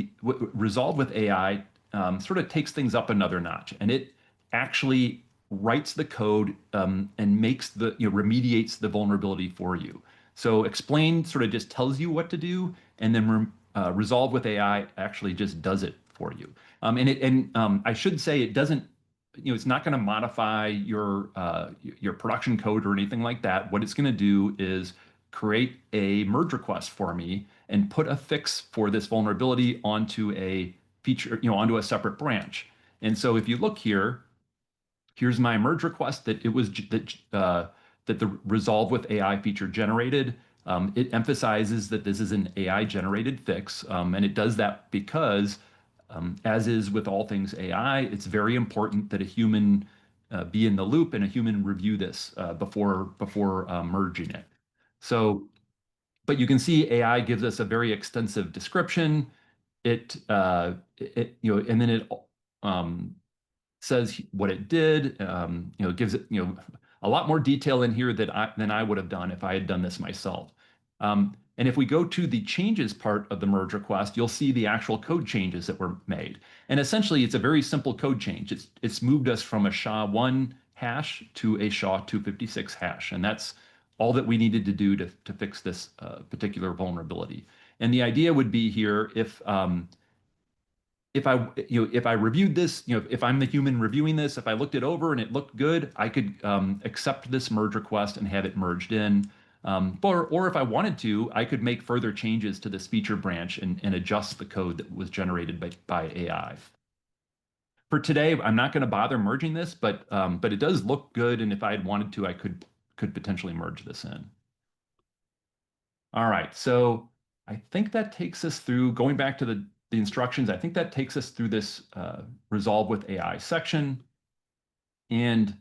sort of takes things up another notch, and it actually writes the code and makes remediates the vulnerability for you. So explain sort of just tells you what to do, and then resolve with AI actually just does it for you. I should say it doesn't, it's not going to modify your production code or anything like that. What it's going to do is create a merge request for me and put a fix for this vulnerability onto a feature, onto a separate branch. And so if you look here, here's my merge request that the resolve with AI feature generated. It emphasizes that this is an AI generated fix, and it does that because, as is with all things AI, it's very important that a human be in the loop and a human review this before merging it. So, but you can see AI gives us a very extensive description. And then it says what it did. Gives it a lot more detail in here than I would have done if I had done this myself. And if we go to the changes part of the merge request, you'll see the actual code changes that were made. And essentially, it's a very simple code change. It's moved us from a SHA-1 hash to a SHA-256 hash, and that's all that we needed to do to fix this particular vulnerability. And the idea would be here if I reviewed this, if I'm the human reviewing this, if I looked it over and it looked good, I could accept this merge request and have it merged in. Or if I wanted to, I could make further changes to this feature branch and adjust the code that was generated by AI. For today, I'm not going to bother merging this, but it does look good, and if I had wanted to, I could potentially merge this in. All right, so I think that takes us through, going back to the instructions, I think that takes us through this resolve with AI section. And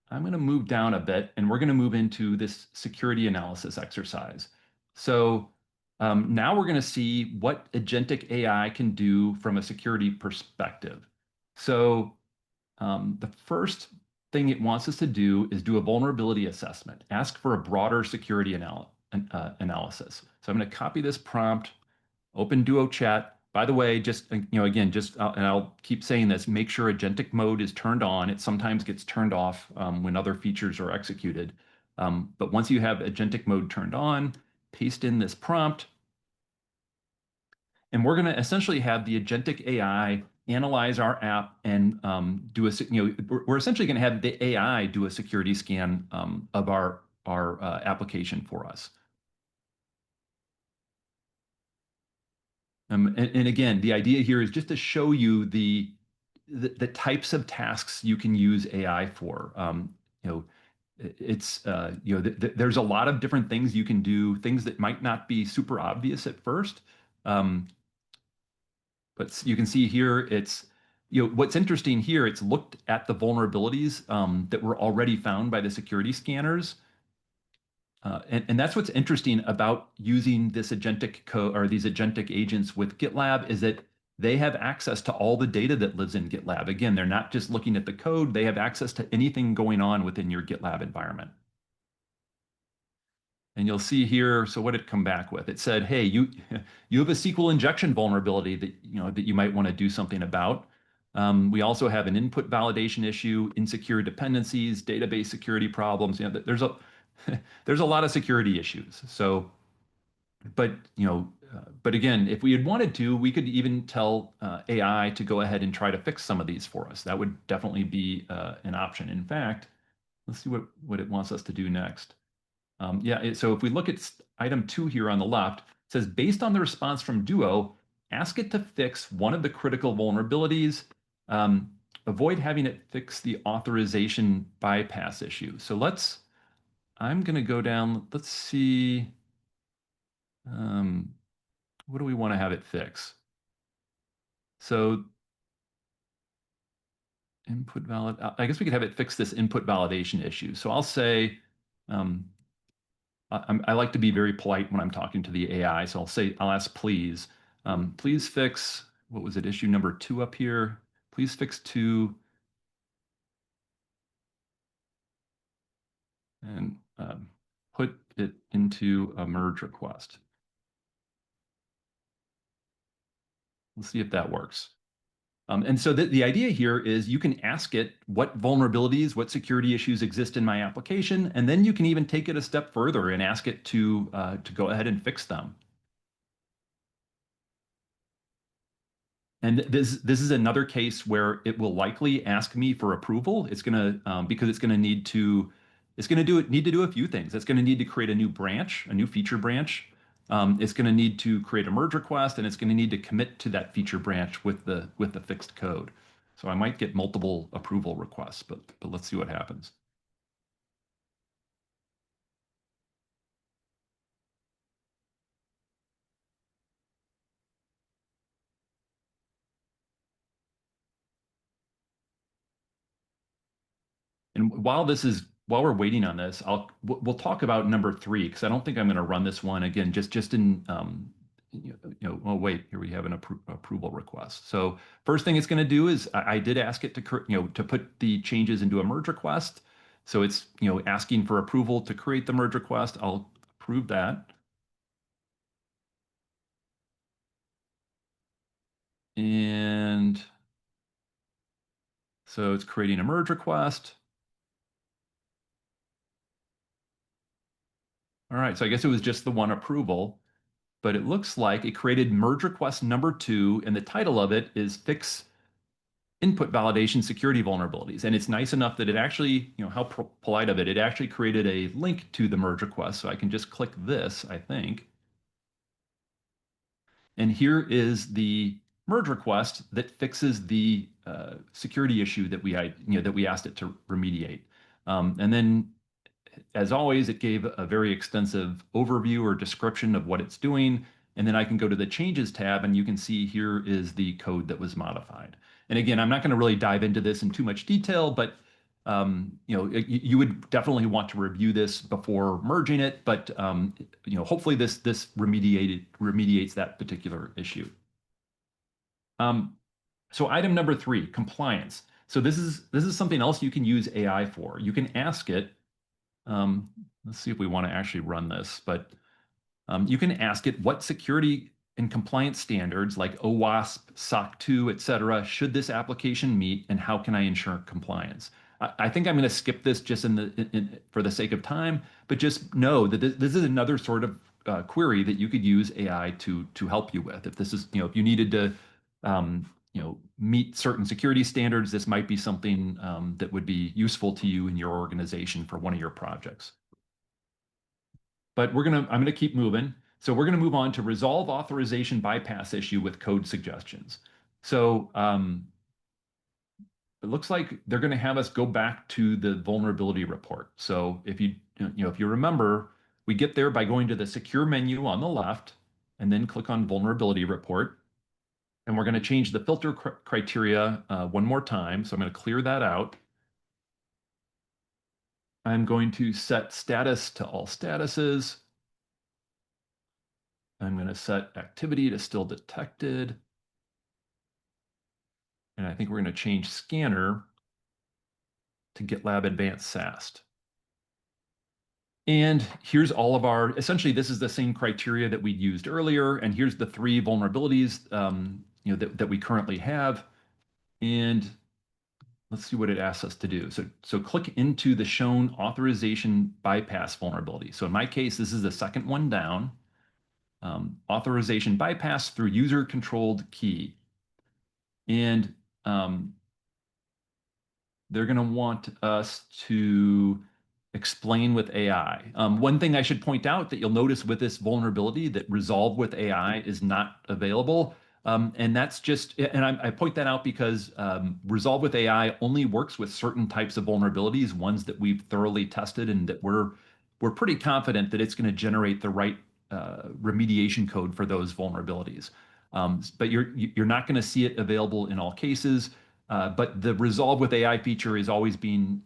I'm going to move down a bit, and we're going to move into this security analysis exercise. So now we're going to see what agentic AI can do from a security perspective. So the first thing it wants us to do is do a vulnerability assessment, ask for a broader security analysis. So I'm going to copy this prompt, open Duo Chat. By the way, just, again, and I'll keep saying this, make sure agentic mode is turned on. It sometimes gets turned off when other features are executed. But once you have agentic mode turned on, paste in this prompt, and we're going to essentially have the agentic AI analyze our app and we're essentially going to have the AI do a security scan of our application for us. And again, the idea here is just to show you the types of tasks you can use AI for. It's there's a lot of different things you can do, things that might not be super obvious at first. But you can see here, it's what's interesting here. It's looked at the vulnerabilities that were already found by the security scanners. And that's what's interesting about using this agentic code or these agentic agents with GitLab is that they have access to all the data that lives in GitLab. Again, they're not just looking at the code, they have access to anything going on within your GitLab environment. And you'll see here, so what did it come back with? It said, hey, you have a SQL injection vulnerability that you might want to do something about. We also have an input validation issue, insecure dependencies, database security problems. There's a lot of security issues. So, but again, if we had wanted to, we could even tell AI to go ahead and try to fix some of these for us. That would definitely be an option. In fact, let's see what it wants us to do next. So if we look at item 2 here on the left, it says, based on the response from Duo, ask it to fix one of the critical vulnerabilities. Avoid having it fix the authorization bypass issue. So I'm going to go down, let's see, what do we want to have it fix? So input valid, I guess we could have it fix this input validation issue. So I'll say, I like to be very polite when I'm talking to the AI. So I'll ask, please, please fix, what was it, issue number 2 up here? Please fix 2. And put it into a merge request. Let's see if that works. And so the idea here is you can ask it what vulnerabilities, what security issues exist in my application, and then you can even take it a step further and ask it to go ahead and fix them. And this is another case where it will likely ask me for approval. It's going to because it's going to need to do a few things. It's going to need to create a new branch, a new feature branch. It's going to need to create a merge request, and it's going to need to commit to that feature branch with the fixed code. So I might get multiple approval requests, but let's see what happens. And while we're waiting on this, we'll talk about number 3 because I don't think I'm going to run this one again. Just in oh wait, here we have an approval request. So first thing it's going to do is I did ask it to to put the changes into a merge request. So it's asking for approval to create the merge request. I'll approve that. And so it's creating a merge request. All right, so I guess it was just the one approval, but it looks like it created merge request number 2, and the title of it is Fix Input Validation Security Vulnerabilities. And it's nice enough that it actually, how polite of it, it actually created a link to the merge request. So I can just click this, I think. And here is the merge request that fixes the security issue that we asked it to remediate. And then, as always, it gave a very extensive overview or description of what it's doing. And then I can go to the Changes tab, and you can see here is the code that was modified. And again, I'm not going to really dive into this in too much detail, but you would definitely want to review this before merging it. But hopefully this remediates that particular issue. So item number 3, compliance. So this is something else you can use AI for. You can ask it. Let's see if we want to actually run this, but you can ask it what security and compliance standards like OWASP, SOC 2, et cetera, should this application meet, and how can I ensure compliance? I think I'm going to skip this just for the sake of time, but just know that this is another sort of query that you could use AI to help you with. If this is, if you needed to, meet certain security standards, this might be something that would be useful to you in your organization for one of your projects. But I'm gonna keep moving. So we're gonna move on to resolve authorization bypass issue with code suggestions. So it looks like they're gonna have us go back to the vulnerability report. So if if you remember, we get there by going to the secure menu on the left and then click on vulnerability report. And we're gonna change the filter criteria one more time. So I'm gonna clear that out. I'm going to set status to all statuses. I'm going to set activity to still detected. And I think we're going to change scanner to GitLab Advanced SAST. And here's all of essentially this is the same criteria that we used earlier. And here's the 3 vulnerabilities that we currently have. And let's see what it asks us to do. So click into the shown authorization bypass vulnerability. So in my case, this is the second one down. Authorization bypass through user-controlled key. And they're going to want us to explain with AI. One thing I should point out that you'll notice with this vulnerability that resolve with AI is not available. And that's just, and I point that out because resolve with AI only works with certain types of vulnerabilities, ones that we've thoroughly tested and that we're pretty confident that it's going to generate the right remediation code for those vulnerabilities. But you're not going to see it available in all cases. But the resolve with AI feature is always being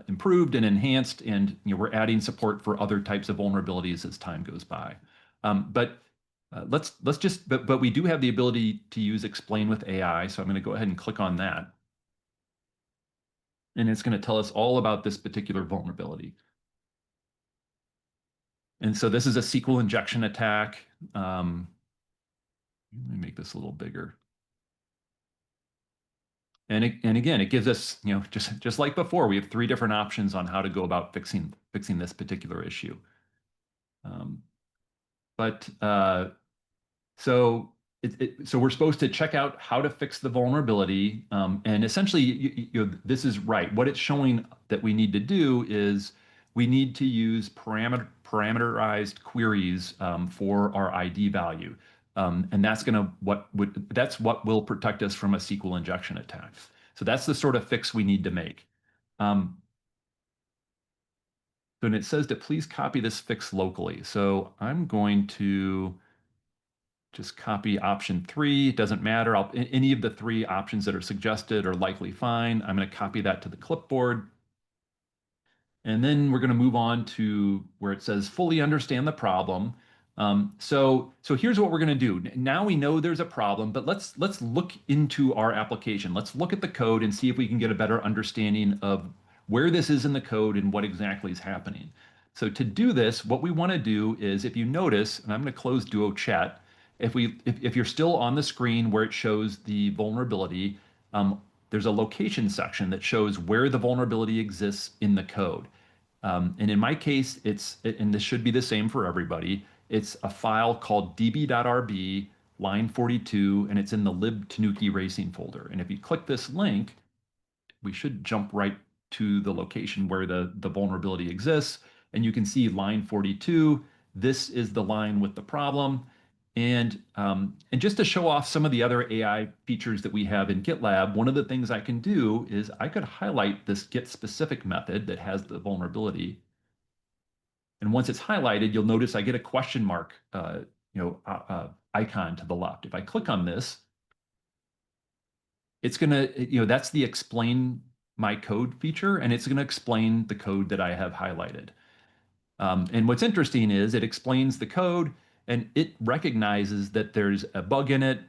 improved and enhanced, and we're adding support for other types of vulnerabilities as time goes by. But we do have the ability to use explain with AI, so I'm going to go ahead and click on that. And it's going to tell us all about this particular vulnerability. And so this is a SQL injection attack. Let me make this a little bigger. And again, it gives us, just like before, we have 3 different options on how to go about fixing this particular issue. So we're supposed to check out how to fix the vulnerability, and essentially, this is right. What it's showing that we need to do is we need to use parameterized queries for our ID value. And that's what will protect us from a SQL injection attack. So that's the sort of fix we need to make. So and it says to please copy this fix locally. So I'm going to just copy option 3. It doesn't matter. Any of the 3 options that are suggested are likely fine. I'm going to copy that to the clipboard. And then we're going to move on to where it says fully understand the problem. So here's what we're going to do. Now we know there's a problem, but let's look into our application. Let's look at the code and see if we can get a better understanding of where this is in the code and what exactly is happening. So to do this, what we want to do is, if you notice, and I'm going to close Duo Chat, if you're still on the screen where it shows the vulnerability, there's a location section that shows where the vulnerability exists in the code. And in my case, and this should be the same for everybody, it's a file called db.rb line 42, and it's in the libtanuki racing folder. And if you click this link, we should jump right to the location where the vulnerability exists. And you can see line 42, this is the line with the problem. And just to show off some of the other AI features that we have in GitLab, one of the things I can do is I could highlight this get specific method that has the vulnerability. And once it's highlighted, you'll notice I get a question mark icon to the left. If I click on this, it's going to, that's the explain my code feature, and it's going to explain the code that I have highlighted. And what's interesting is it explains the code and it recognizes that there's a bug in it.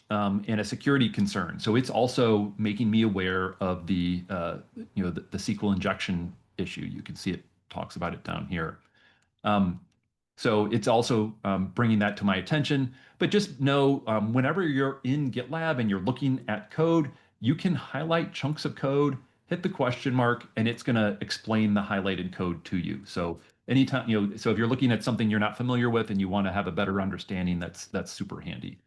and a security concern. So it's also making me aware of the the SQL injection issue. You can see it talks about it down here. Um, so it's also bringing that to my attention. But just know whenever you're in GitLab and you're looking at code, you can highlight chunks of code, hit the question mark, and it's going to explain the highlighted code to you. So anytime, so if you're looking at something you're not familiar with and you want to have a better understanding, that's super handy.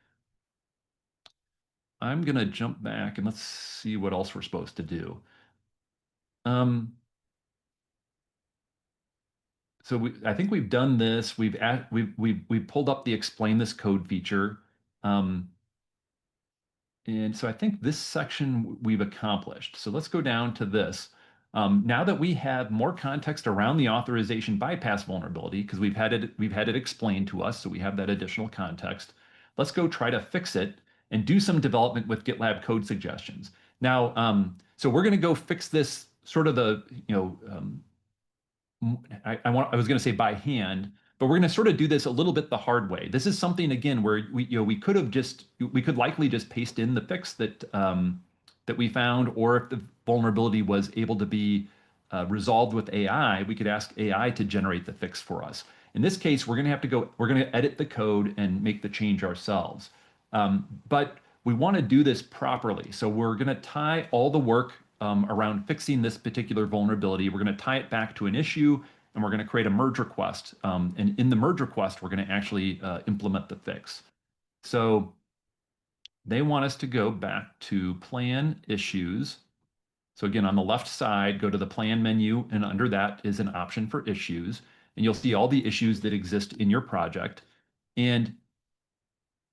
I'm going to jump back and let's see what else we're supposed to do. So I think we've done this. We've pulled up the explain this code feature. And so I think this section we've accomplished. So let's go down to this. Now that we have more context around the authorization bypass vulnerability, because we've had it explained to us, so we have that additional context. Let's go try to fix it and do some development with GitLab code suggestions. Now, so we're going to go fix this sort of the I was going to say by hand, but we're going to sort of do this a little bit the hard way. This is something again where we could likely just paste in the fix that we found, or if the vulnerability was able to be resolved with AI, we could ask AI to generate the fix for us. In this case, we're going to edit the code and make the change ourselves. But we want to do this properly. So we're going to tie all the work around fixing this particular vulnerability. We're going to tie it back to an issue, and we're going to create a merge request. And in the merge request, we're going to actually implement the fix. So they want us to go back to plan issues. So again, on the left side, go to the plan menu, and under that is an option for issues. And you'll see all the issues that exist in your project. And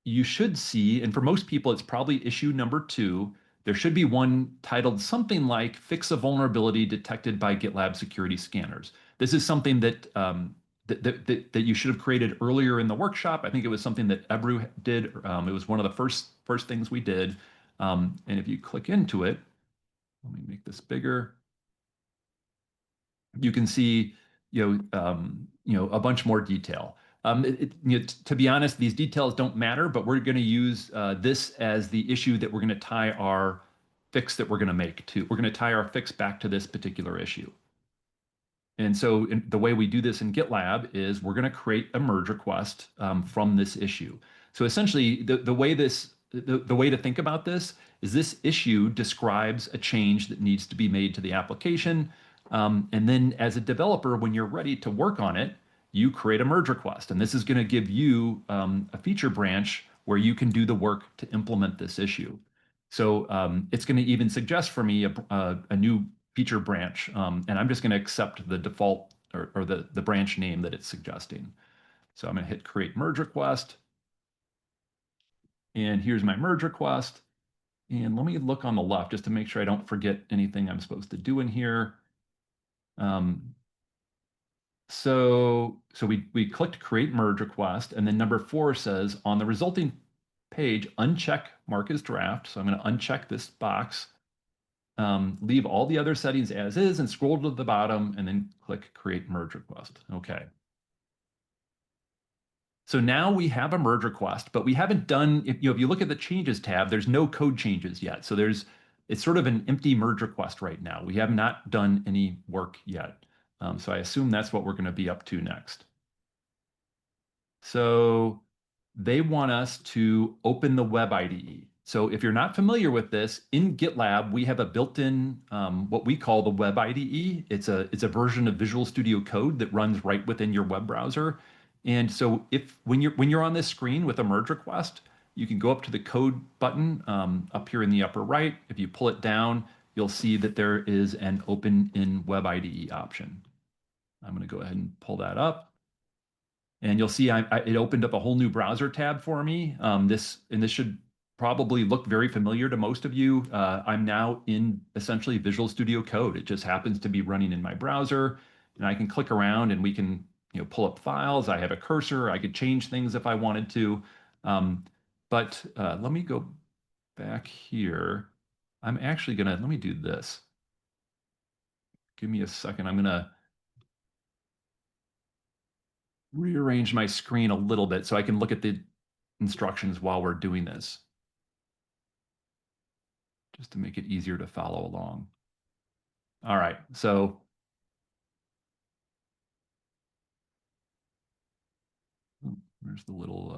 you should see, and for most people, it's probably issue number 2. There should be one titled something like Fix a Vulnerability Detected by GitLab Security Scanners. This is something that that you should have created earlier in the workshop. I think it was something that Ebru did. It was one of the first things we did. And if you click into it, let me make this bigger. You can see, a bunch more detail. To be honest, these details don't matter, but we're going to use this as the issue that we're going to tie our fix that we're going to make to. We're going to tie our fix back to this particular issue. And so the way we do this in GitLab is we're going to create a merge request from this issue. So essentially, the way to think about this is this issue describes a change that needs to be made to the application. And then as a developer, when you're ready to work on it, you create a merge request. And this is going to give you a feature branch where you can do the work to implement this issue. So it's going to even suggest for me a new feature branch. And I'm just going to accept the default or the branch name that it's suggesting. So I'm going to hit create merge request. And here's my merge request. And let me look on the left just to make sure I don't forget anything I'm supposed to do in here. So we clicked create merge request, and then number 4 says on the resulting page, uncheck mark as draft. So I'm going to uncheck this box, leave all the other settings as is, and scroll to the bottom, and then click create merge request. Okay. So now we have a merge request, but we haven't done, if you look at the changes tab, there's no code changes yet. So it's sort of an empty merge request right now. We have not done any work yet. So I assume that's what we're going to be up to next. So they want us to open the web IDE. So if you're not familiar with this, in GitLab, we have a built-in what we call the web IDE. It's a version of Visual Studio Code that runs right within your web browser. And so when you're on this screen with a merge request, you can go up to the code button up here in the upper right. If you pull it down, you'll see that there is an open in web IDE option. I'm going to go ahead and pull that up. And you'll see it opened up a whole new browser tab for me. This should probably look very familiar to most of you. I'm now in essentially Visual Studio Code. It just happens to be running in my browser, and I can click around and we can pull up files. I have a cursor. I could change things if I wanted to. But let me go back here. I'm actually let me do this. Give me a second. I'm gonna rearrange my screen a little bit so I can look at the instructions while we're doing this. just to make it easier to follow along. All right, so where's the little,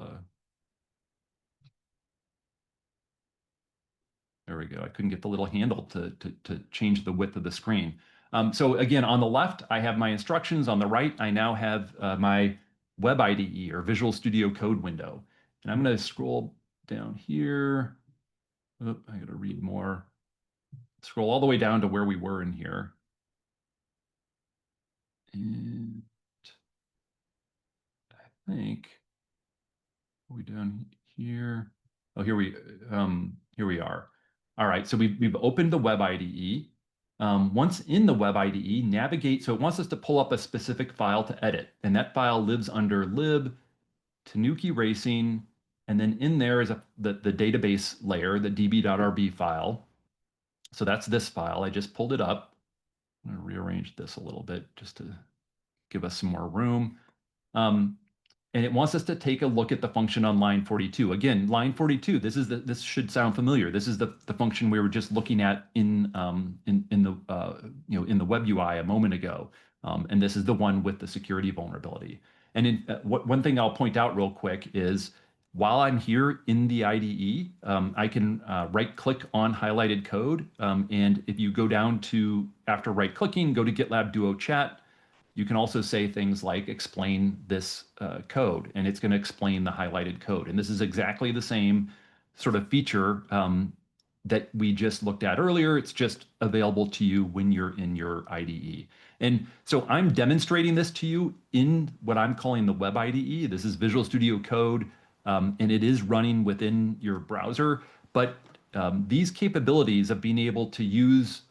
there we go. I couldn't get the little handle to change the width of the screen. So again, on the left, I have my instructions. On the right, I now have my web IDE or Visual Studio Code window. And I'm going to scroll down here. Oh, I got to read more. Scroll all the way down to where we were in here. And I think we down here. Oh, here we are. All right, so we've opened the web IDE. Once in the web IDE, navigate. So it wants us to pull up a specific file to edit, and that file lives under lib Tanuki Racing, and then in there is the database layer, the db.rb file. So that's this file. I just pulled it up. I'm going to rearrange this a little bit just to give us some more room. And it wants us to take a look at the function on line 42. Again, line 42, this should sound familiar. This is the function we were just looking at in the web UI a moment ago. And this is the one with the security vulnerability. And one thing I'll point out real quick is while I'm here in the IDE, I can right-click on highlighted code. And if you go down to, after right-clicking, go to GitLab Duo Chat, you can also say things like explain this code, and it's going to explain the highlighted code. And this is exactly the same sort of feature that we just looked at earlier. It's just available to you when you're in your IDE. And so I'm demonstrating this to you in what I'm calling the web IDE. This is Visual Studio Code, and it is running within your browser. But these capabilities of being able to use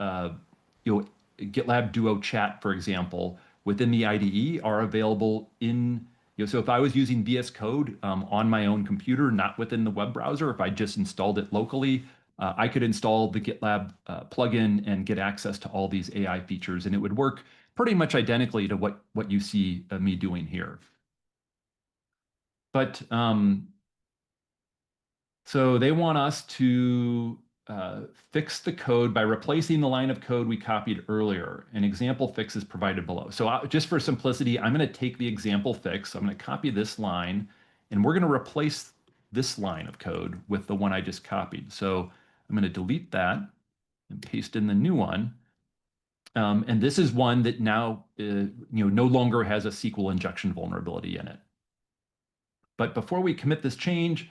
GitLab Duo Chat, for example, within the IDE are available in, so if I was using VS Code on my own computer, not within the web browser, if I just installed it locally, I could install the GitLab plugin and get access to all these AI features, and it would work pretty much identically to what you see me doing here. But so they want us to fix the code by replacing the line of code we copied earlier. An example fix is provided below. So just for simplicity, I'm going to take the example fix. I'm going to copy this line, and we're going to replace this line of code with the one I just copied. So I'm going to delete that and paste in the new one. And this is one that now no longer has a SQL injection vulnerability in it. But before we commit this change,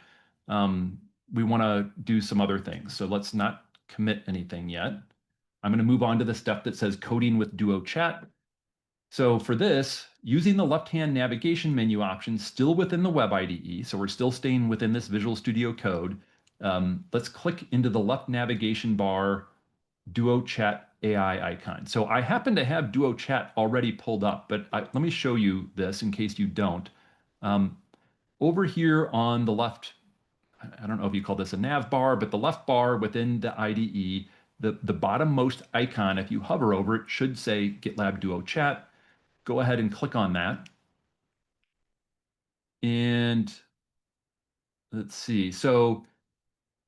we want to do some other things. So let's not commit anything yet. I'm going to move on to the step that says coding with Duo Chat. So for this, using the left-hand navigation menu option still within the web IDE, so we're still staying within this Visual Studio Code, let's click into the left navigation bar Duo Chat AI icon. So I happen to have Duo Chat already pulled up, but let me show you this in case you don't. Over here on the left, I don't know if you call this a nav bar, but the left bar within the IDE, the bottommost icon, if you hover over it, should say GitLab Duo Chat. Go ahead and click on that. And let's see. So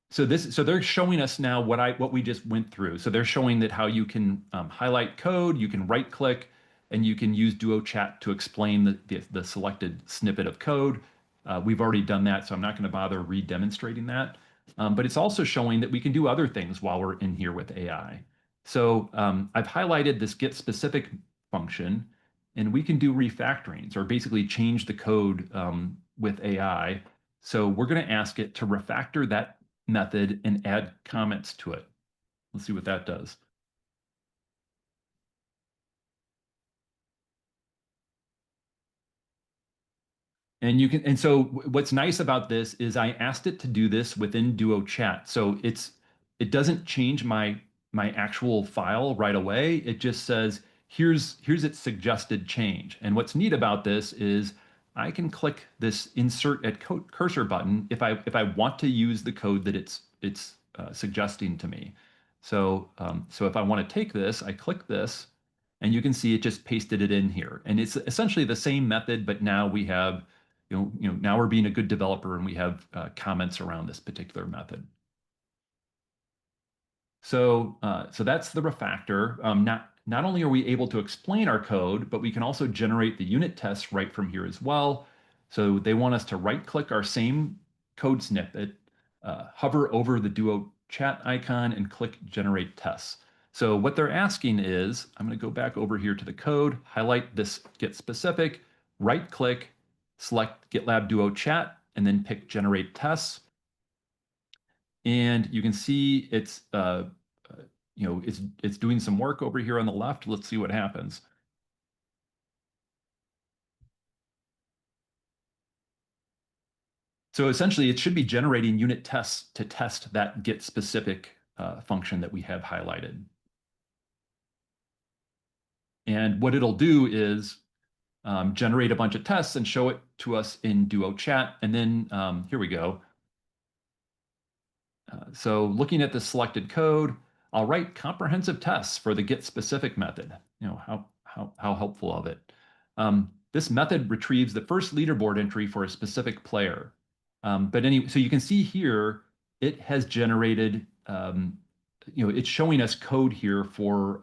they're showing us now what we just went through. So they're showing that how you can highlight code, you can right click, and you can use Duo Chat to explain the selected snippet of code. We've already done that, so I'm not going to bother re-demonstrating that. But it's also showing that we can do other things while we're in here with AI. So I've highlighted this get specific function, and we can do refactorings or basically change the code with AI. So we're going to ask it to refactor that method and add comments to it. Let's see what that does. And so what's nice about this is I asked it to do this within Duo Chat. So it doesn't change my actual file right away. It just says, here's its suggested change. And what's neat about this is I can click this insert at cursor button if I want to use the code that it's suggesting to me. So if I want to take this, I click this, and you can see it just pasted it in here. And it's essentially the same method, but now we have now we're being a good developer and we have comments around this particular method. So that's the refactor. Not only are we able to explain our code, but we can also generate the unit tests right from here as well. So they want us to right-click our same code snippet, hover over the Duo chat icon, and click Generate Tests. So what they're asking is, I'm going to go back over here to the code, highlight this Get Specific, right-click, select GitLab Duo Chat, and then pick Generate Tests. And you can see it's doing some work over here on the left. Let's see what happens. So essentially, it should be generating unit tests to test that get specific function that we have highlighted. And what it'll do is generate a bunch of tests and show it to us in Duo Chat. And then here we go. So looking at the selected code, I'll write comprehensive tests for the get specific method. How helpful of it. This method retrieves the first leaderboard entry for a specific player. But anyway, so you can see here, it has generated, it's showing us code here for,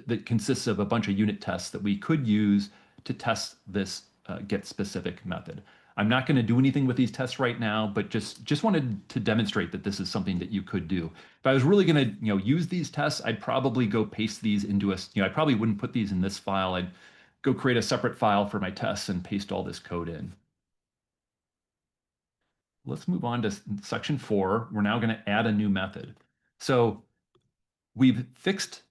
that consists of a bunch of unit tests that we could use to test this get specific method. I'm not going to do anything with these tests right now, but just wanted to demonstrate that this is something that you could do. If I was really going to, use these tests, I'd probably go paste these into I probably wouldn't put these in this file. I'd go create a separate file for my tests and paste all this code in. Let's move on to section 4. We're now going to add a new method. So we've fixed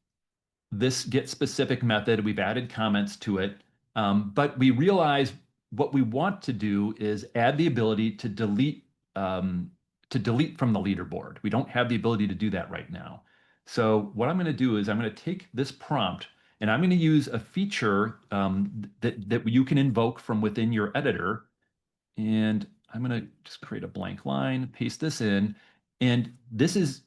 this get specific method. We've added comments to it, but we realize what we want to do is add the ability to delete from the leaderboard. We don't have the ability to do that right now. So what I'm going to do is I'm going to take this prompt and I'm going to use a feature that you can invoke from within your editor. And I'm going to just create a blank line, paste this in. And this is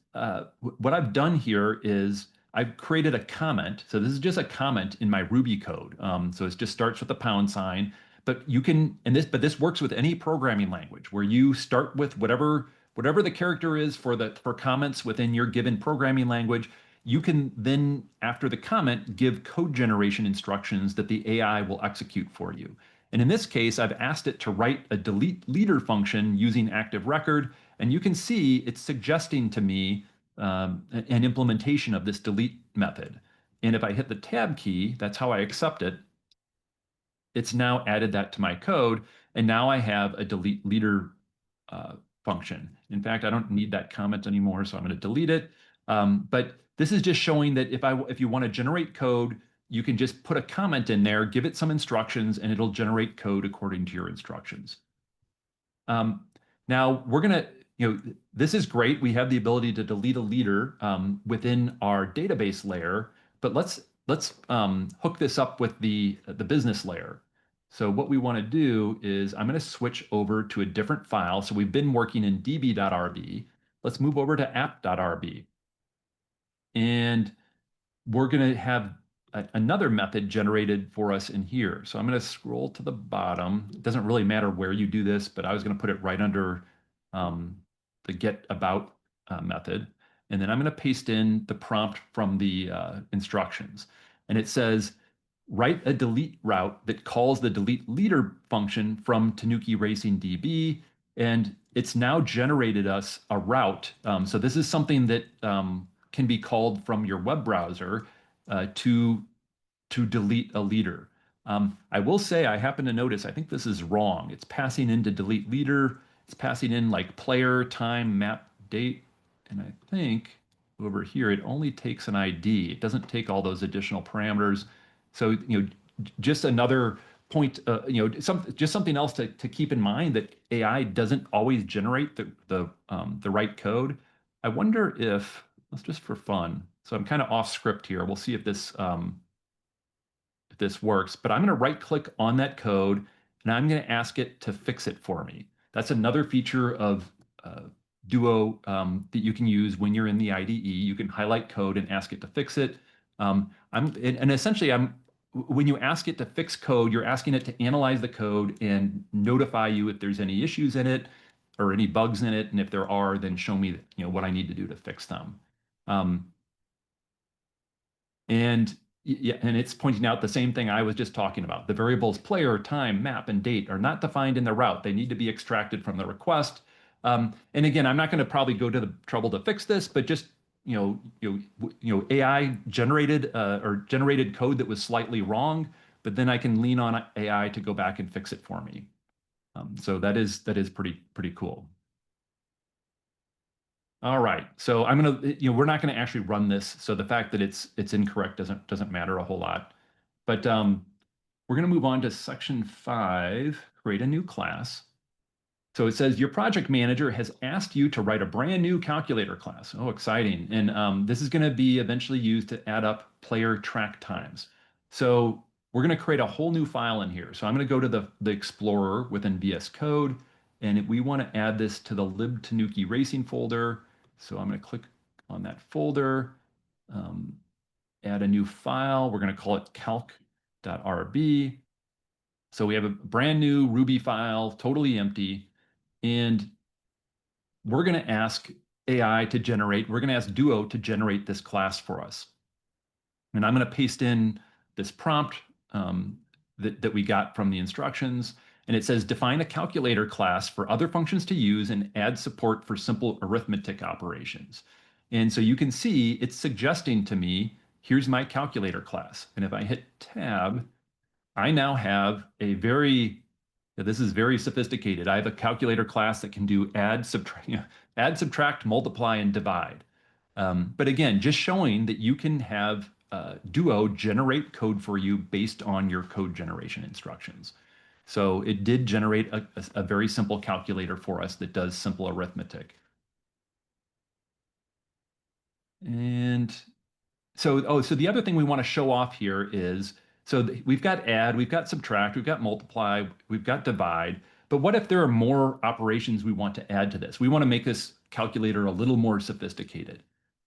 what I've done here is I've created a comment. So this is just a comment in my Ruby code. So it just starts with a pound sign. But you can, but this works with any programming language where you start with whatever the character is for comments within your given programming language. You can then, after the comment, give code generation instructions that the AI will execute for you. And in this case, I've asked it to write a delete leader function using active record. And you can see it's suggesting to me an implementation of this delete method. And if I hit the tab key, that's how I accept it. It's now added that to my code. And now I have a delete leader function. In fact, I don't need that comment anymore, so I'm going to delete it. But this is just showing that if you want to generate code, you can just put a comment in there, give it some instructions, and it'll generate code according to your instructions. Now we're going to, this is great. We have the ability to delete a leader within our database layer, but let's hook this up with the business layer. So what we want to do is I'm going to switch over to a different file. So we've been working in db.rb. Let's move over to app.rb. And we're going to have another method generated for us in here. So I'm going to scroll to the bottom. It doesn't really matter where you do this, but I was going to put it right under the get about method. And then I'm going to paste in the prompt from the instructions. And it says, write a delete route that calls the delete leader function from Tanuki Racing DB. And it's now generated us a route. So this is something that can be called from your web browser to delete a leader. I will say I happen to notice, I think this is wrong. It's passing into delete leader. It's passing in like player, time, map, date. And I think over here, it only takes an ID. It doesn't take all those additional parameters. So, just another point, just something else to keep in mind, that AI doesn't always generate the right code. I wonder if, let's just for fun. So I'm kind of off script here. We'll see if this works, but I'm going to right click on that code and I'm going to ask it to fix it for me. That's another feature of Duo that you can use when you're in the IDE. You can highlight code and ask it to fix it. Essentially, when you ask it to fix code, you're asking it to analyze the code and notify you if there's any issues in it or any bugs in it. And if there are, then show me what I need to do to fix them. And yeah, and it's pointing out the same thing I was just talking about. The variables player, time, map, and date are not defined in the route. They need to be extracted from the request. And again, I'm not going to probably go to the trouble to fix this, but just AI generated or generated code that was slightly wrong, but then I can lean on AI to go back and fix it for me. So that is pretty cool. All right, so I'm gonna, we're not gonna actually run this, so the fact that it's incorrect doesn't matter a whole lot. But we're gonna move on to section 5, create a new class. So it says your project manager has asked you to write a brand new calculator class. Oh, exciting. And this is going to be eventually used to add up player track times. So we're going to create a whole new file in here. So I'm going to go to the Explorer within VS Code, and we want to add this to the libtanuki racing folder. So I'm going to click on that folder, add a new file. We're going to call it calc.rb. So we have a brand new Ruby file, totally empty. And we're going to ask AI to generate, we're going to ask Duo to generate this class for us. And I'm going to paste in this prompt that we got from the instructions. And it says, define a calculator class for other functions to use and add support for simple arithmetic operations. And so you can see it's suggesting to me, here's my calculator class. And if I hit tab, I now have a this is very sophisticated. I have a calculator class that can do add, subtract, multiply, and divide. But again, just showing that you can have Duo generate code for you based on your code generation instructions. So it did generate a very simple calculator for us that does simple arithmetic. And so the other thing we want to show off here is, we've got add, we've got subtract, we've got multiply, we've got divide. But what if there are more operations we want to add to this? We want to make this calculator a little more sophisticated.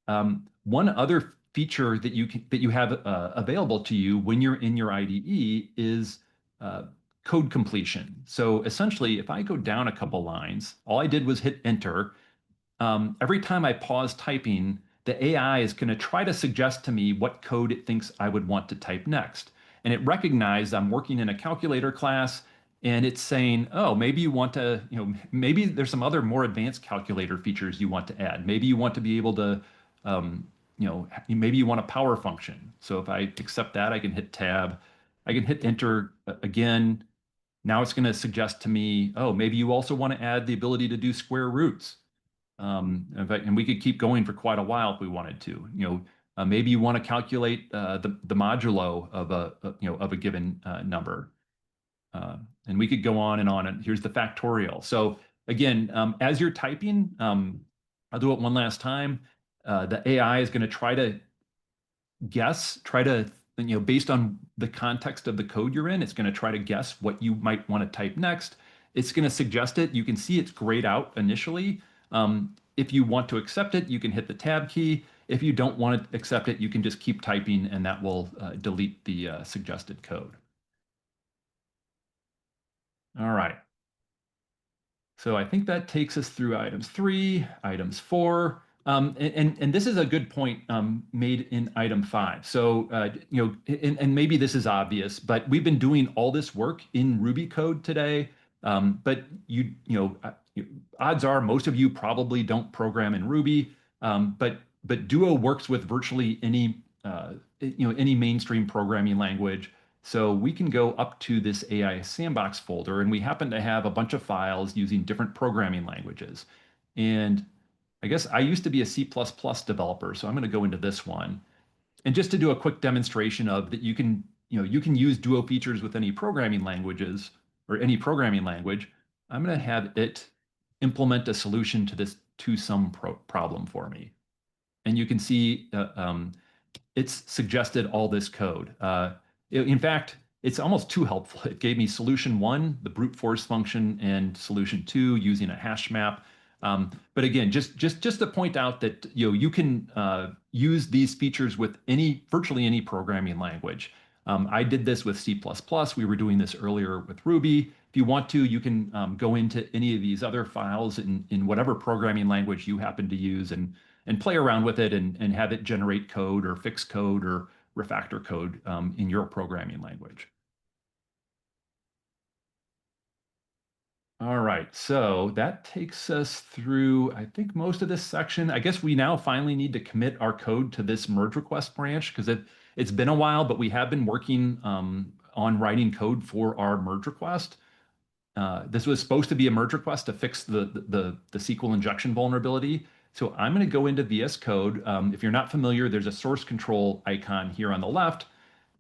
One other feature that you have available to you when you're in your IDE is code completion. So essentially, if I go down a couple lines, all I did was hit enter. Every time I pause typing, the AI is going to try to suggest to me what code it thinks I would want to type next. And it recognized I'm working in a calculator class, and it's saying, oh, maybe you want to, maybe there's some other more advanced calculator features you want to add. Maybe you want to be able to, maybe you want a power function. So if I accept that, I can hit tab. I can hit enter again. Now it's going to suggest to me, oh, maybe you also want to add the ability to do square roots. And we could keep going for quite a while if we wanted to. Maybe you want to calculate the modulo of a given number, and we could go on. And here's the factorial. So again, as you're typing, I'll do it one last time. The AI is going to try to based on the context of the code you're in, it's going to try to guess what you might want to type next. It's going to suggest it. You can see it's grayed out initially. If you want to accept it, you can hit the tab key. If you don't want to accept it, you can just keep typing, and that will delete the suggested code. All right. So I think that takes us through items 3, items 4. And this is a good point made in item 5. So, and maybe this is obvious, but we've been doing all this work in Ruby code today. But odds are most of you probably don't program in Ruby. But Duo works with virtually any any mainstream programming language. So we can go up to this AI sandbox folder, and we happen to have a bunch of files using different programming languages. And I guess I used to be a C++ developer, so I'm going to go into this one. And just to do a quick demonstration of that, you can use Duo features with any programming languages or any programming language. I'm going to have it implement a solution to this two-sum problem for me. And you can see it's suggested all this code. In fact, it's almost too helpful. It gave me solution 1, the brute force function, and solution 2 using a hash map. But again, just to point out that you can use these features with virtually any programming language. I did this with C++. We were doing this earlier with Ruby. If you want to, you can go into any of these other files in whatever programming language you happen to use and and play around with it and have it generate code or fix code or refactor code in your programming language. All right, so that takes us through, I think, most of this section. I guess we now finally need to commit our code to this merge request branch because it's been a while, but we have been working on writing code for our merge request. This was supposed to be a merge request to fix the SQL injection vulnerability. So I'm going to go into VS Code. If you're not familiar, there's a source control icon here on the left,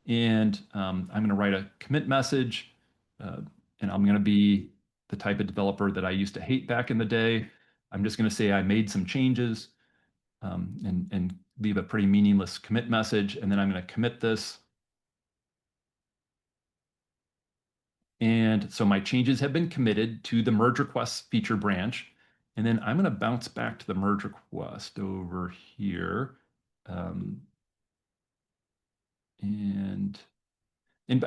and I'm going to write a commit message, and I'm going to be the type of developer that I used to hate back in the day. I'm just going to say I made some changes and leave a pretty meaningless commit message, and then I'm going to commit this. And so my changes have been committed to the merge requests feature branch. And then I'm going to bounce back to the merge request over here. And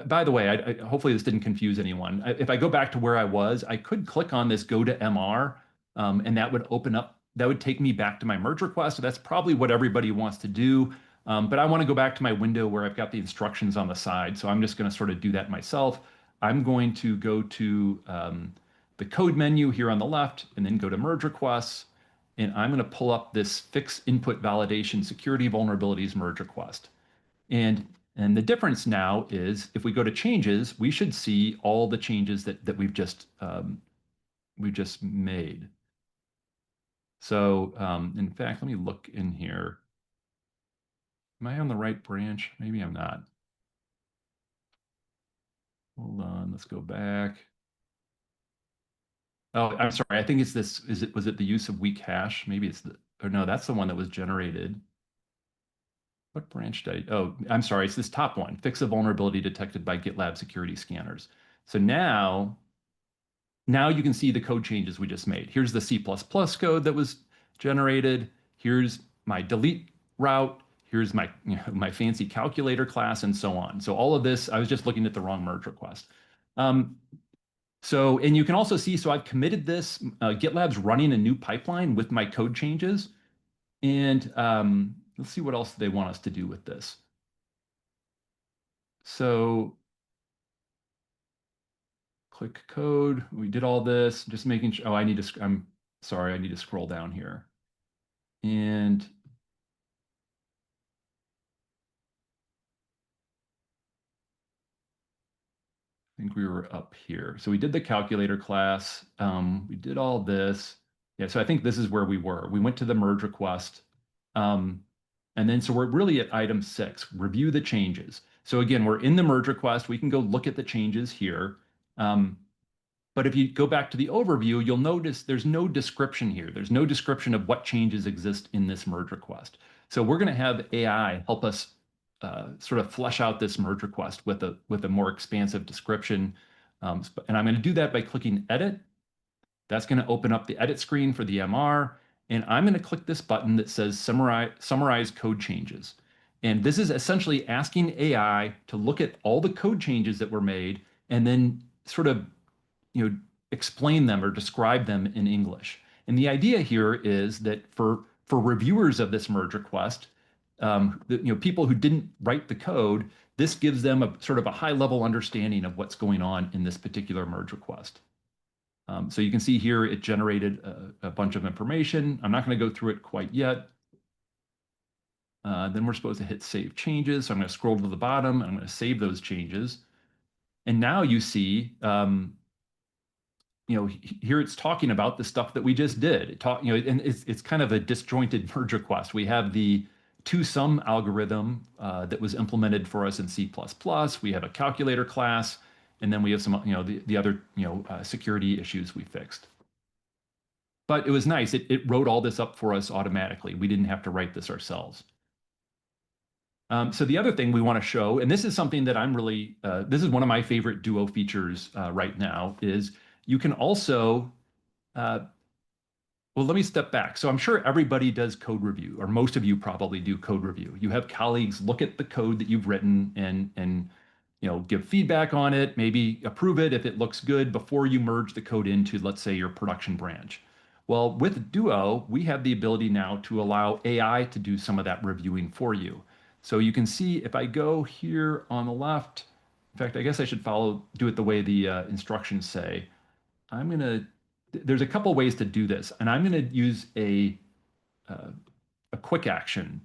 by the way, hopefully this didn't confuse anyone. If I go back to where I was, I could click on this go to MR, and that would open up, that would take me back to my merge request. So that's probably what everybody wants to do. But I want to go back to my window where I've got the instructions on the side. So I'm just going to sort of do that myself. I'm going to go to the code menu here on the left and then go to merge requests. And I'm going to pull up this fix input validation security vulnerabilities merge request. And the difference now is if we go to changes, we should see all the changes that we've just made. So in fact, let me look in here. Am I on the right branch? Maybe I'm not. Hold on, let's go back. Oh, I'm sorry. I think it's this. Was it the use of weak hash? Maybe it's or no, that's the one that was generated. What branch did I? Oh, I'm sorry. It's this top one. Fix a vulnerability detected by GitLab security scanners. So now you can see the code changes we just made. Here's the C++ code that was generated. Here's my delete route. Here's my, my fancy calculator class and so on. So all of this, I was just looking at the wrong merge request. And you can also see, so I've committed this. GitLab's running a new pipeline with my code changes. And let's see what else they want us to do with this. So click code. We did all this, just making sure. Oh, I'm sorry, I need to scroll down here. And I think we were up here. So we did the calculator class. We did all this. Yeah, so I think this is where we were. We went to the merge request. And then, so we're really at item 6, review the changes. So again, we're in the merge request. We can go look at the changes here. But if you go back to the overview, you'll notice there's no description here. There's no description of what changes exist in this merge request. So we're going to have AI help us sort of flesh out this merge request with a more expansive description. And I'm going to do that by clicking Edit. That's going to open up the edit screen for the MR. And I'm going to click this button that says summarize code changes. And this is essentially asking AI to look at all the code changes that were made and then sort of explain them or describe them in English. And the idea here is that for reviewers of this merge request, people who didn't write the code, this gives them a sort of a high level understanding of what's going on in this particular merge request. So you can see here it generated a bunch of information. I'm not going to go through it quite yet. Then we're supposed to hit save changes. So I'm going to scroll to the bottom and I'm going to save those changes. And now you see, here it's talking about the stuff that we just did. And it's kind of a disjointed merge request. We have the toSum algorithm that was implemented for us in C++. We have a calculator class. And then we have some, the other, security issues we fixed. But it was nice. It wrote all this up for us automatically. We didn't have to write this ourselves. So the other thing we want to show, and this is something that I'm really, this is one of my favorite Duo features right now, is you can also, well, let me step back. So I'm sure everybody does code review, or most of you probably do code review. You have colleagues look at the code that you've written and give feedback on it, maybe approve it if it looks good before you merge the code into, let's say, your production branch. Well, with Duo, we have the ability now to allow AI to do some of that reviewing for you. So you can see if I go here on the left, in fact, I guess I should do it the way the instructions say. There's a couple ways to do this, and I'm gonna use uh, a quick action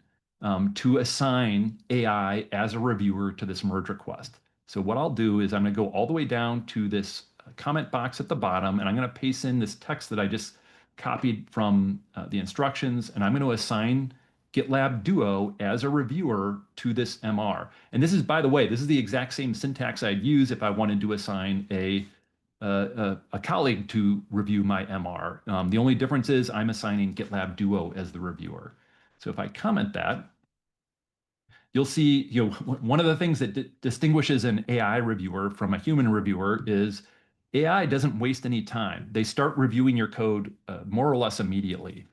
to assign AI as a reviewer to this merge request. So what I'll do is I'm going to go all the way down to this comment box at the bottom, and I'm going to paste in this text that I just copied from the instructions, and I'm going to assign GitLab Duo as a reviewer to this MR. And this is, by the way, this is the exact same syntax I'd use if I wanted to assign a colleague to review my MR. The only difference is I'm assigning GitLab Duo as the reviewer. So if I comment that, you'll see, one of the things that distinguishes an AI reviewer from a human reviewer is AI doesn't waste any time. They start reviewing your code more or less immediately.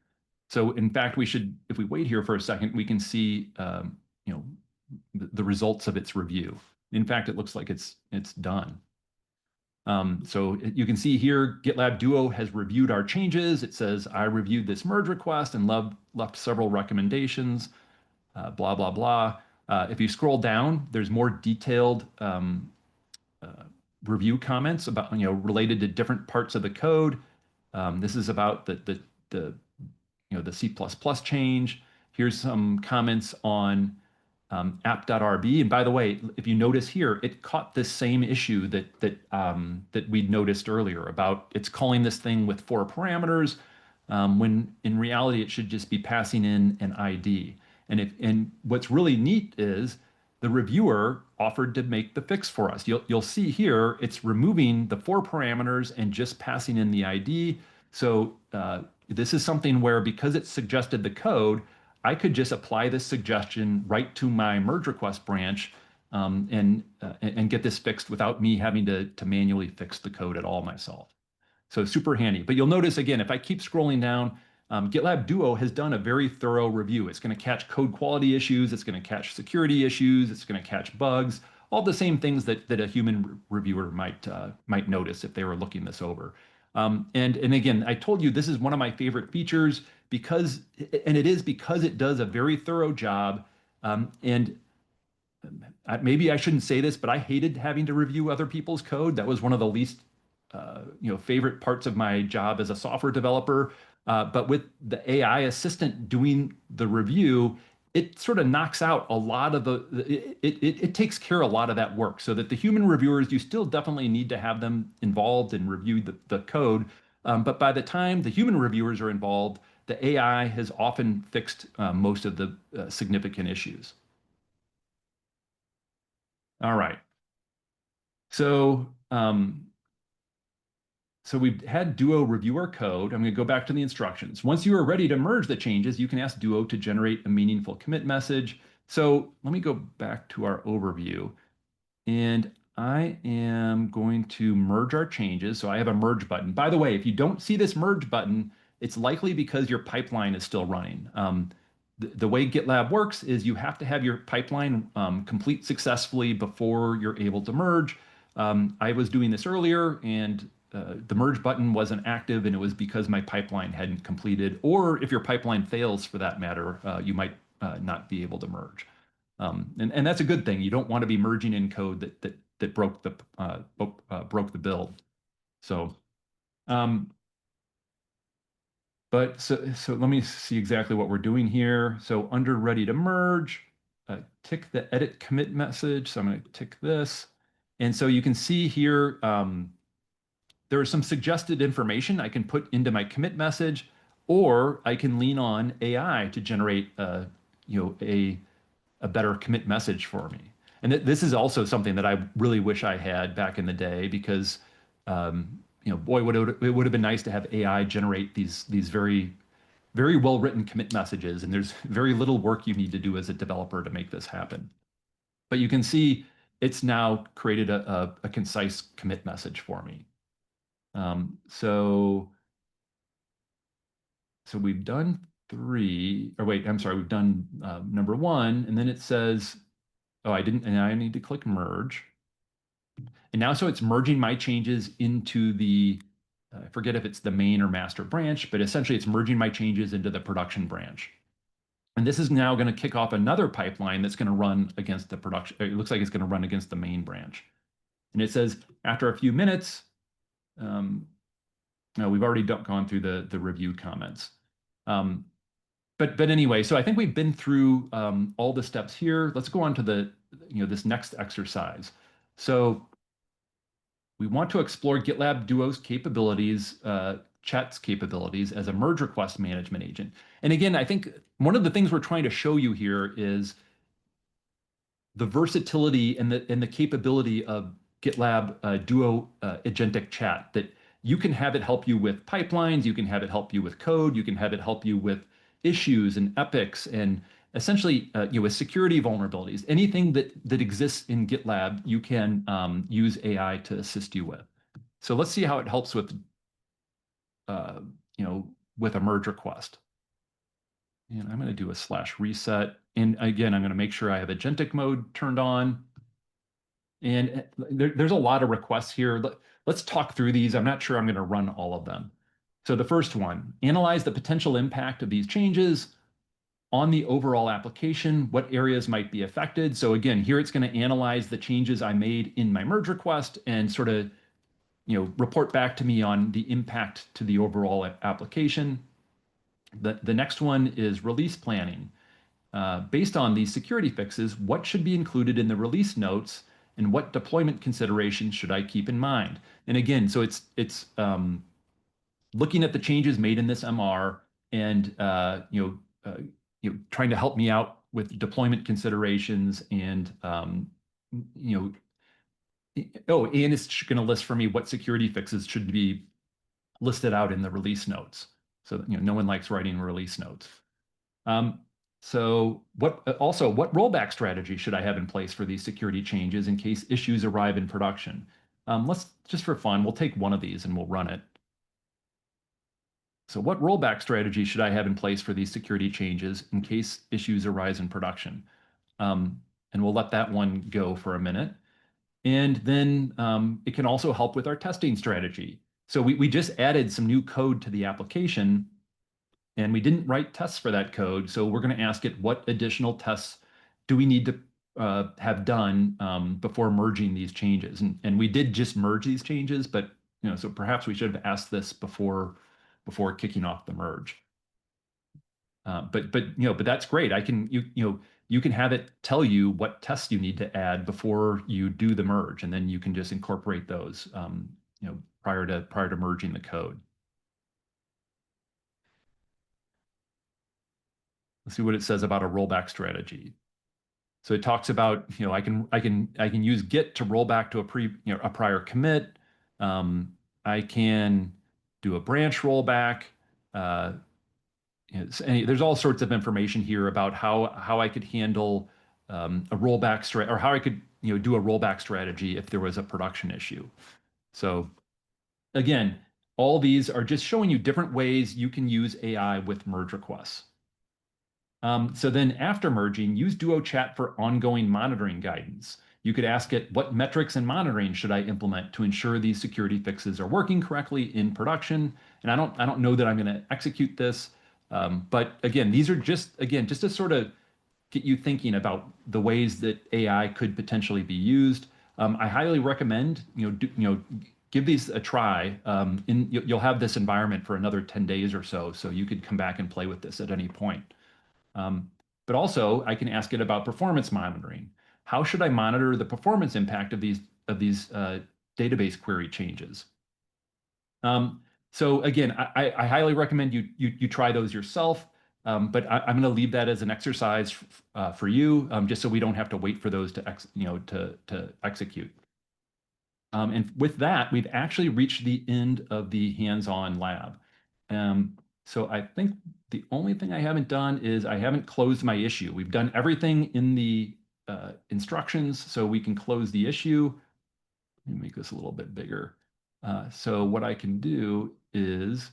So in fact, if we wait here for a second, we can see, the results of its review. In fact, it looks like it's done. So you can see here, GitLab Duo has reviewed our changes. It says, I reviewed this merge request and left several recommendations, blah, blah, blah. If you scroll down, there's more detailed review comments about, related to different parts of the code. This is about the C++ change. Here's some comments on app.rb. And by the way, if you notice here, it caught this same issue that we'd noticed earlier about it's calling this thing with 4 parameters, when in reality it should just be passing in an ID. And what's really neat is the reviewer offered to make the fix for us. You'll see here it's removing the 4 parameters and just passing in the ID. So this is something where, because it suggested the code, I could just apply this suggestion right to my merge request branch, and get this fixed without me having to manually fix the code at all myself. So super handy. But you'll notice again, if I keep scrolling down, GitLab Duo has done a very thorough review. It's going to catch code quality issues. It's going to catch security issues. It's going to catch bugs, all the same things that a human reviewer might notice if they were looking this over. And again, I told you this is one of my favorite features because it does a very thorough job. And maybe I shouldn't say this, but I hated having to review other people's code. That was one of the least favorite parts of my job as a software developer. But with the AI assistant doing the review, it sort of knocks out a lot of it takes care of a lot of that work, so that the human reviewers, you still definitely need to have them involved and review the code. But by the time the human reviewers are involved, the AI has often fixed most of the significant issues. All right. So, so we've had Duo review our code. I'm going to go back to the instructions. Once you are ready to merge the changes, you can ask Duo to generate a meaningful commit message. So let me go back to our overview. And I am going to merge our changes. So I have a merge button. By the way, if you don't see this merge button, it's likely because your pipeline is still running. The way GitLab works is you have to have your pipeline complete successfully before you're able to merge. I was doing this earlier, and the merge button wasn't active, and it was because my pipeline hadn't completed. Or if your pipeline fails, for that matter, you might not be able to merge. And that's a good thing. You don't want to be merging in code that broke the build. So, so let me see exactly what we're doing here. So under ready to merge, tick the edit commit message. So I'm going to tick this, and so you can see here there is some suggested information I can put into my commit message, or I can lean on AI to generate a better commit message for me. And this is also something that I really wish I had back in the day, because boy, it would have been nice to have AI generate these very, very well written commit messages. And there's very little work you need to do as a developer to make this happen. But you can see it's now created a concise commit message for me. So we've done 3, or wait, I'm sorry, we've done number 1, and then it says, oh, and I need to click merge. And now, so it's merging my changes into the I forget if it's the main or master branch, but essentially it's merging my changes into the production branch. And this is now going to kick off another pipeline that's going to run against the production. It looks like it's going to run against the main branch. And it says after a few minutes, no, we've already gone through the review comments. But anyway, so I think we've been through all the steps here. Let's go on to the this next exercise. So we want to explore GitLab Duo's capabilities, chat's capabilities as a merge request management agent. And again, I think one of the things we're trying to show you here is the versatility and the capability of GitLab Duo agentic chat, that you can have it help you with pipelines, you can have it help you with code, you can have it help you with issues and epics and essentially with security vulnerabilities. Anything that exists in GitLab, you can use AI to assist you with. So let's see how it helps with with a merge request. And I'm going to do a /reset. And again, I'm going to make sure I have agentic mode turned on. And there's a lot of requests here. Let's talk through these. I'm not sure I'm going to run all of them. So the first one, analyze the potential impact of these changes on the overall application. What areas might be affected? So again, here it's going to analyze the changes I made in my merge request and sort of report back to me on the impact to the overall application. The next one is release planning. Based on these security fixes, what should be included in the release notes and what deployment considerations should I keep in mind? And again, so it's looking at the changes made in this MR and trying to help me out with deployment considerations and and it's going to list for me what security fixes should be listed out in the release notes. So no one likes writing release notes. So what rollback strategy should I have in place for these security changes in case issues arrive in production? Let's just for fun, we'll take one of these and we'll run it. So what rollback strategy should I have in place for these security changes in case issues arise in production? And we'll let that one go for a minute. And then it can also help with our testing strategy. So we just added some new code to the application and we didn't write tests for that code. So we're going to ask it, what additional tests do we need to have done before merging these changes? And we did just merge these changes, but so perhaps we should have asked this before kicking off the merge. But that's great. You can have it tell you what tests you need to add before you do the merge, and then you can just incorporate those prior to merging the code. Let's see what it says about a rollback strategy. So it talks about I can use Git to roll back to a prior commit. I can do a branch rollback. There's all sorts of information here about how I could handle a rollback strategy, or how I could do a rollback strategy if there was a production issue. So again, all these are just showing you different ways you can use AI with merge requests. So then after merging, use Duo Chat for ongoing monitoring guidance. You could ask it, what metrics and monitoring should I implement to ensure these security fixes are working correctly in production? And I don't know that I'm going to execute this, but again, these are just to sort of get you thinking about the ways that AI could potentially be used. I highly recommend give these a try. You'll have this environment for another 10 days or so you could come back and play with this at any point. But also, I can ask it about performance monitoring. How should I monitor the performance impact of these database query changes? So again, I highly recommend you try those yourself. But I'm going to leave that as an exercise for you, just so we don't have to wait for those to execute. And with that, we've actually reached the end of the hands-on lab. So I think the only thing I haven't done is I haven't closed my issue. We've done everything in the instructions, so we can close the issue. Let me make this a little bit bigger. So what I can do is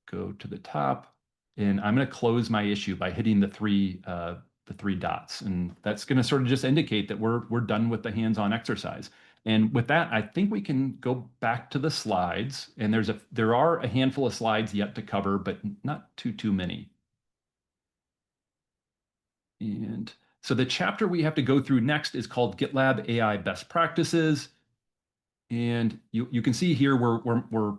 go to the top, and I'm going to close my issue by hitting the three dots, and that's going to sort of just indicate that we're done with the hands-on exercise. And with that, I think we can go back to the slides. And there are a handful of slides yet to cover, but not too many. And so the chapter we have to go through next is called GitLab AI Best Practices. And you can see here we're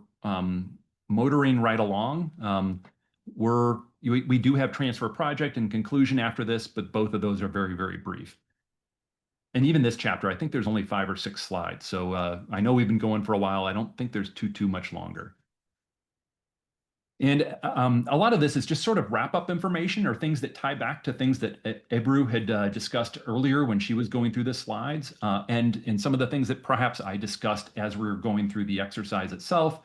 motoring right along. We do have transfer project and conclusion after this, but both of those are very, very brief. And even this chapter, I think there's only 5 or 6 slides. So I know we've been going for a while. I don't think there's too much longer. And a lot of this is just sort of wrap-up information or things that tie back to things that Ebru had discussed earlier when she was going through the slides, and some of the things that perhaps I discussed as we were going through the exercise itself.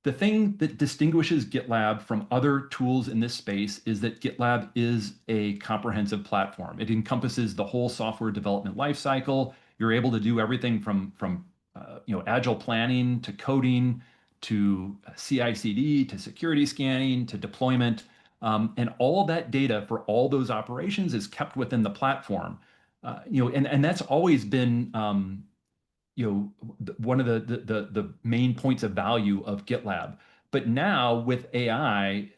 The thing that distinguishes GitLab from other tools in this space is that GitLab is a comprehensive platform. It encompasses the whole software development lifecycle. You're able to do everything from agile planning to coding to CI/CD to security scanning to deployment, and all that data for all those operations is kept within the platform. And that's always been one of the main points of value of GitLab. But now with AI,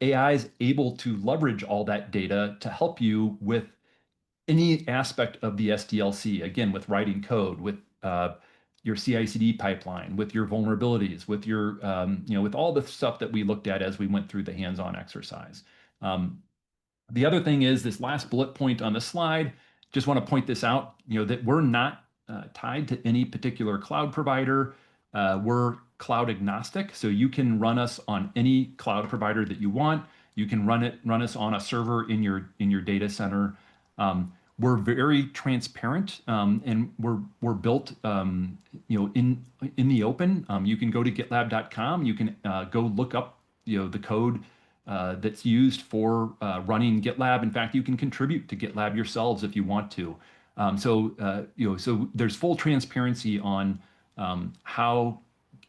AI is able to leverage all that data to help you with any aspect of the SDLC. Again, with writing code, with your CI/CD pipeline, with your vulnerabilities, with your with all the stuff that we looked at as we went through the hands-on exercise. The other thing is this last bullet point on the slide. Just want to point this out, that we're not tied to any particular cloud provider. We're cloud agnostic, so you can run us on any cloud provider that you want. You can run us on a server in your data center. We're very transparent, and we're built, in the open. You can go to GitLab.com. You can go look up, the code that's used for running GitLab. In fact, you can contribute to GitLab yourselves if you want to. So there's full transparency on how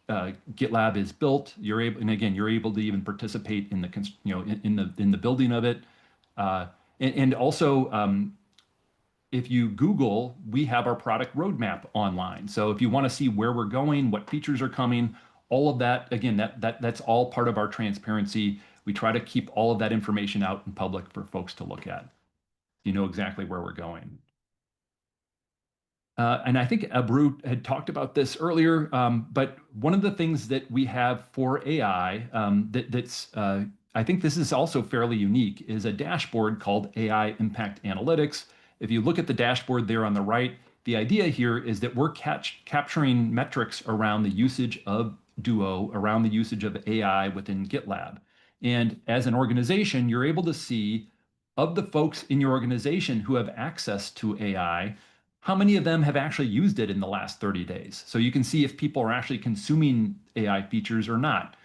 GitLab is built. You're able to even participate in the building of it. And also, if you Google, we have our product roadmap online. So if you want to see where we're going, what features are coming, all of that, again, that's all part of our transparency. We try to keep all of that information out in public for folks to look at. You know exactly where we're going. And I think Ebru had talked about this earlier, but one of the things that we have for AI I think this is also fairly unique, is a dashboard called AI Impact Analytics. If you look at the dashboard there on the right, the idea here is that we're capturing metrics around the usage of Duo, around the usage of AI within GitLab. And as an organization, you're able to see, of the folks in your organization who have access to AI, how many of them have actually used it in the last 30 days. So you can see if people are actually consuming AI features or not.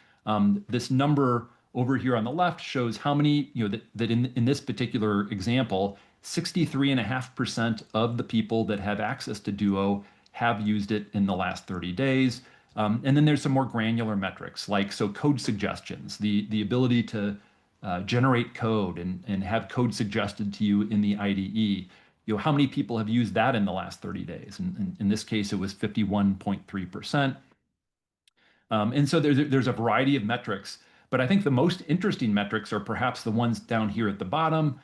This number over here on the left shows how many, that in this particular example, 63.5% of the people that have access to Duo have used it in the last 30 days. And then there's some more granular metrics, like code suggestions, the ability to generate code and have code suggested to you in the IDE. How many people have used that in the last 30 days? And in this case, it was 51.3%. And so there's a variety of metrics, but I think the most interesting metrics are perhaps the ones down here at the bottom,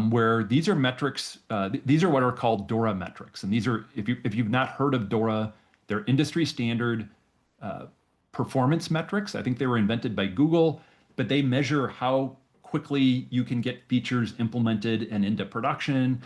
where these are metrics. These are what are called DORA metrics, and these are, if you've not heard of DORA, they're industry standard performance metrics. I think they were invented by Google, but they measure how quickly you can get features implemented and into production.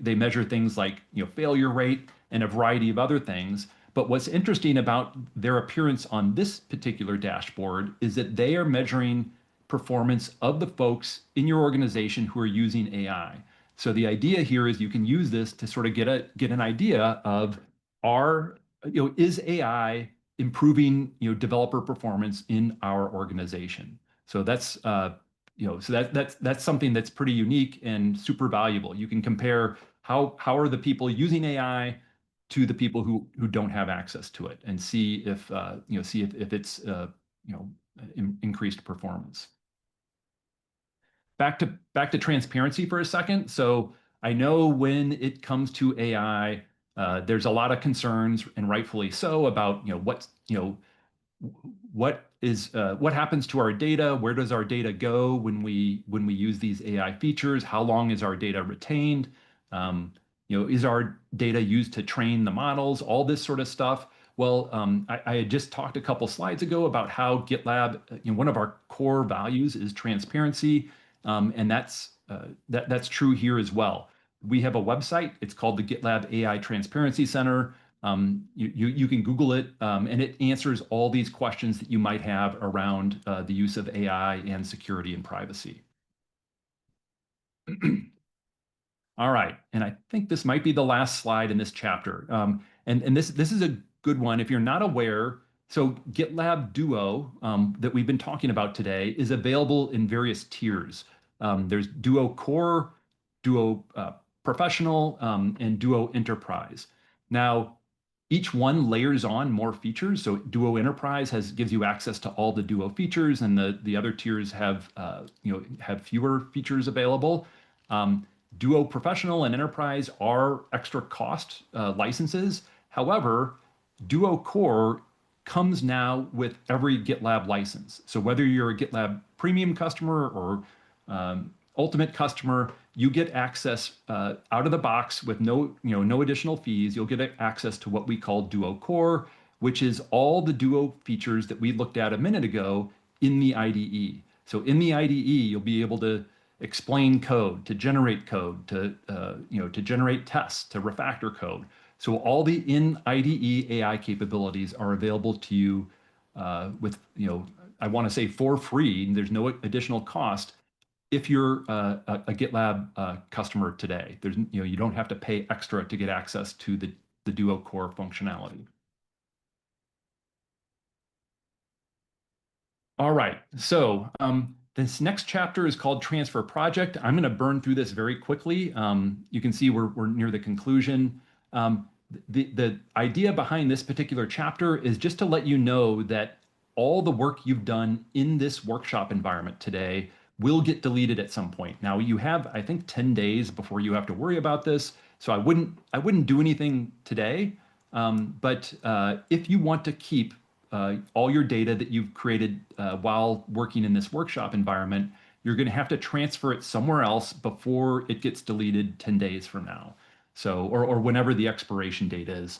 They measure things like failure rate and a variety of other things. But what's interesting about their appearance on this particular dashboard is that they are measuring performance of the folks in your organization who are using AI. So the idea here is you can use this to sort of get an idea of is AI improving developer performance in our organization. So that's that's something that's pretty unique and super valuable. You can compare how are the people using AI to the people who don't have access to it, and see if it's increased performance. Back to transparency for a second. So I know when it comes to AI, There's a lot of concerns, and rightfully so, about what happens to our data? Where does our data go when we use these AI features? How long is our data retained? Is our data used to train the models? All this sort of stuff. Well, I had just talked a couple slides ago about how GitLab, one of our core values is transparency, and that's true here as well. We have a website. It's called the GitLab AI Transparency Center. You can Google it, and it answers all these questions that you might have around the use of AI and security and privacy. All right, and I think this might be the last slide in this chapter. And this is a good one. If you're not aware, so GitLab Duo that we've been talking about today is available in various tiers. There's Duo Core, Duo Professional, and Duo Enterprise. Now, each one layers on more features. So Duo Enterprise gives you access to all the Duo features, and the other tiers have fewer features available. Duo Professional and Enterprise are extra cost licenses. However, Duo Core comes now with every GitLab license. So whether you're a GitLab Premium customer or Ultimate customer, you get access out of the box with no additional fees. You'll get access to what we call Duo Core, which is all the Duo features that we looked at a minute ago in the IDE. So in the IDE, you'll be able to explain code, to generate code, to generate tests, to refactor code. So all the in IDE AI capabilities are available to you with, I want to say for free. There's no additional cost if you're a GitLab customer today. You don't have to pay extra to get access to the Duo Core functionality. All right, so this next chapter is called Transfer Project. I'm going to burn through this very quickly. You can see we're near the conclusion. The idea behind this particular chapter is just to let you know that all the work you've done in this workshop environment today will get deleted at some point. Now you have, I think, 10 days before you have to worry about this. So I wouldn't do anything today. But if you want to keep all your data that you've created while working in this workshop environment, you're going to have to transfer it somewhere else before it gets deleted 10 days from now. So, or whenever the expiration date is.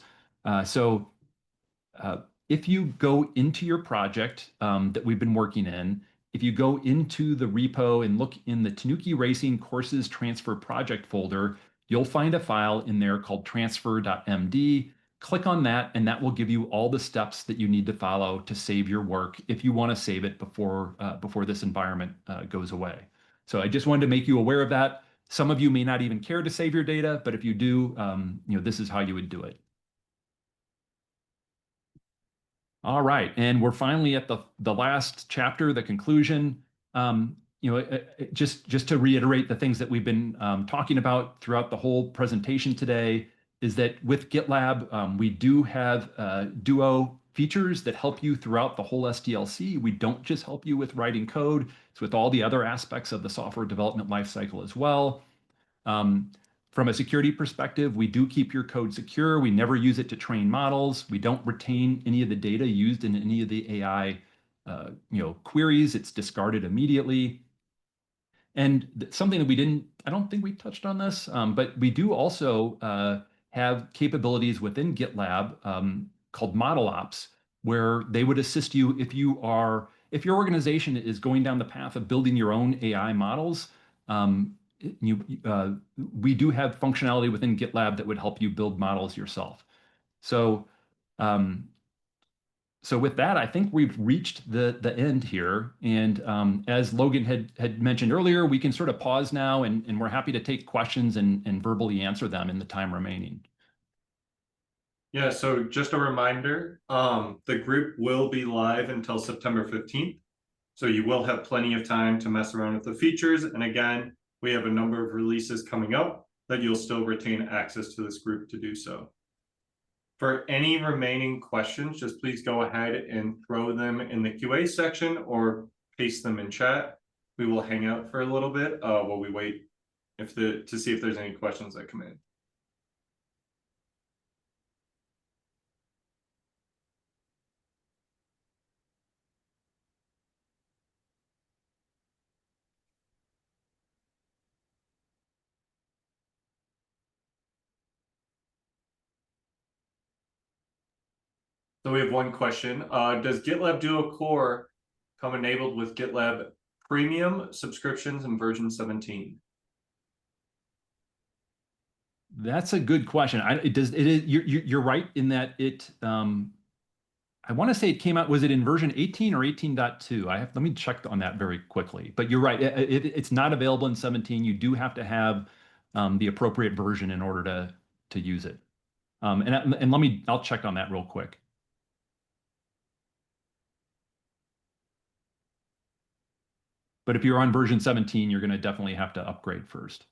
If you go into your project that we've been working in, if you go into the repo and look in the Tanuki Racing Courses Transfer Project folder, you'll find a file in there called transfer.md. Click on that, and that will give you all the steps that you need to follow to save your work if you want to save it before this environment goes away. So I just wanted to make you aware of that. Some of you may not even care to save your data, but if you do, this is how you would do it. All right, and we're finally at the last chapter, the conclusion. Just to reiterate the things that we've been talking about throughout the whole presentation today, is that with GitLab, we do have Duo features that help you throughout the whole SDLC. We don't just help you with writing code, it's with all the other aspects of the software development lifecycle as well. From a security perspective, we do keep your code secure. We never use it to train models. We don't retain any of the data used in any of the AI queries. It's discarded immediately. And something that I don't think we touched on this, but we do also have capabilities within GitLab called model ops, where they would assist you if your organization is going down the path of building your own AI models. We do have functionality within GitLab that would help you build models yourself. So with that, I think we've reached the end here. And as Logan had mentioned earlier, we can sort of pause now, and we're happy to take questions and verbally answer them in the time remaining. Yeah, so just a reminder, the group will be live until September 15th. So you will have plenty of time to mess around with the features. And again, we have a number of releases coming up that you'll still retain access to this group to do so. For any remaining questions, just please go ahead and throw them in the QA section or paste them in chat. We will hang out for a little bit while we wait to see if there's any questions that come in. So we have one question. Does GitLab Duo Core come enabled with GitLab Premium subscriptions in version 17? That's a good question. It does. It is. You're right in that it. I want to say it came out. Was it in version 18 or 18.2? Let me check on that very quickly. But you're right. It's not available in 17. You do have to have the appropriate version in order to use it. And I'll check on that real quick. But if you're on version 17, you're going to definitely have to upgrade first.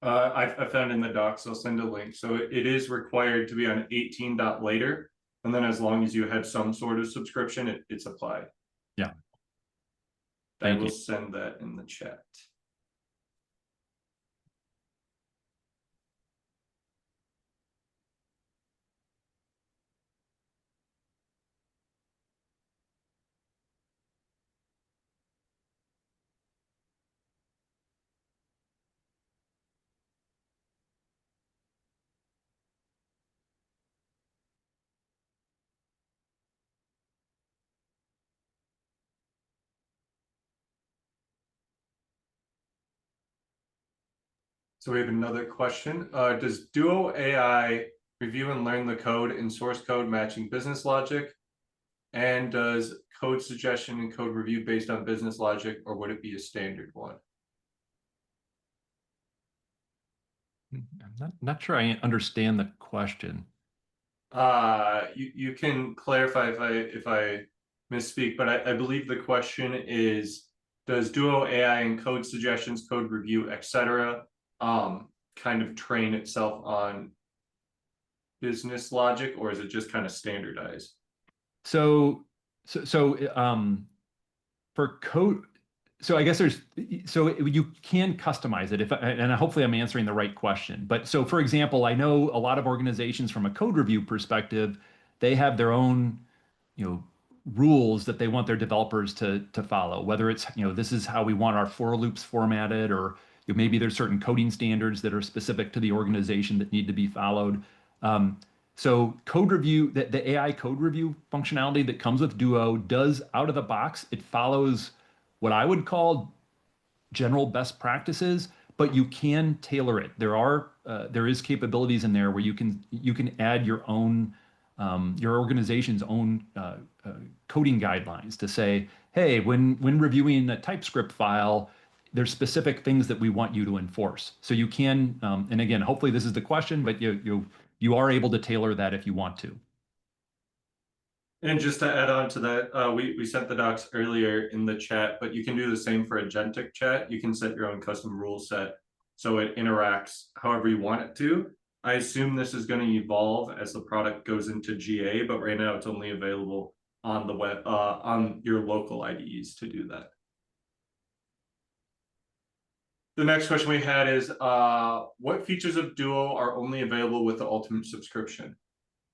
I found in the docs, I'll send a link. So it is required to be on 18 later. And then as long as you had some sort of subscription, it's applied. Yeah. I Thank will you. send that in the chat. So we have another question. Does Duo AI review and learn the code in source code matching business logic? And does code suggestion and code review based on business logic, or would it be a standard one? I'm not sure I understand the question. You can clarify if I misspeak, but I believe the question is, does Duo AI and code suggestions, code review, etc., kind of train itself on business logic, or is it just kind of standardized? So for code, so I guess you can customize it and hopefully I'm answering the right question. But so for example, I know a lot of organizations from a code review perspective, they have their own, rules that they want their developers to follow, whether it's, this is how we want our for loops formatted, or maybe there's certain coding standards that are specific to the organization that need to be followed. So code review, the AI code review functionality that comes with Duo does out of the box, it follows what I would call general best practices, but you can tailor it. There is capabilities in there where you can add your own your organization's own coding guidelines to say, hey, when reviewing a TypeScript file, there's specific things that we want you to enforce. So you can, and again, hopefully this is the question, but you are able to tailor that if you want to. And just to add on to that, we sent the docs earlier in the chat, but you can do the same for agentic chat. You can set your own custom rule set so it interacts however you want it to. I assume this is going to evolve as the product goes into GA, but right now it's only available on the web, on your local IDEs to do that. The next question we had is, what features of Duo are only available with the Ultimate subscription?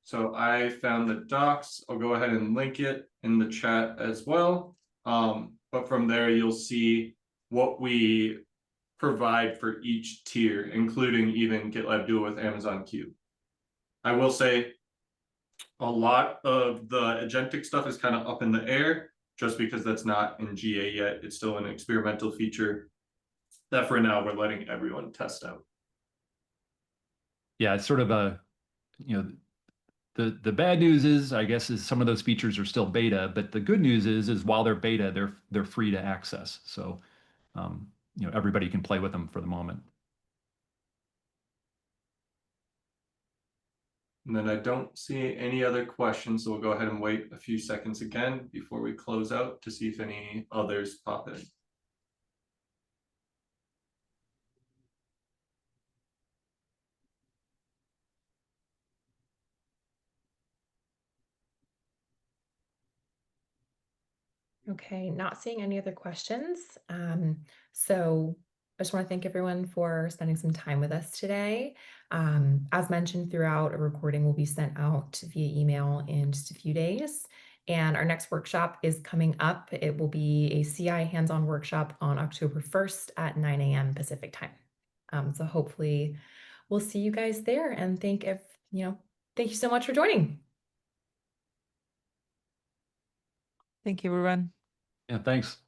So I found the docs. I'll go ahead and link it in the chat as well. But from there, you'll see what we provide for each tier, including even GitLab Duo with Amazon Q. I will say a lot of the agentic stuff is kind of up in the air just because that's not in GA yet. It's still an experimental feature that for now we're letting everyone test out. Yeah, it's sort of the bad news is, I guess, is some of those features are still beta, but the good news is while they're beta, they're free to access. So everybody can play with them for the moment. And then I don't see any other questions, so we'll go ahead and wait a few seconds again before we close out to see if any others pop in. Okay, not seeing any other questions. So I just want to thank everyone for spending some time with us today. As mentioned throughout, a recording will be sent out via email in just a few days. And our next workshop is coming up. It will be a CI hands-on workshop on October 1st at 9 a.m. Pacific time. So hopefully we'll see you guys there, and thank you so much for joining. Thank you, everyone. Yeah, thanks.